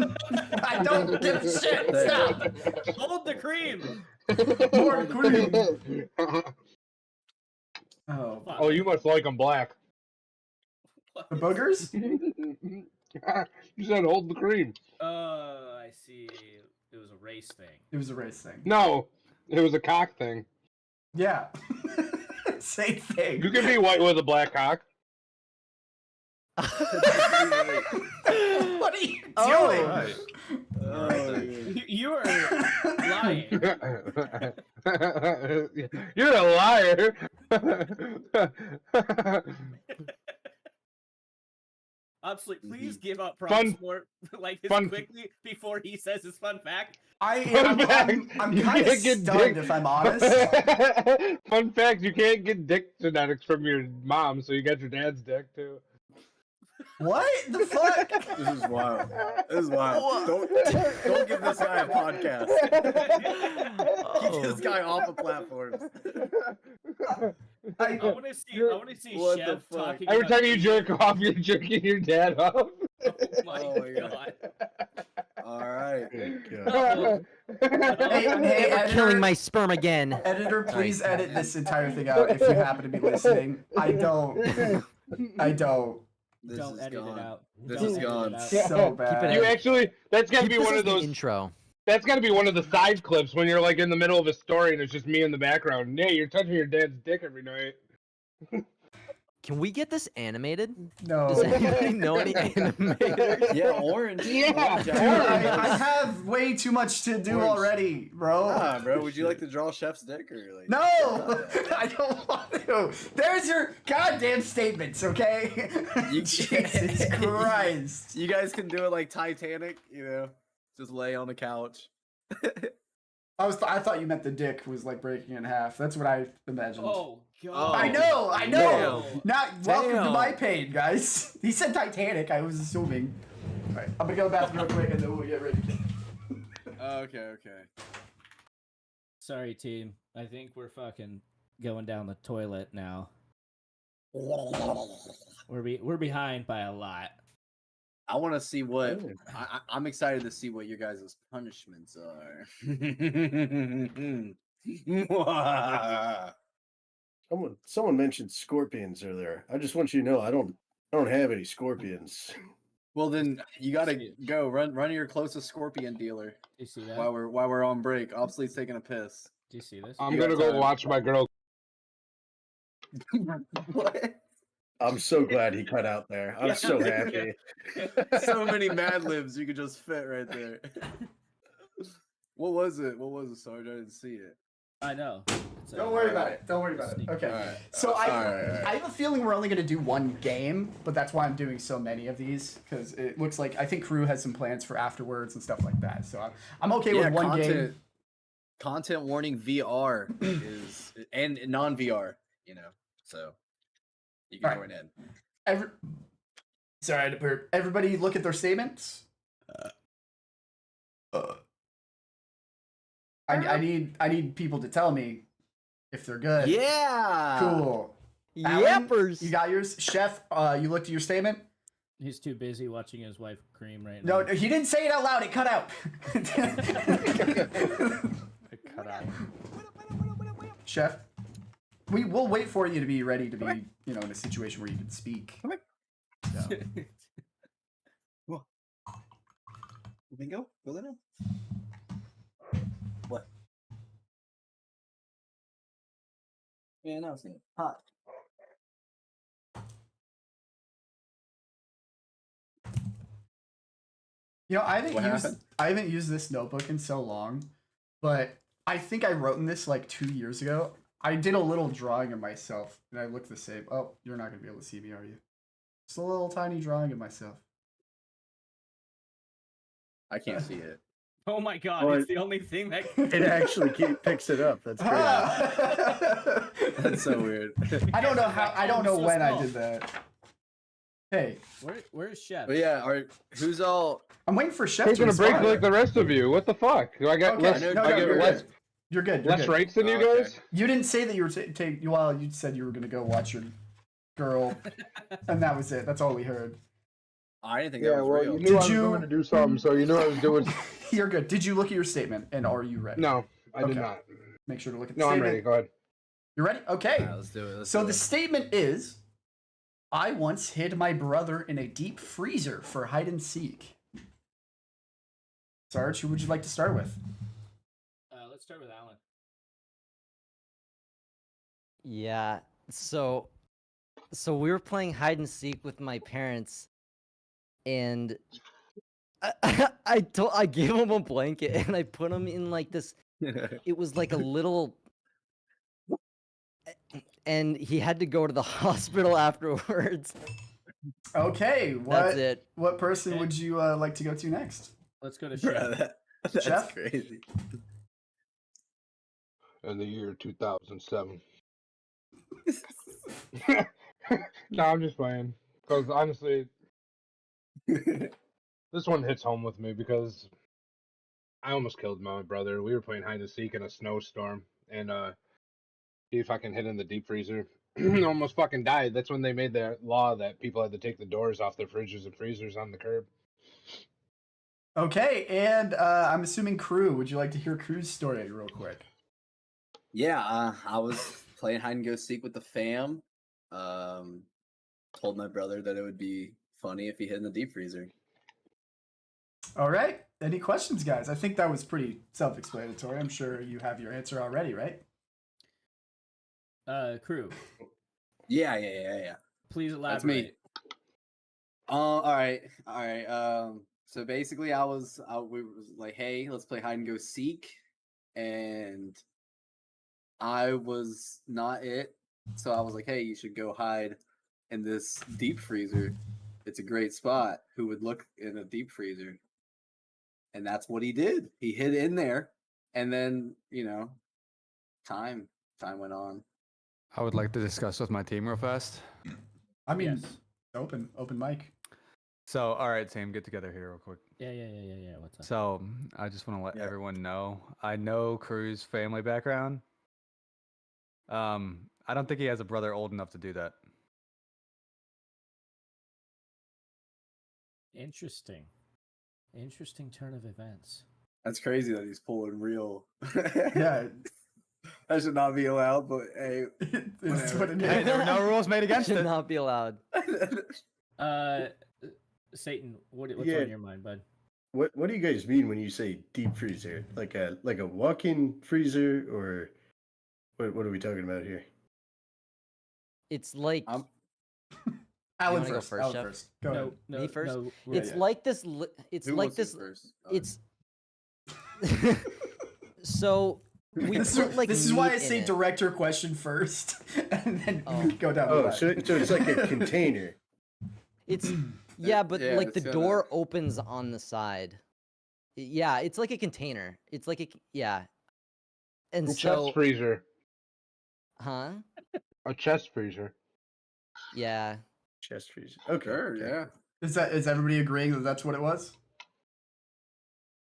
I don't give a shit. Stop. Hold the cream. More cream. Oh, Fuck. Oh, you must like them black. the boogers? You said hold the cream. I see. It was a race thing. It was a race thing. No, it was a cock thing. Yeah. Same thing. You can be white with a black cock. What are you doing? Oh. Right. Oh, You are lying. You're a liar. Absolutely. Please give up Fun- prompts more like this fun- quickly before he says his fun fact. I'm You kind of can't get stunned, dick. if I'm honest. Fun fact: you can't get dick genetics from your mom, so you got your dad's dick too. What the fuck? This is wild. This is wild. Don't give this guy a podcast. Keep this guy off of platforms. I want to see What the Chef fuck? talking Every about time you jerk off, you're jerking your dad off. Oh my Oh my god. All right. Hey, Never editor, killing my sperm again. editor, please edit this entire thing out if you happen to be listening. I don't. This Don't is edit gone. it out. This Don't is edit it gone. out. So Keep bad. it You actually, that's gotta Keep be this one as of the those. intro. That's gotta be one of the side clips when you're like in the middle of a story and it's just me in the background. Yeah, you're touching your dad's dick every night. Can we get this animated? No. Does anybody know any animators? Yeah, orange. Yeah, Orange Dude, outfit. I have way too much to do Orange. already, bro. Nah, bro. Would you like to draw Chef's dick or like? No, I don't want to. There's your goddamn statements, okay? You- Jesus Christ. You guys can do it like Titanic, you know, just lay on the couch. I thought you meant the dick was like breaking in half. That's what I imagined. Oh god. Oh. I know. Damn. Not welcome to Damn. my pain, guys. He said Titanic. I was assuming. All right, I'm gonna go to the bathroom real quick, and then we'll get ready. Okay. Sorry, team. I think we're fucking going down the toilet now. We're behind by a lot. I want to see what I'm excited to see what your guys' punishments are. Someone mentioned scorpions earlier. I just want you to know I don't have any scorpions. Well, then you gotta go run to your closest scorpion dealer Do you see that? while we're on break. Obviously, taking a piss. Do you see this? I'm You gonna got go time. watch my girl. What? I'm so glad he cut out there. I'm so happy. So many Mad Libs you could just fit right there. What was it? Sarge? I didn't see it. I know. Don't worry about it. Don't worry about it. Okay. Alright. So Alright. I have a feeling we're only gonna do one game, but that's why I'm doing so many of these because it looks like I think Crew has some plans for afterwards and stuff like that. So I'm okay with one game. Content warning VR is and non VR. You know, so you can Alright. join in. Sorry, I had to burp. Everybody, look at their statements. I need people to tell me if they're good. Yeah. Cool. Alan, Yappers. you got yours. Chef, you looked at your statement. He's too busy watching his wife cream right No, now. he didn't say it out loud. It cut out. Cut out. Chef, we'll wait for you to be ready to be, in a situation where you can speak. Bingo. Go there now. What? Yeah, now it's hot. What happened? I haven't used this notebook in so long, but I think I wrote in this like 2 years ago. I did a little drawing of myself, and I looked the same. Oh, you're not gonna be able to see me, are you? Just a little tiny drawing of myself. I can't see it. Oh my god, Oh, it's the only thing that It actually picks it up. That's great. Ah. That's so weird. I don't know Like, how. I oh, don't I'm know so when I small. did that. Hey, Where's Chef? But yeah, who's all? I'm waiting for Chef to Taking a break respond. like the rest of you. What the fuck? Do I get Okay, less? no, I get you're less, good. You're good. You're less good. rights than you Okay. guys? You didn't say that you were well, you said you were gonna go watch your girl, and that was it. That's all we heard. I didn't think Yeah, that was well, real. you knew Did I was you- going to do something, so you knew I was doing. You're good. Did you look at your statement, and are you ready? No, I did Okay. not. Make sure to look at the No, I'm statement. ready. Go ahead. You're ready? Okay. Alright, let's do it. So the statement is, I once hid my brother in a deep freezer for hide and seek. Sarge, who would you like to start with? Let's start with Alan. Yeah. So we were playing hide and seek with my parents, and I gave him a blanket and I put him in like this. It was like a little, and he had to go to the hospital afterwards. Okay, That's it. what person Okay. would you like to go to next? Let's go to Bro, Chef. that's Chef? crazy. In the year 2007. No, I'm just playing. Because honestly, this one hits home with me because I almost killed my brother. We were playing hide and seek in a snowstorm, and he fucking hid in the deep freezer. Almost fucking died. That's when they made the law that people had to take the doors off their fridges and freezers on the curb. Okay, and I'm assuming Crew. Would you like to hear Crew's story real quick? Yeah, I was playing hide and go seek with the fam. Told my brother that it would be funny if he hid in the deep freezer. All right. Any questions, guys? I think that was pretty self-explanatory. I'm sure you have your answer already, right? Crew, Yeah. please elaborate. That's me. All right. So basically, we was like, hey, let's play hide and go seek, and I was not it. So I was like, hey, you should go hide in this deep freezer. It's a great spot. Who would look in a deep freezer? And that's what he did. He hid in there, and then time went on. I would like to discuss with my team real fast. I mean, Yes. open mic. So, all right, team, get together here real quick. Yeah. What's up? So, I just want to let Yeah. everyone know. I know Crew's family background. I don't think he has a brother old enough to do that. Interesting turn of events. That's crazy that he's pulling real. Yeah, That should not be allowed, but hey. it's what it Hey, is. there were no rules made against Should it. not be allowed. Satan, what's Yeah. on your mind, bud? What do you guys mean when you say deep freezer? Like a walk-in freezer, or what are we talking about here? It's like I'm- Alan wanna go first. first, Alan Chef? first. Go ahead. No, Me first? No, it's yeah. like this. It's Who like wants to this. go first? It's so we This, put like this is why I meat in say it. director question first, and then Oh. we go down. the Oh, line. so it's like a container. It's yeah, but Yeah, like the it's got door opens on the side. Yeah, it's like a container. It's like yeah. And A so, chest freezer. huh? A chest freezer. Yeah. Chest freezer. Okay. Sure, okay. yeah. Is everybody agreeing that that's what it was?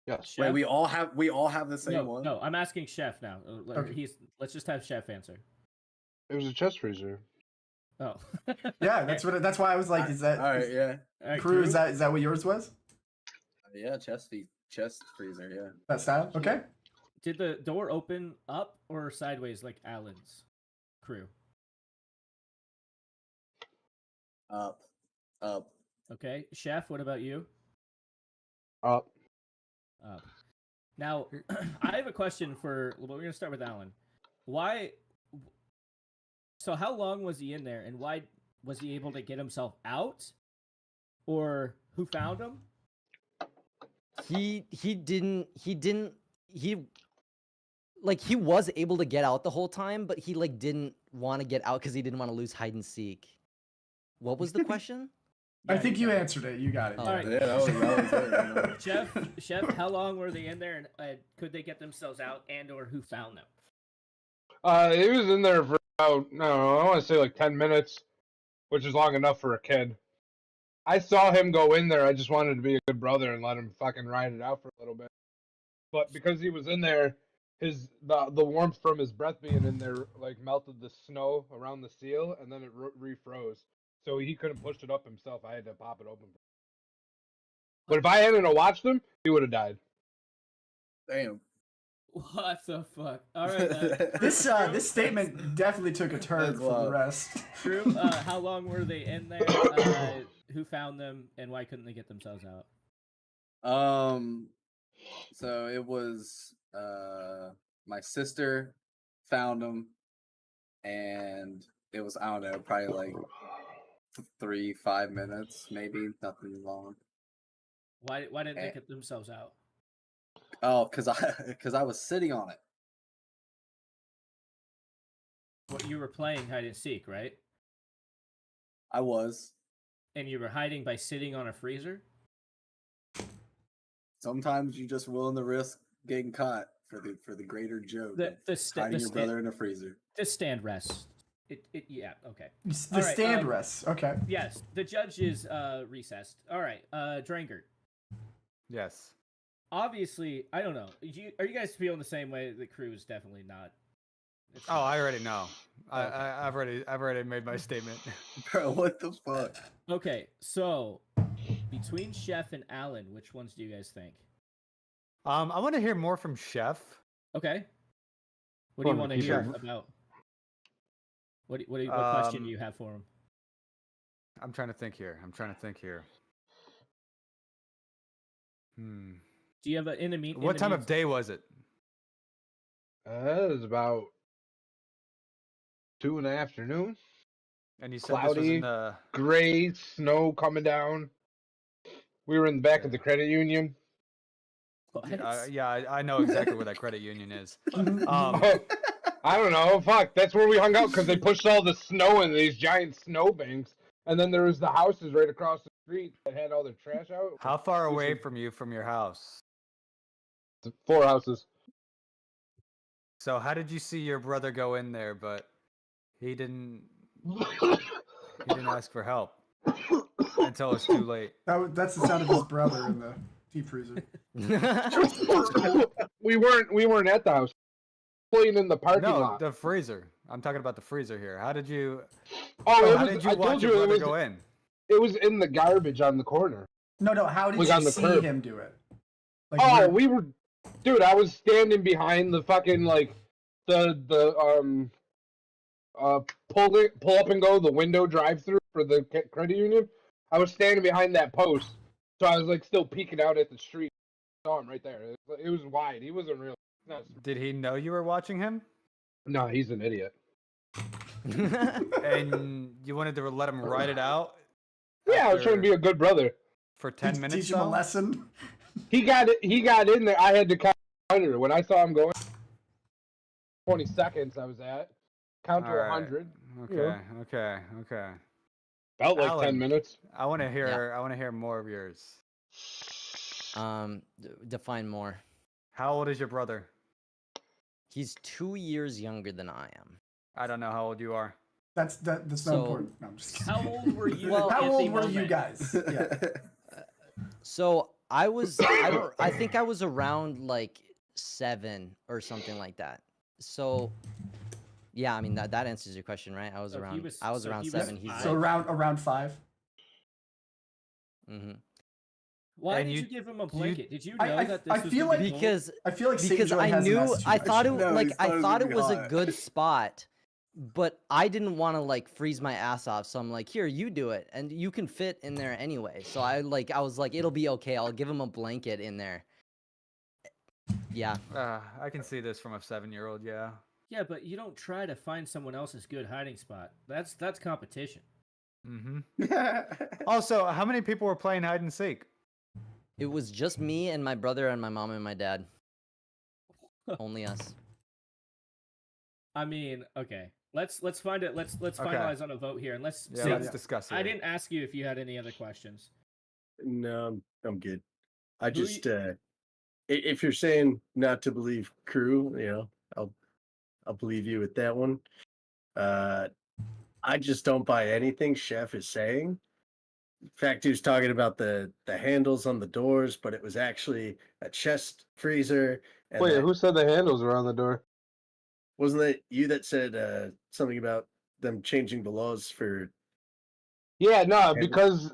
Yes. Chef? Wait, we all have the same one. No, I'm asking Chef now. Okay. Let's just have Chef answer. It was a chest freezer. Oh. Yeah, that's what. That's why I was like, is that All right, yeah, All right, Crew? Is that what yours was? yeah. Chest freezer, yeah. That style? Okay. Did the door open up or sideways like Alan's? Crew. Up. Okay, Chef. What about you? Up. Up. Now, I have a question for. Well, we're gonna start with Alan. Why? So, how long was he in there, and why was he able to get himself out, or who found him? He was able to get out the whole time, but he like didn't want to get out because he didn't want to lose hide and seek. What was the question? I think you got it. answered it. You got it. Oh. You got Alright. it. Yeah, that was it. You know? Chef, how long were they in there, and could they get themselves out, and/or who found them? He was in there for about, no, I want to say like 10 minutes, which is long enough for a kid. I saw him go in there. I just wanted to be a good brother and let him fucking ride it out for a little bit. But because he was in there, the warmth from his breath being in there like melted the snow around the seal, and then it refroze. So he couldn't push it up himself. I had to pop it open. But if I hadn't watched him, he would have died. Damn. What the fuck? All right. This statement definitely took a turn That's from the wild. rest. Drew, how long were they in there? Who found them, and why couldn't they get themselves out? So it was my sister found him, and it was, I don't know, probably like 3-5 minutes, maybe, nothing long. Why didn't they Eh. get themselves out? Oh, because I was sitting on it. Well, you were playing hide and seek, right? I was. And you were hiding by sitting on a freezer? Sometimes you just willing to risk getting caught for the greater joke of hiding your brother in a freezer. The stand rests. Yeah, okay. The All right, stand rests. Okay. Yes, the judge is recessed. All right, Dranger. Yes. Obviously, I don't know. Are you guys feeling the same way? The crew is definitely not. It's Oh, not. I already know. Okay. I've already made my statement. Bro, what the fuck? Okay, so between Chef and Alan, which ones do you guys think? I want to hear more from Chef. Okay. What do you From want to Chef. hear about? What question do you have for him? I'm trying to think here. Do you have an enemy? What time of day was it? It was about 2 in the afternoon. And you said this was Cloudy. in the. Gray, snow coming down. We were in the back of the credit union. Yeah, I know exactly where that credit union is. I don't know. Fuck, that's where we hung out because they pushed all the snow in these giant snow banks, and then there was the houses right across the street that had all their trash out. How far away from you from your house? 4 houses. So how did you see your brother go in there, but he didn't ask for help until it's too late? That's the sound of his brother in the deep freezer. we weren't at the house. Playing in the parking lot. The freezer. I'm talking about the freezer here. How did you? Oh, how did you watch your brother go in? It was in the garbage on the corner. No. How did you see him do it? Like, we were, dude. I was standing behind the fucking pull up and go the window drive through for the credit union. I was standing behind that post, so I was still peeking out at the street. I saw him right there. It was wide. He wasn't real. Did he know you were watching him? No, he's an idiot. And you wanted to let him ride it out? Yeah, I was trying to be a good brother. For 10 minutes. Teach him a lesson. He got in there. I had to count under. When I saw him going, 20 seconds I was at. Count to 100. Okay. Felt like Alan, 10 minutes. I want to hear more of yours. Define more. How old is your brother? He's 2 years younger than I am. I don't know how old you are. That's not important. No, I'm just kidding. How old were you? Well, How old were you guys? Yeah. So I think I was around 7 or something like that. So yeah, I mean that answers your question, right? I was around 7. He's So around 5. Mm-hmm. Why And did you you- give him a blanket? Did you know I that this I was feel gonna like be cold? because I feel like because Saint Joy I has an knew S I thought it No, he I thought thought it it was was a hot. good spot, but I didn't want to freeze my ass off. So I'm like, here, you do it, and you can fit in there anyway. So I was like, it'll be okay. I'll give him a blanket in there. Yeah. I can see this from a 7-year-old. Yeah. Yeah, but you don't try to find someone else's good hiding spot. That's competition. Mm-hmm. Also, how many people were playing hide and seek? It was just me and my brother and my mom and my dad. Only us. I mean, okay. Let's find it. Let's Okay. finalize on a vote here, and let's. Yeah, see- let's discuss it. I didn't ask you if you had any other questions. No, I'm good. I Who just if you're saying not to believe crew, I'll believe you with that one. I just don't buy anything Chef is saying. In fact, he was talking about the handles on the doors, but it was actually a chest freezer. And Wait, that- who said the handles were on the door? wasn't it you that said something about them changing the laws for? Yeah, no, Handles?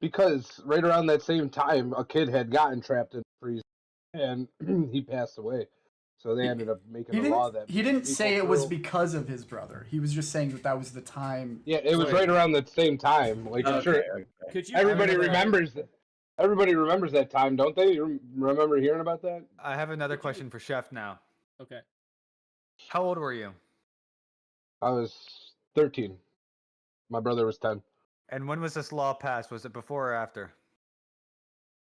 because right around that same time, a kid had gotten trapped in the freezer, and he passed away. So they ended up making a law that He didn't people say it was throw- because of his brother. He was just saying that was the time. Yeah, it was Wait. right around that same time. Like, I'm sure Okay. Could you? everybody remember that. remembers. Everybody remembers that time, don't they? You remember hearing about that? I have another question for Chef now. Okay. How old were you? I was 13. My brother was 10. And when was this law passed? Was it before or after?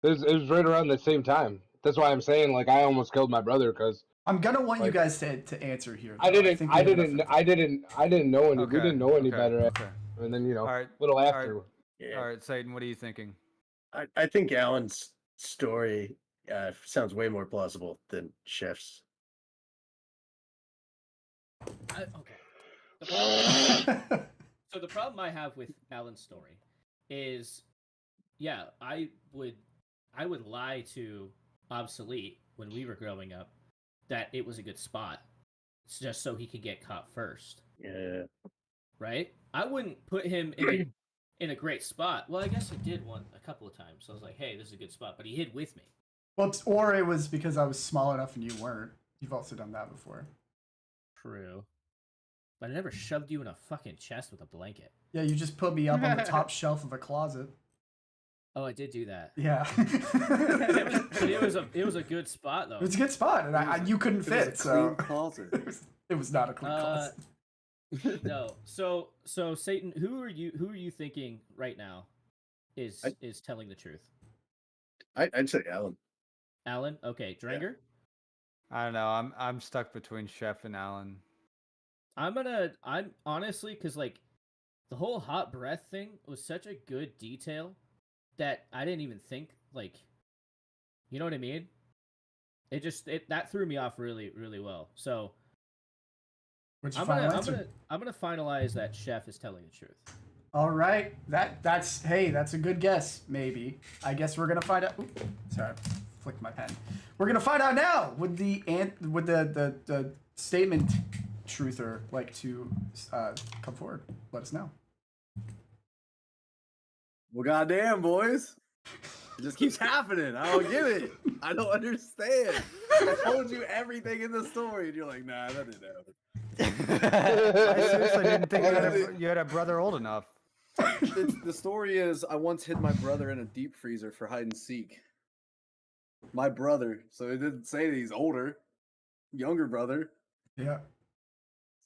It was right around that same time. That's why I'm saying, like, I almost killed my brother because I'm gonna want you Like- guys to answer here. I though. didn't think we have enough I didn't know any. Okay. We didn't know any okay, better. Okay. And then All right. a little right. after. Yeah. All right, Satan, what are you thinking? I think Alan's story sounds way more plausible than Chef's. Okay. The problem, so the problem I have with Alan's story is, yeah, I would lie to Obsolete when we were growing up that it was a good spot, just so he could get caught first, Yeah. right? I wouldn't put him in a great spot. Well, I guess he did one a couple of times. So I was like, hey, this is a good spot, but he hid with me. Well, or it was because I was small enough and you weren't. You've also done that before. True. But I never shoved you in a fucking chest with a blanket. Yeah, you just put me up on the top shelf of a closet. Oh, I did do that. Yeah. It was a good spot though. It was a good spot, and you couldn't It was a fit, so clean closet. it was not a clean closet. No. So Satan, who are you thinking right now is telling the truth? I'd say Alan. Alan? Okay, Dranger? I don't know. I'm stuck between Chef and Alan. I'm honestly, because like the whole hot breath thing was such a good detail that I didn't even think, like, you know what I mean? That threw me off really, really well. So What's your I'm final gonna answer? I'm gonna finalize that Chef is telling the truth. All right, that's a good guess. Maybe I guess we're gonna find out. Oops, sorry, flicked my pen. We're gonna find out now. Would the statement truther like to come forward? Let us know. Well, goddamn, boys. It just keeps happening. I don't get it. I don't understand. I told you everything in the story, and you're like, nah, that didn't happen. I seriously didn't think you had a brother old enough. The story is I once hid my brother in a deep freezer for hide and seek. My brother. So it didn't say that he's older. Younger brother. Yeah.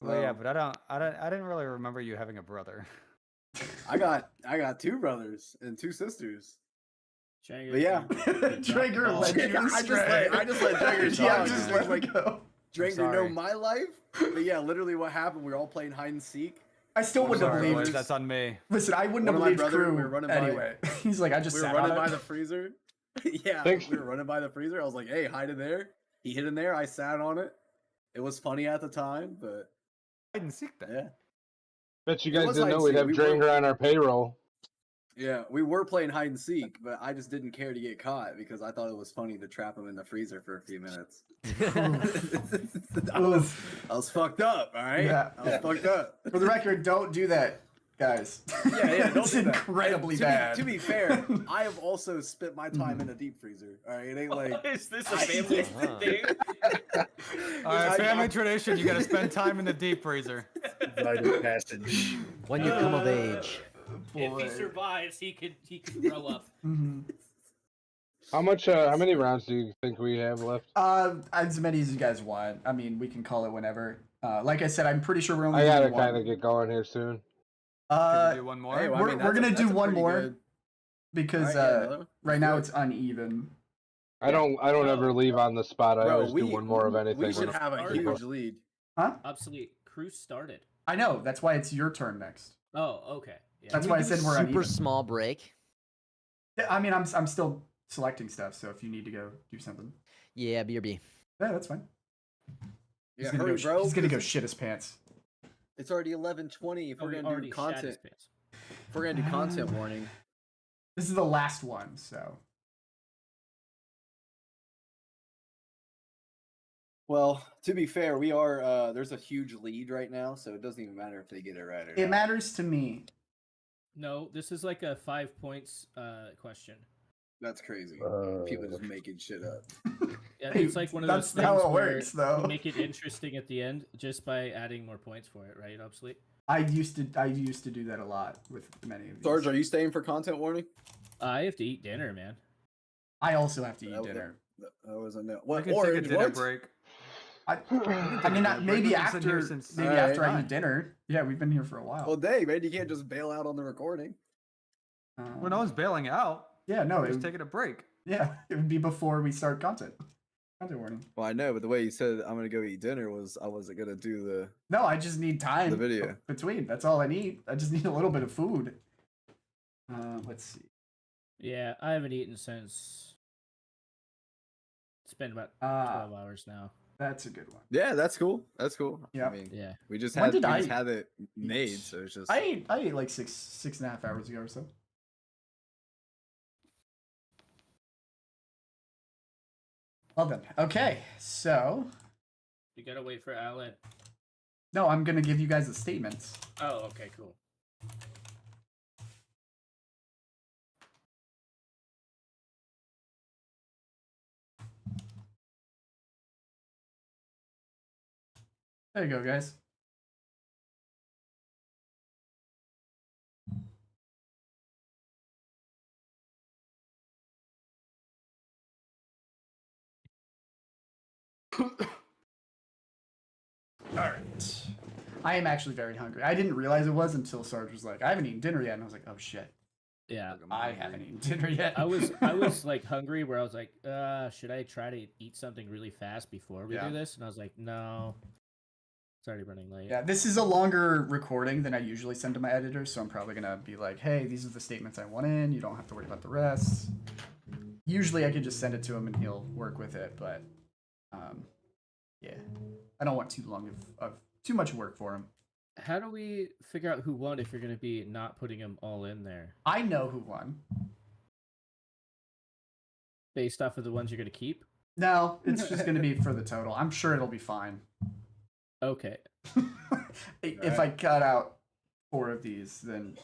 Well, yeah, but I didn't really remember you having a brother. I got two brothers and two sisters. Dranger, But yeah. Traeger Oh. led you astray. I just let Dranger Yeah, talk. just dude. let him go. Dranger know sorry. my life. But yeah, literally what happened, we were all playing hide and seek. I still I'm wouldn't have sorry, believed. boys, it. That's on me. Listen, I wouldn't have One of my believed brother, crew we were running by- anyway. He's like, I just We were sat running on by it. the freezer. Yeah, Thanks. we were running by the freezer. I was like, hey, hide in there. He hid in there. I sat on it. It was funny at the time, but I didn't seek that. yeah. Bet you It guys was didn't know hide we'd and have seek. We were- Dranger on our payroll. Yeah, we were playing hide and seek, but I just didn't care to get caught because I thought it was funny to trap him in the freezer for a few minutes. I was fucked up, all right? Yeah. I was fucked up. For the record, don't do that, guys. Yeah, don't it's do that. incredibly And bad. to be fair, I have also spent my time in a deep freezer. All right, it ain't like Is this a family Wow. thing? All right, I- family tradition. You got to spend time in the deep freezer. Rite of passage. When you come of age. If Boy. he survives, he could grow up. Mhm. How many rounds do you think we have left? As many as you guys want. I mean, we can call it whenever. Like I said, I'm pretty sure we're only I gotta doing one. kind of get going here soon. Can we do one more? hey, well, I we're- mean, we're that's a- gonna do that's a one pretty more. good- because Alright, yeah, no, right now good. it's uneven. I don't ever leave on the spot. I Bro, always do one more of anything. We should when have a Our- huge lead. Huh? Obsolete. Crew started. I know. That's why it's your turn next. Oh, okay. Yeah. That's Can why we I do a said we're super uneven. small break. Yeah, I mean, I'm still selecting stuff, so if you need to go do something, Yeah, BRB. yeah, that's fine. Yeah, gonna hurry, go, bro. He's gonna go 'cause shit his pants. It's already 11:20. If Oh, we're we gonna do already shat his content, pants. if we're gonna do content warning. This is the last one, so Well, to be fair, we are. There's a huge lead right now, so it doesn't even matter if they get it right or it not. matters to me. No, this is like a 5 points question. That's crazy. People just making shit up. Yeah, Hey, it's like one of those that's things how it where works, though. you make it interesting at the end just by adding more points for it, right? Obsolete. I used to do that a lot with many of these. Sarge, are you staying for content warning? I have to eat dinner, man. I also have to eat That- dinner. That was a no. I What? can take a Orange? dinner What? break. I mean, dinner break. maybe We've been sitting after here since maybe Alright. after I eat 9. dinner. Yeah, we've been here for a while. Well, dang, man, you can't just bail out on the recording. When I was bailing out, yeah, no, I it was would, taking a break. yeah, it would be before we start content warning. Well, I know, but the way you said I'm gonna go eat dinner was I wasn't gonna do the. No, I just need time The video. between. That's all I need. I just need a little bit of food. Let's see. Yeah, I haven't eaten since. It's been about 12 hours now. That's a good one. Yeah, that's cool. That's cool. Yeah. I mean, Yeah. we just When had did I had it made, so it's just. I ate like 6.5 hours ago or so. Well then, okay. So You gotta wait for Alan. no, I'm gonna give you guys the statements. Oh, okay, cool. There you go, guys. All right. I am actually very hungry. I didn't realize it was until Sarge was like, "I haven't eaten dinner yet," and I was like, "Oh shit, Yeah. I haven't eaten dinner yet." I was like hungry where I was like, should I try to eat something really fast before we Yeah. do this? And I was like, no. It's already running late. Yeah, this is a longer recording than I usually send to my editor, so I'm probably gonna be like, "Hey, these are the statements I want in. You don't have to worry about the rest." Usually, I could just send it to him and he'll work with it, but yeah, I don't want too long of too much work for him. How do we figure out who won if you're going to be not putting them all in there? I know who won. Based off of the ones you're going to keep? No, it's just gonna be for the total. I'm sure it'll be fine. Okay. If I cut out 4 of these, then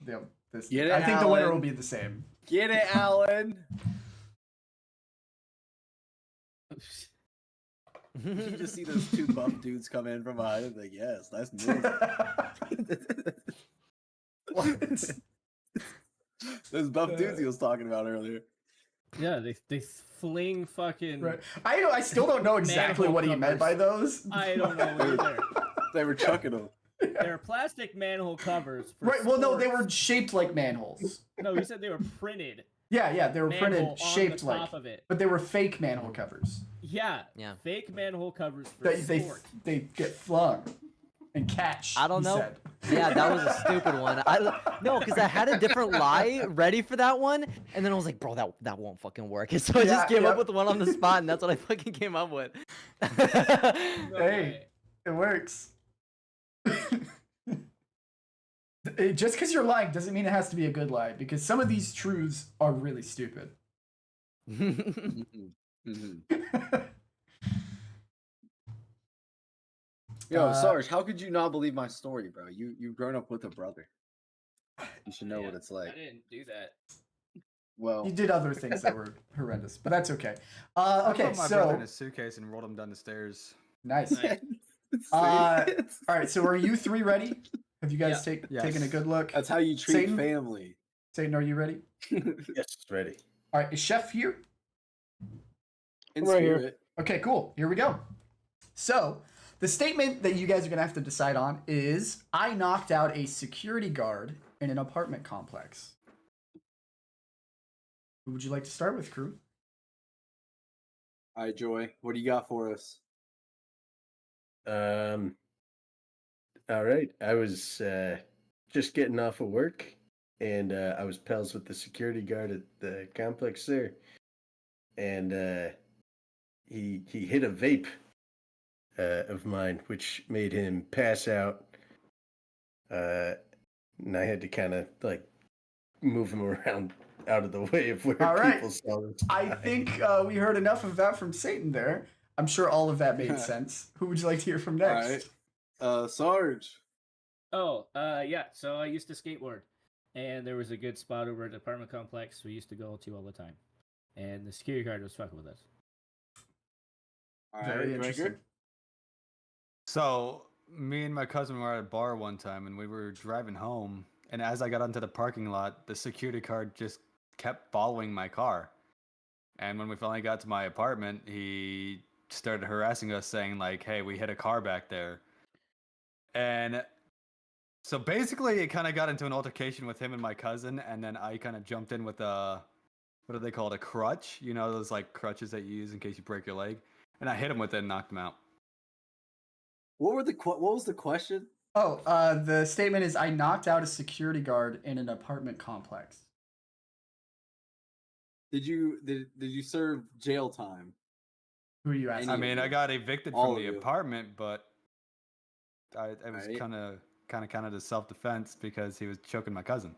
they'll. Get it, I think the winner Alan. will be the same. Get it, Alan. You just see those 2 buff dudes come in from behind. Like, yes, nice move. What? Those buff dudes he was talking about earlier. Yeah, they fling fucking. Right. I still don't know exactly Manhole what he meant by those. I don't know either. They were chucking them. They're plastic manhole covers. For Right. Well, no, they sports. were shaped like manholes. No, he said they were printed. Yeah, they were manhole printed on shaped the like, top of it. but they were fake manhole covers. Yeah. Yeah. Fake manhole covers for They sport. they get flung and catch. I don't he know. said. Yeah, that was a stupid one. No, because I had a different lie ready for that one, and then I was like, bro, that won't fucking work. And so I Yeah, just came yep. up with one on the spot, and that's what I fucking came up with. No Hey. way. It works. Just because you're lying doesn't mean it has to be a good lie, because some of these truths are really stupid. Yo, Sarge, how could you not believe my story, bro? You've grown up with a brother. You should know Yeah, what it's like. I didn't do that. Well, You did other things that were horrendous, but that's okay. I Okay, put my brother in so a suitcase and rolled him down the stairs. nice. Nice. All right, so are you 3 ready? Have you guys Yes. taken a good look? That's how you treat Satan? family. Satan, are you ready? Yes, ready. All right, is Chef here? In Right here. spirit. Okay, cool. Here we go. So, the statement that you guys are going to have to decide on is I knocked out a security guard in an apartment complex. Who would you like to start with, crew? All right, Joy, what do you got for us? All right. I was just getting off of work, and I was pals with the security guard at the complex there, and he hit a vape of mine, which made him pass out. And I had to kind of like move him around out of the way of where All right. people saw this. I think we heard enough of that from Satan there. I'm sure all of that made sense. Who would you like to hear from next? Sarge. Oh, yeah. So I used to skateboard, and there was a good spot over at the apartment complex we used to go to all the time, and the security guard was fucking with us. All Very right, interesting. Gregor. So me and my cousin were at a bar one time, and we were driving home. And as I got onto the parking lot, the security guard just kept following my car. And when we finally got to my apartment, he started harassing us, saying like, "Hey, we hit a car back there." And so basically, it kind of got into an altercation with him and my cousin, and then I kind of jumped in with a, what do they call it, a crutch? You know, those like crutches that you use in case you break your leg. And I hit him with it and knocked him out. What was the question? Oh, the statement is I knocked out a security guard in an apartment complex. Did you serve jail time? Who are you asking? I mean, I got evicted All from of the you. apartment, but it was Right. kind of the self-defense because he was choking my cousin.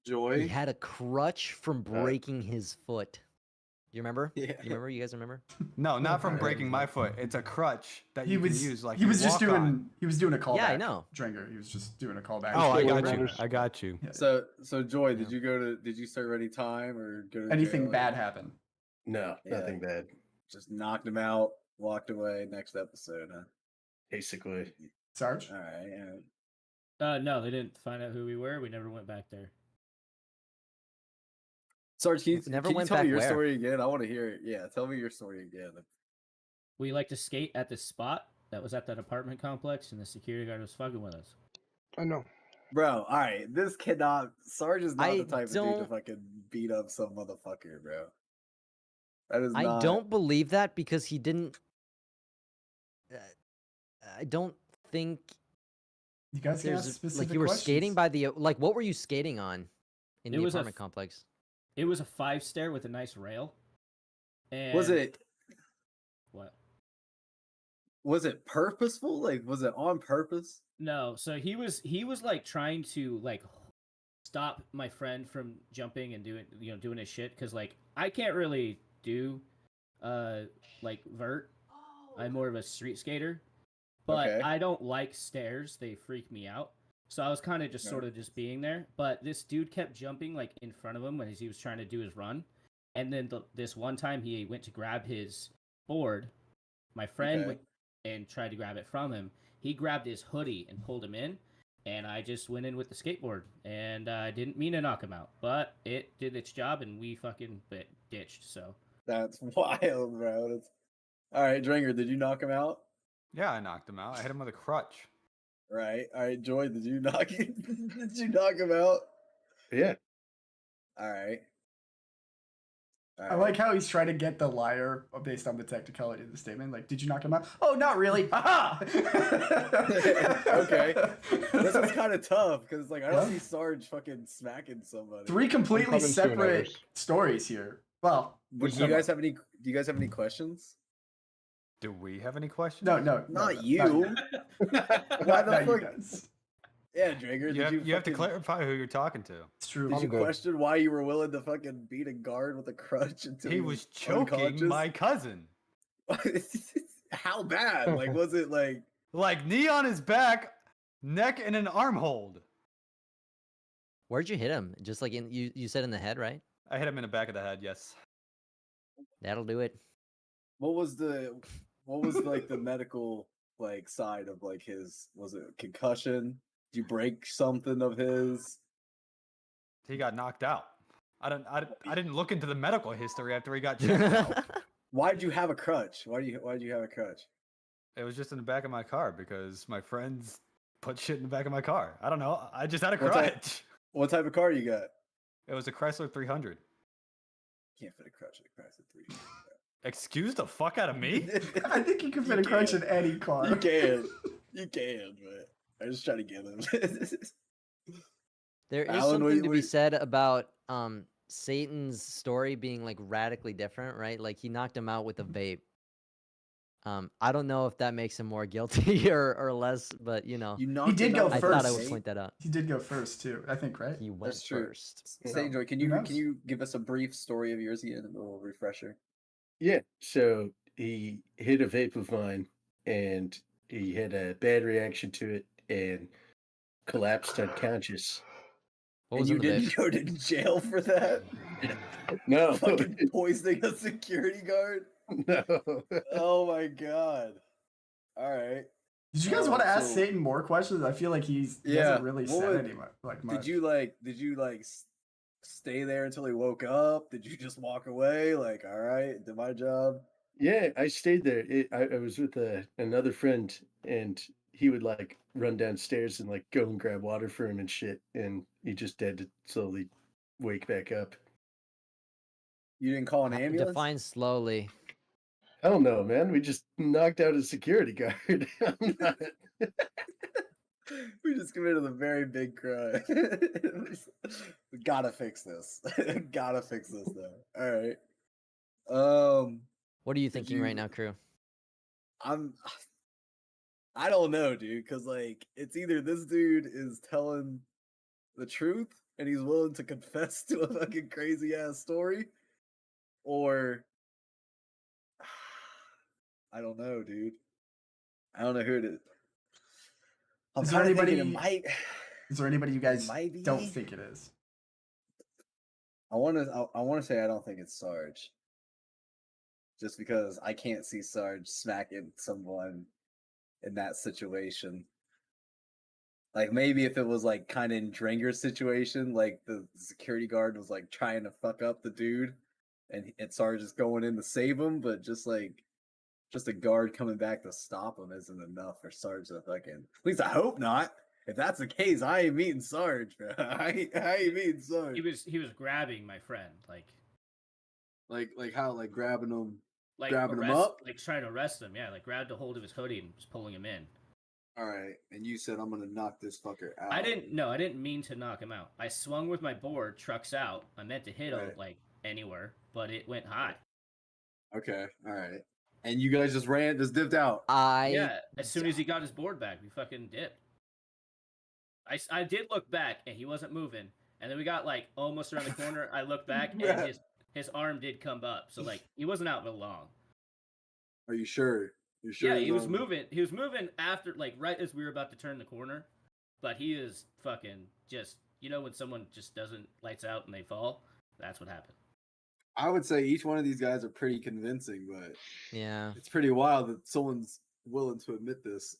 Joy. He had a crutch from breaking his foot. Do you remember? Yeah. You remember? You guys remember? No, not from breaking my foot. It's a crutch that you can use like he was you just walk doing on. he was doing a callback. Yeah, I know. Dringer. He was just doing a callback. Oh, I got skateboarders. you. I got you. Yeah. So Joy, Yeah. did you serve any time or go to Anything jail? bad happened? No, Yeah. nothing bad. Just knocked him out, walked away. Next episode, huh? Basically. Sarge? All right. Yeah. No, they didn't find out who we were. We never went back there. Sarge, can you, Never can you went tell me back your where? story again? I want to hear it. Yeah, tell me your story again. We like to skate at this spot that was at that apartment complex, and the security guard was fucking with us. I know. Bro, all right. This cannot. Sarge is not I the type of dude to don't- fucking beat up some motherfucker, bro. That is I not. don't believe that because he didn't. I don't think You guys can ask there's specific like you were skating questions. by the like. What were you skating on in It the was a apartment complex? It was a 5-stair with a nice rail. And Was it what? purposeful? Like, was it on purpose? No, so he was like trying to like stop my friend from jumping and doing his shit because like I can't really do like vert. I'm more of a street skater, but Okay. I don't like stairs. They freak me out. So I was kind of just Okay. sort of just being there, but this dude kept jumping like in front of him as he was trying to do his run. And then this one time he went to grab his board. My friend Okay. went and tried to grab it from him. He grabbed his hoodie and pulled him in, and I just went in with the skateboard. And I didn't mean to knock him out, but it did its job, and we fucking ditched. So That's wild, bro. All right, Dringer, did you knock him out? Yeah, I knocked him out. I hit him with a crutch. Right. All right, Joy, did you knock did you knock him out? Yeah. All right. I like how he's trying to get the liar based on the technicality of the statement. Like, did you knock him out? Oh, not really. Haha! Okay. This is kind of tough because like I don't Yeah. see Sarge fucking smacking somebody. Three completely coming soon, separate others. stories here. Well, Do you guys have any? Do you guys have any questions? Do we have any questions? no, Not you. Not, Why the not you fuck? guys. Yeah, Drager. You have to clarify who you're talking to. It's true. Did I'm you good. question why you were willing to fucking beat a guard with a crutch until He was choking unconscious? my cousin. How bad? Like, was it like? Like knee on his back, neck in an arm hold. Where'd you hit him? Just like in you said in the head, right? I hit him in the back of the head, yes. That'll do it. What was like the medical like side of like his? Was it concussion? Did you break something of his? He got knocked out. I didn't look into the medical history after he got checked out. Why'd you have a crutch? Why'd you have a crutch? It was just in the back of my car because my friends put shit in the back of my car. I don't know. I just had a What type- crutch. What type of car you got? It was a Chrysler 300. Can't fit a crutch in a Chrysler 3. Excuse the fuck out of me? I think you can fit a crunch in any car. You can. You can, but I'm just trying to get him. There is Alan, something to be we- said about Satan's story being like radically different, right? Like he knocked him out with a vape. I don't know if that makes him more guilty or less, but you know, You knocked did him go out I with thought I a would vape? point that out. He did go first too, I think, right? He went That's true. first. Say, Joy, can Who you knows? give us a brief story of yours again, a little refresher? Yeah. So he hit a vape of mine, and he had a bad reaction to it and collapsed unconscious. What And was you in the didn't vape? go to jail for that? No, Fucking poisoning a security guard? no. Oh my god. All right. Did you guys want to ask So- Satan more questions? I feel like he Yeah, hasn't really what said would- any much. Did you stay there until he woke up? Did you just walk away? Like, all right, did my job. Yeah, I stayed there. I was with another friend, and he would like run downstairs and like go and grab water for him and shit, and he just had to slowly wake back up. You didn't call an ambulance? Define slowly. Hell no, man. We just knocked out a security guard. I'm not- We just committed a very big crime. We gotta fix this. Gotta fix this though. All right. What are you thinking right you- now, crew? I don't know, dude, because like it's either this dude is telling the truth and he's willing to confess to a fucking crazy ass story, or I don't know, dude. I don't know who it is. I'm Is there kinda thinking anybody- it might. Is there anybody you guys might don't be. think it is? I want to say I don't think it's Sarge. Just because I can't see Sarge smacking someone in that situation. Like maybe if it was like kind of in Dranger's situation, like the security guard was like trying to fuck up the dude, and Sarge is going in to save him, but just a guard coming back to stop him isn't enough for Sarge to fucking. At least I hope not. If that's the case, I ain't meeting Sarge, bro. I ain't meeting Sarge. He was grabbing my friend, Like how? Like grabbing him. like Grabbing him arrest- up? like trying to arrest him. Yeah, like grabbed a hold of his hoodie and was pulling him in. All right, and you said I'm gonna knock this fucker out. I didn't mean to knock him out. I swung with my board, trucks out. I meant to hit him Right. like anywhere, but it went high. Okay, all right. And you guys just dipped out. Yeah, as soon as he got his board back, we fucking dipped. I did look back and he wasn't moving, and then we got like almost around the corner. I looked back and Yeah. his arm did come up, so like he wasn't out for long. Are you sure? You sure? Yeah, he's he was on- moving. He was moving after, like, right as we were about to turn the corner. But he is fucking just, when someone just doesn't lights out and they fall. That's what happened. I would say each one of these guys are pretty convincing, but Yeah. it's pretty wild that someone's willing to admit this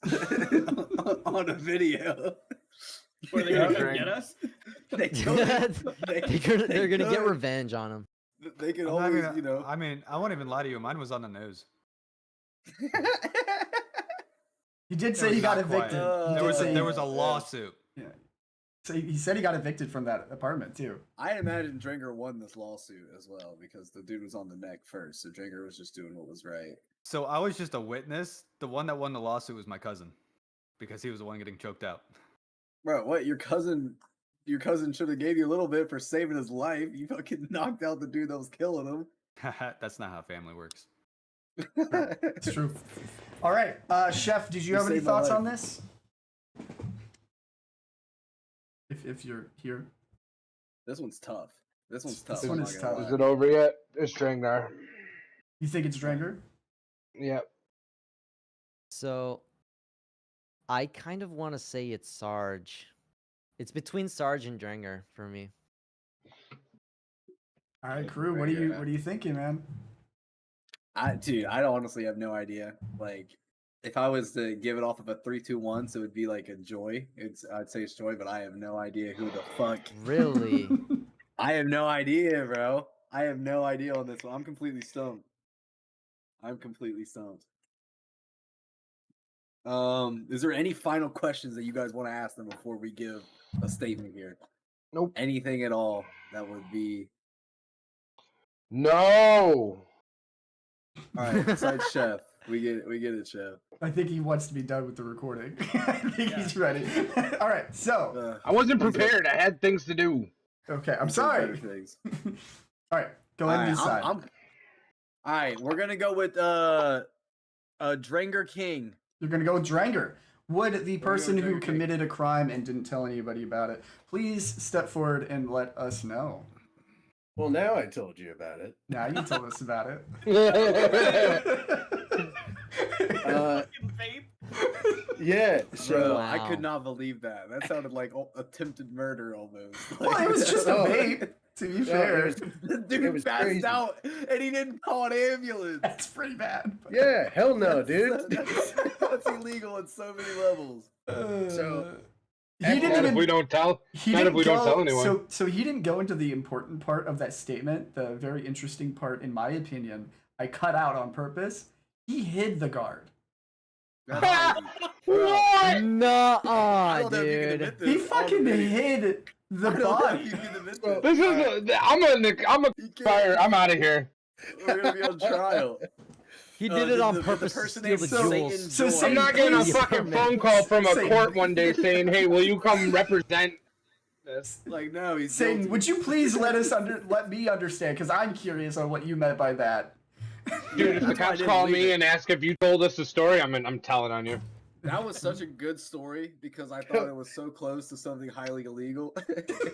on a video. Were they gonna come get us? They they're could- they're gonna get could. revenge on him. They can I'm not always, gonna- I mean, I won't even lie to you. Mine was on the nose. He did It say was he got not quite. evicted. Uh, He There did was say there was a Yeah. lawsuit. Yeah. So he said he got evicted from that apartment too. I imagine Dringer won this lawsuit as well because the dude was on the neck first, so Dringer was just doing what was right. So I was just a witness. The one that won the lawsuit was my cousin, because he was the one getting choked out. Bro, what your cousin should have gave you a little bit for saving his life. You fucking knocked out the dude that was killing him. That's not how family works. It's true. All right, Chef, did you You have any saved my thoughts life. on this? If you're here, This one's tough. This one's tough. This one I'm is not gonna tough. Is lie. it over yet? It's Drangar. you think it's Dranger? Yep. So I kind of want to say it's Sarge. It's between Sarge and Drenger for me. All right, crew. What are you thinking, man? Dude, I honestly have no idea. Like, if I was to give it off of a 3-2-1, so it would be like a Joy. I'd say it's Joy, but I have no idea who the fuck. Really? I have no idea, bro. I have no idea on this one. I'm completely stumped. Is there any final questions that you guys want to ask them before we give a statement here? Nope. Anything at all that would be No. All right, besides Chef, we get it, Chef. I think he wants to be done with the recording. I think he's ready. All right, so I wasn't prepared. I had things to do. okay, I'm He's done sorry. better things. All right, go ahead and decide. All right, we're gonna go with Dranger King. You're gonna go with Dranger. Would the person Dranger who King. committed a crime and didn't tell anybody about it please step forward and let us know? Well, now I told you about it. Now you told us about it. Yeah, Bro, so I Wow. could not believe that. That sounded like attempted murder almost. Well, it was just a Oh. vape. To be no, fair, it was, The It dude was passed crazy. out and he didn't call an ambulance. that's pretty bad. yeah, hell no, dude. That's illegal on so many levels. So, he after didn't Not even. if we don't tell. He Not didn't if we don't go- tell anyone. So he didn't go into the important part of that statement, the very interesting part, in my opinion. I cut out on purpose. He hid the guard. That's crazy. Bro, What? Nuh-uh, I don't know if you can dude. admit this. He on fucking video. hid the I don't know body. if you can admit Bro, this. This is. I'm a You can't- fire. I'm out of here. We're gonna be on trial. He did it on purpose to person steal named the So- jewels. so Joy- say- I'm not getting a please- fucking phone call from a Satan. court one day saying, "Hey, will you come represent this?" like no, he's Satan, guilty. would you please let me understand? Because I'm curious on what you meant by that. Dude, if the That's why I cops didn't call believe me it. and ask if you told us the story, I'm telling on you. That was such a good story because I thought it was so close to something highly illegal,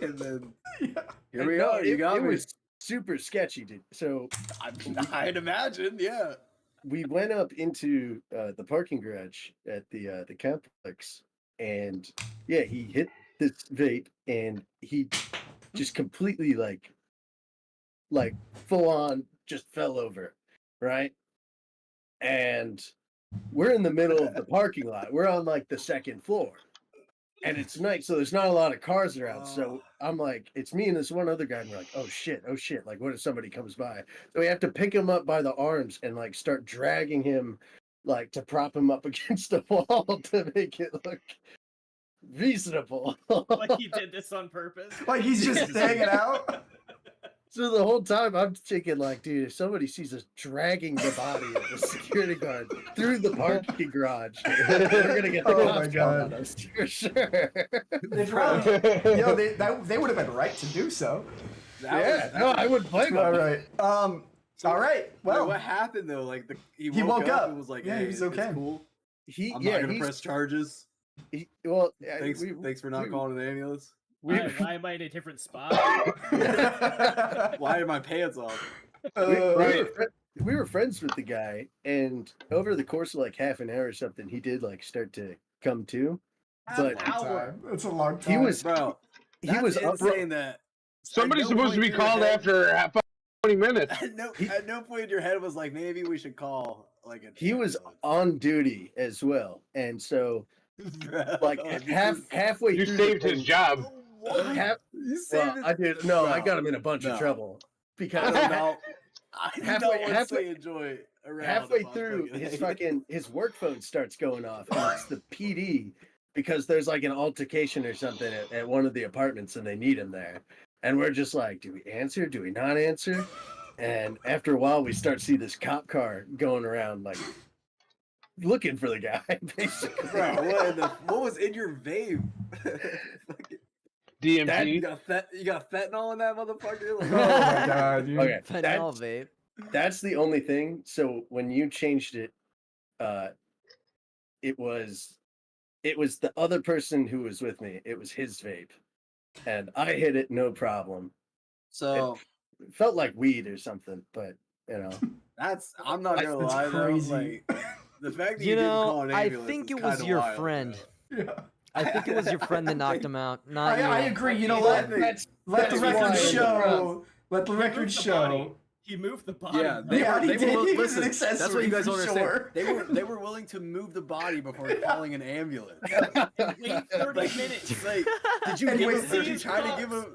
and then Yeah. here we no, are. You got it me. was super sketchy, dude. So I'd imagine, yeah. we went up into the parking garage at the complex, and yeah, he hit this vape, and he just completely like full on just fell over, right? And we're in the middle of the parking lot. We're on like the second floor, and it's night, so there's not a lot of cars around. So I'm like, it's me and this one other guy, and we're like, oh shit, like what if somebody comes by? So we have to pick him up by the arms and like start dragging him, like to prop him up against the wall to make it look reasonable. Like he did this on purpose. Like he's just hanging out. So the whole time I'm thinking, like, dude, if somebody sees us dragging the body of the security guard through the parking garage, we're gonna get the Oh my cops called God. on us for sure. They probably, they would have been right to do so. Yeah, no, I wouldn't blame All them. right. All right. Well, Well, what happened though? Like he woke up. and was like, Yeah, he hey, was it's okay. cool. He, I'm yeah, not gonna he's, press charges. well, Thanks for not calling an ambulance. Why am I in a different spot? Why are my pants off? we were friends with the guy, and over the course of like half an hour or something, he did like start to come to. But That's a long time. he was Bro, he that's was insane that Somebody's at no supposed to point be in your called head- after 20 minutes. At no point in your head was like, maybe we should call like a. he was on duty as well, and so like halfway You through saved the his thing- job. What? half- You saved well, it? I did no, I Bro, got him in a bunch no. of trouble I because do not. I do not want to halfway- say enjoy around. halfway if I'm through fucking- his work phone starts going off, and it's the PD because there's like an altercation or something at one of the apartments, and they need him there. And we're just like, do we answer? Do we not answer? And after a while, we start to see this cop car going around, like looking for the guy, basically. Bro, what was in your vape? Fucking- you DMT. got fentanyl in that motherfucker? Like, Oh my God, dude. Okay, Fentanyl vape. that's the only thing. So when you changed it, it was the other person who was with me. It was his vape, and I hit it no problem. So It felt like weed or something, but you know. I'm not gonna That's lie though. crazy. Like, the fact that You didn't call know, an I ambulance think is it was kinda your wild, friend. bro. Yeah. I think it was your friend that knocked him out, not you. I agree. You know I what? think- Let the that's record why- show. Let the He record moved the body. show. He moved the body. Yeah, Yeah, he did. He was an listen. That's what accessory you guys for don't understand. sure. They were willing to move the body before calling an ambulance. Wait 30 Like, minutes. Like, did you And give wait, him? Did you serious try to cops. give him?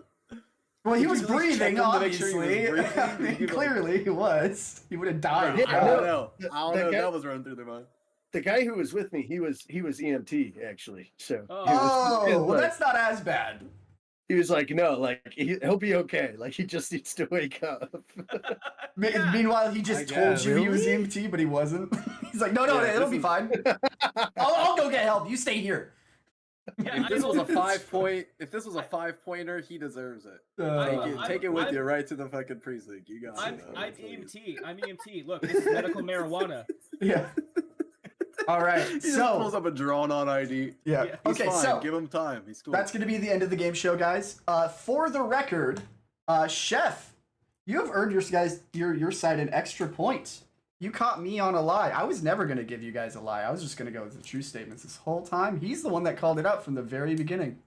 Well, he Did was you at least check breathing, him to make sure he was obviously. breathing? I Did you mean, give him- clearly he was. He would have died. Yeah, I don't no, know. the- I don't the know if guy- that was running through their mind. The guy who was with me, he was EMT actually. So Oh. he was- Oh, well, like- that's not as bad. he was like, no, like he'll be okay. Like he just needs to wake up. Yeah. Meanwhile, he just told you he was EMT, but he wasn't. He's like, no, Yeah, it'll this be is- fine. I'll go get help. You stay here. Yeah, If this was a I- 5-pointer, he deserves it. Uh, Take it with I'm- you right to the fucking precinct. You got I'm it. EMT. I'm EMT. Look, this is medical marijuana. yeah. All right. He just pulls So up a drawn-on ID. yeah. Yeah. He's Okay. fine. So Give him time. He's cool. that's going to be the end of the game show, guys. For the record, Chef, you have earned your side an extra point. You caught me on a lie. I was never going to give you guys a lie. I was just going to go with the true statements this whole time. He's the one that called it out from the very beginning.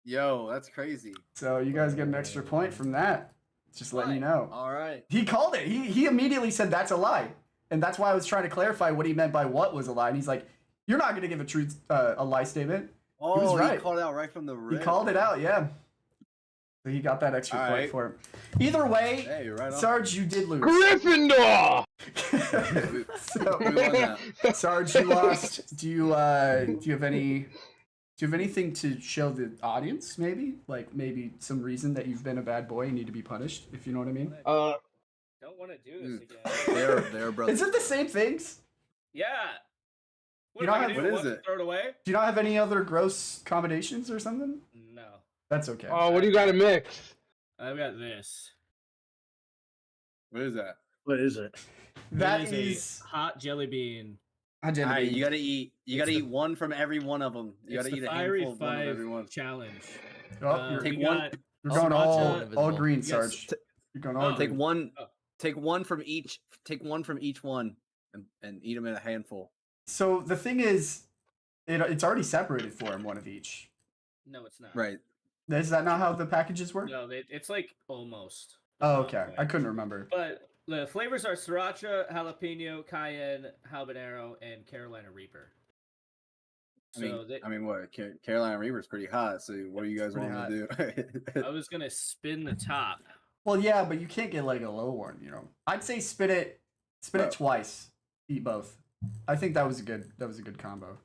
Yo, that's crazy. So you guys get an extra point from that. Just letting you know. All right. He called it. He immediately said that's a lie. And that's why I was trying to clarify what he meant by what was a lie. And he's like, you're not going to give a lie statement. Oh, right. he called it out right from the He rip. called it out, yeah. So he got that extra All point right. for him. Either way, Hey, you're right on. Sarge, you did lose. Gryffindor. We So, won that. Sarge, you lost. Do you have anything to show the audience? Maybe maybe some reason that you've been a bad boy and need to be punished. If you know what I mean. Don't want to do this again. They're brothers. Is it the same things? Yeah. You What am I don't gonna have- do? what is What, it? Throw it away? Do you not have any other gross combinations or something? No. That's okay. Oh, what do you got to mix? I've got this. What is that? What is it? That It is a hot jelly bean. a jelly All right, bean. you gotta eat. You It's gotta the- eat one from every one of them. You It's gotta the eat a Fiery handful of one of every one. challenge. Oh, you're, Take we one- got you're going all Invisible. green, Yes. Sarge. You're going all Oh. green. Take one. Oh. Take one from each. Take one from each one, and eat them in a handful. So the thing is, it's already separated for him, one of each. No, it's not. Right. Is that not how the packages work? No, it's like almost. Oh, Not okay. quite. I couldn't remember. But the flavors are sriracha, jalapeno, cayenne, habanero, and Carolina Reaper. I mean, what? Carolina Reaper's pretty hot. So what do you guys Pretty want to do? I was gonna spin the top. Well, yeah, but you can't get like a low one, you know. I'd say spin it Bro. twice. Eat both. I think that was a good combo.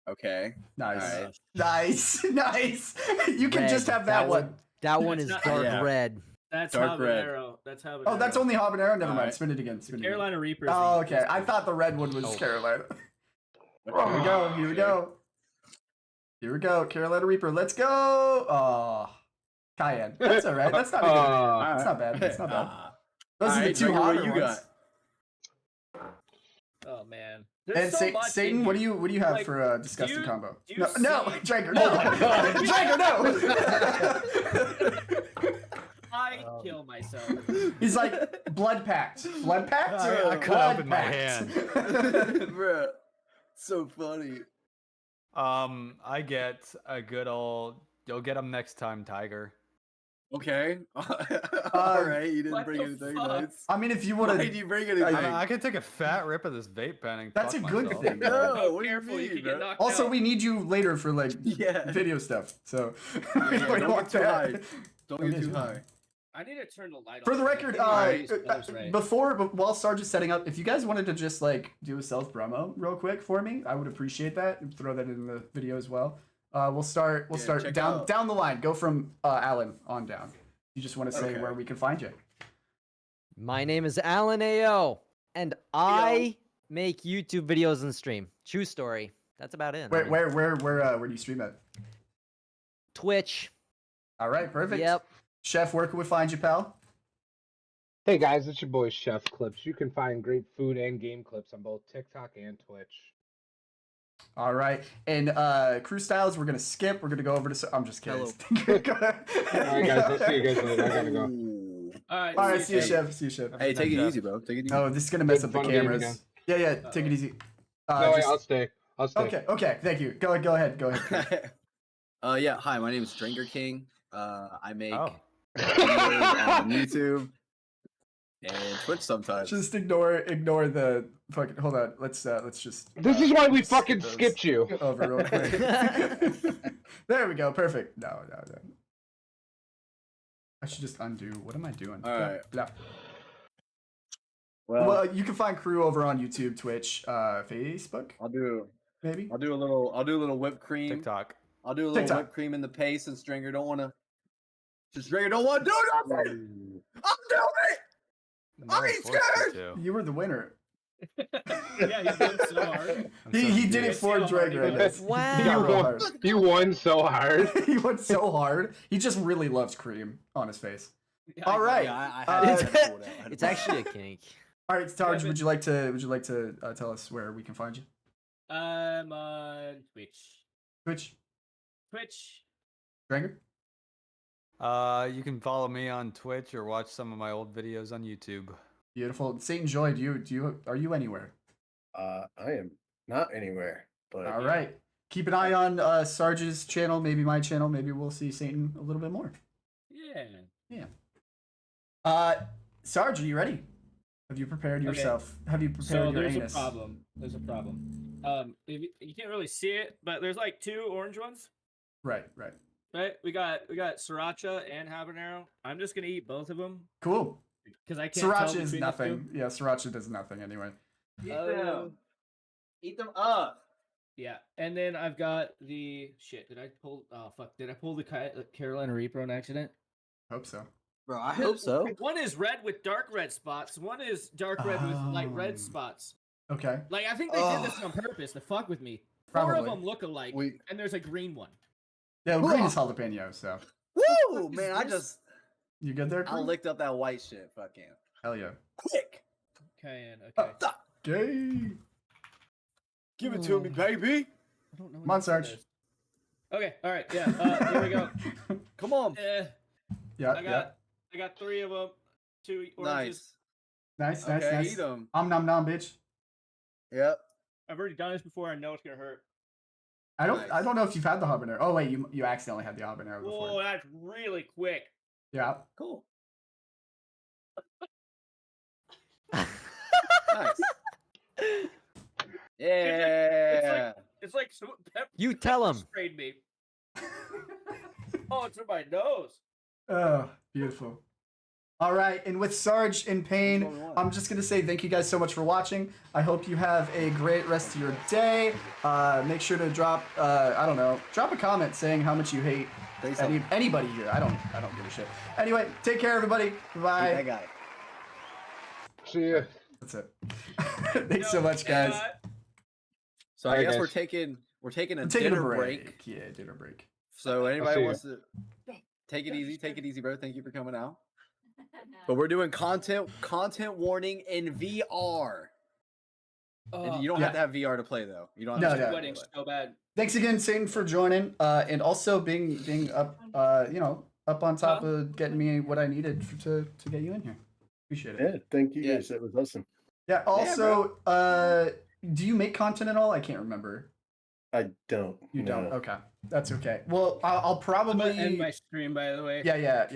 Okay. Nice. Alright. Nice. Nice. You can Red. just have that one. That one It's is not- dark Yeah. red. That's Dark red. habanero. That's habanero. Oh, that's only habanero? Never mind. Alright. Spin it again. Spin it again. Carolina Reaper. is Oh, the- okay. I thought the red one was Oh. Carolina. Here we go. Here we go. Here we go. Carolina Reaper. Let's go. Oh, cayenne. That's all right. That's not a good. That's not bad. That's not bad. Those are the Alright, two Drinker, what hotter you ones. Oh man. And There's so much Satan, in what do here. you have Like, for a disgusting do you- combo? do you No, no, see- Drinker, Oh no, my God. Drinker, no. I kill myself. He's like blood pact. Blood pact. I or cut blood open my pact? hand. Bruh. So funny. I get a good old. You'll get them next time, Tiger. Okay. All right. You didn't what bring the anything fuck? nice. I mean, if you Why would did have, you bring anything? I could take a fat rip of this vape pen and That's fuck a good myself. thing. No, Oh, what do you careful, you mean, can bro? get knocked also out. we need you later for like Yeah. video stuff. So Yeah, we don't want get too that. high. Don't Okay, get too sure. high. I need to turn the light For off. the record, Right. Right. while Sarge is setting up, if you guys wanted to just like do a self promo real quick for me, I would appreciate that. And throw that in the video as well. We'll start Yeah, check down out. down the line. Go from Alan on down. You just want to say Okay. where we can find you. My name is Alan AO, and I make YouTube videos and stream. True story. That's about it. I Where mean, where do you stream at? Twitch. All right, perfect. Yep. Chef, where can we find you, pal? Hey guys, it's your boy Chef Clips. You can find great food and game clips on both TikTok and Twitch. All right, and Crew Styles, we're gonna skip. We're gonna go over to. I'm just kidding. All right, guys. I'll see you guys later. I gotta go. Ooh. All right. All right, see you, Hey. Chef. See you, Chef. Hey, take it Chef. easy, bro. Take it easy. Oh, this is gonna mess Good up the fun game cameras. again. Yeah, take it easy. No, wait, just- I'll stay. I'll stay. Okay, thank you. Go ahead. Yeah. Hi, my name is Drinker King. I make Oh. videos on YouTube and Twitch sometimes. Just ignore the fucking. Hold on. Let's just. This is why we let's fucking those skipped you. over real quick. There we go. Perfect. No. I should just undo. What am I doing? All right. Blah. Well, Well, you can find Crew over on YouTube, Twitch, Facebook, I'll do maybe. a little whipped cream TikTok. I'll do a little TikTok. whipped cream in the paste, and Stringer don't want to. Stringer don't want to do nothing. I'm doing it. No one ain't forced you scared! to. You were the winner. Yeah, he did so hard. I'm He, so he did it confused. for See how hard he Drager, I was? guess. Wow. He got real won, hard. you won so hard. He went so hard. He just really loves cream on his face. Yeah, All right. Yeah, I Uh, had to pull it out. I had to It's pull it actually a out. kink. All right, Tarj, but- would you like to tell us where we can find you? I'm on Twitch. Twitch, Dranger? You can follow me on Twitch or watch some of my old videos on YouTube. Beautiful. Satan Joy, are you anywhere? I am not anywhere, but All right. Keep an eye on Sarge's channel, maybe my channel. Maybe we'll see Satan a little bit more. Yeah. Sarge, are you ready? Have you prepared Okay. yourself? Have you So prepared your there's anus? a problem. There's a problem. You can't really see it, but there's like 2 orange ones. Right. Right? We got sriracha and habanero. I'm just gonna eat both of them Cool. because I can't. Sriracha tell is between the nothing. Yeah, sriracha does nothing anyway. Eat Oh. them. Eat them up. 2. Yeah, and then I've got the shit. Did I pull? Oh fuck! Did I pull the Carolina Reaper on accident? Hope so. Bro, I hope so. One is red with dark red spots. One is dark red with light Oh. red spots. Okay. Like I think they did this on purpose to fuck with me. 4 of Probably. them look alike, We- and there's a green one. Yeah, green is jalapeno, so Woo, is man! I this? just you good there? I Crew? licked up that white shit. Fucking Hell yeah. quick. Okay, and okay. Gay. Give it to me, baby. I don't know. Come on, what this Sarge. is. Okay, all right, yeah. Here we go. Come on. Yeah, I got 3 of them. 2 oranges. Nice. Nice. Okay, eat them. Nom nom, bitch. Yep. I've already done this before. I know it's gonna hurt. I Nice. don't know if you've had the habanero. Oh wait, you accidentally had the habanero before. Whoa, that's really quick. Yeah. Cool. Nice. Yeah. It's like some pepper You tell him. sprayed me. Oh, it's in my nose. Oh, beautiful. All right, and with Sarge in pain, That's what we want. I'm just gonna say thank you guys so much for watching. I hope you have a great rest of your day. Make sure to drop, drop a comment saying how much you hate anybody here. I don't give a shit. Anyway, take care, everybody. Bye. That guy. See ya. That's it. Thanks so much, guys. So I Alright, guess guys. we're taking a Taking a dinner break. break. Yeah, dinner break. So see anybody ya. wants to take it easy, bro. Thank you for coming out. But we're doing content warning in VR. And you don't have to have VR to play though. You don't have to. No. Sweating so bad. Thanks again, Satan, for joining, and also being up, up on top of getting me what I needed to get you in here. Appreciate it. yeah, thank you Yeah. guys. That was awesome. Yeah. Also, do you make content at all? I can't remember. I don't. You don't. no. Okay, that's okay. Well, I'll I'm gonna end probably. my stream, by the way. Yeah.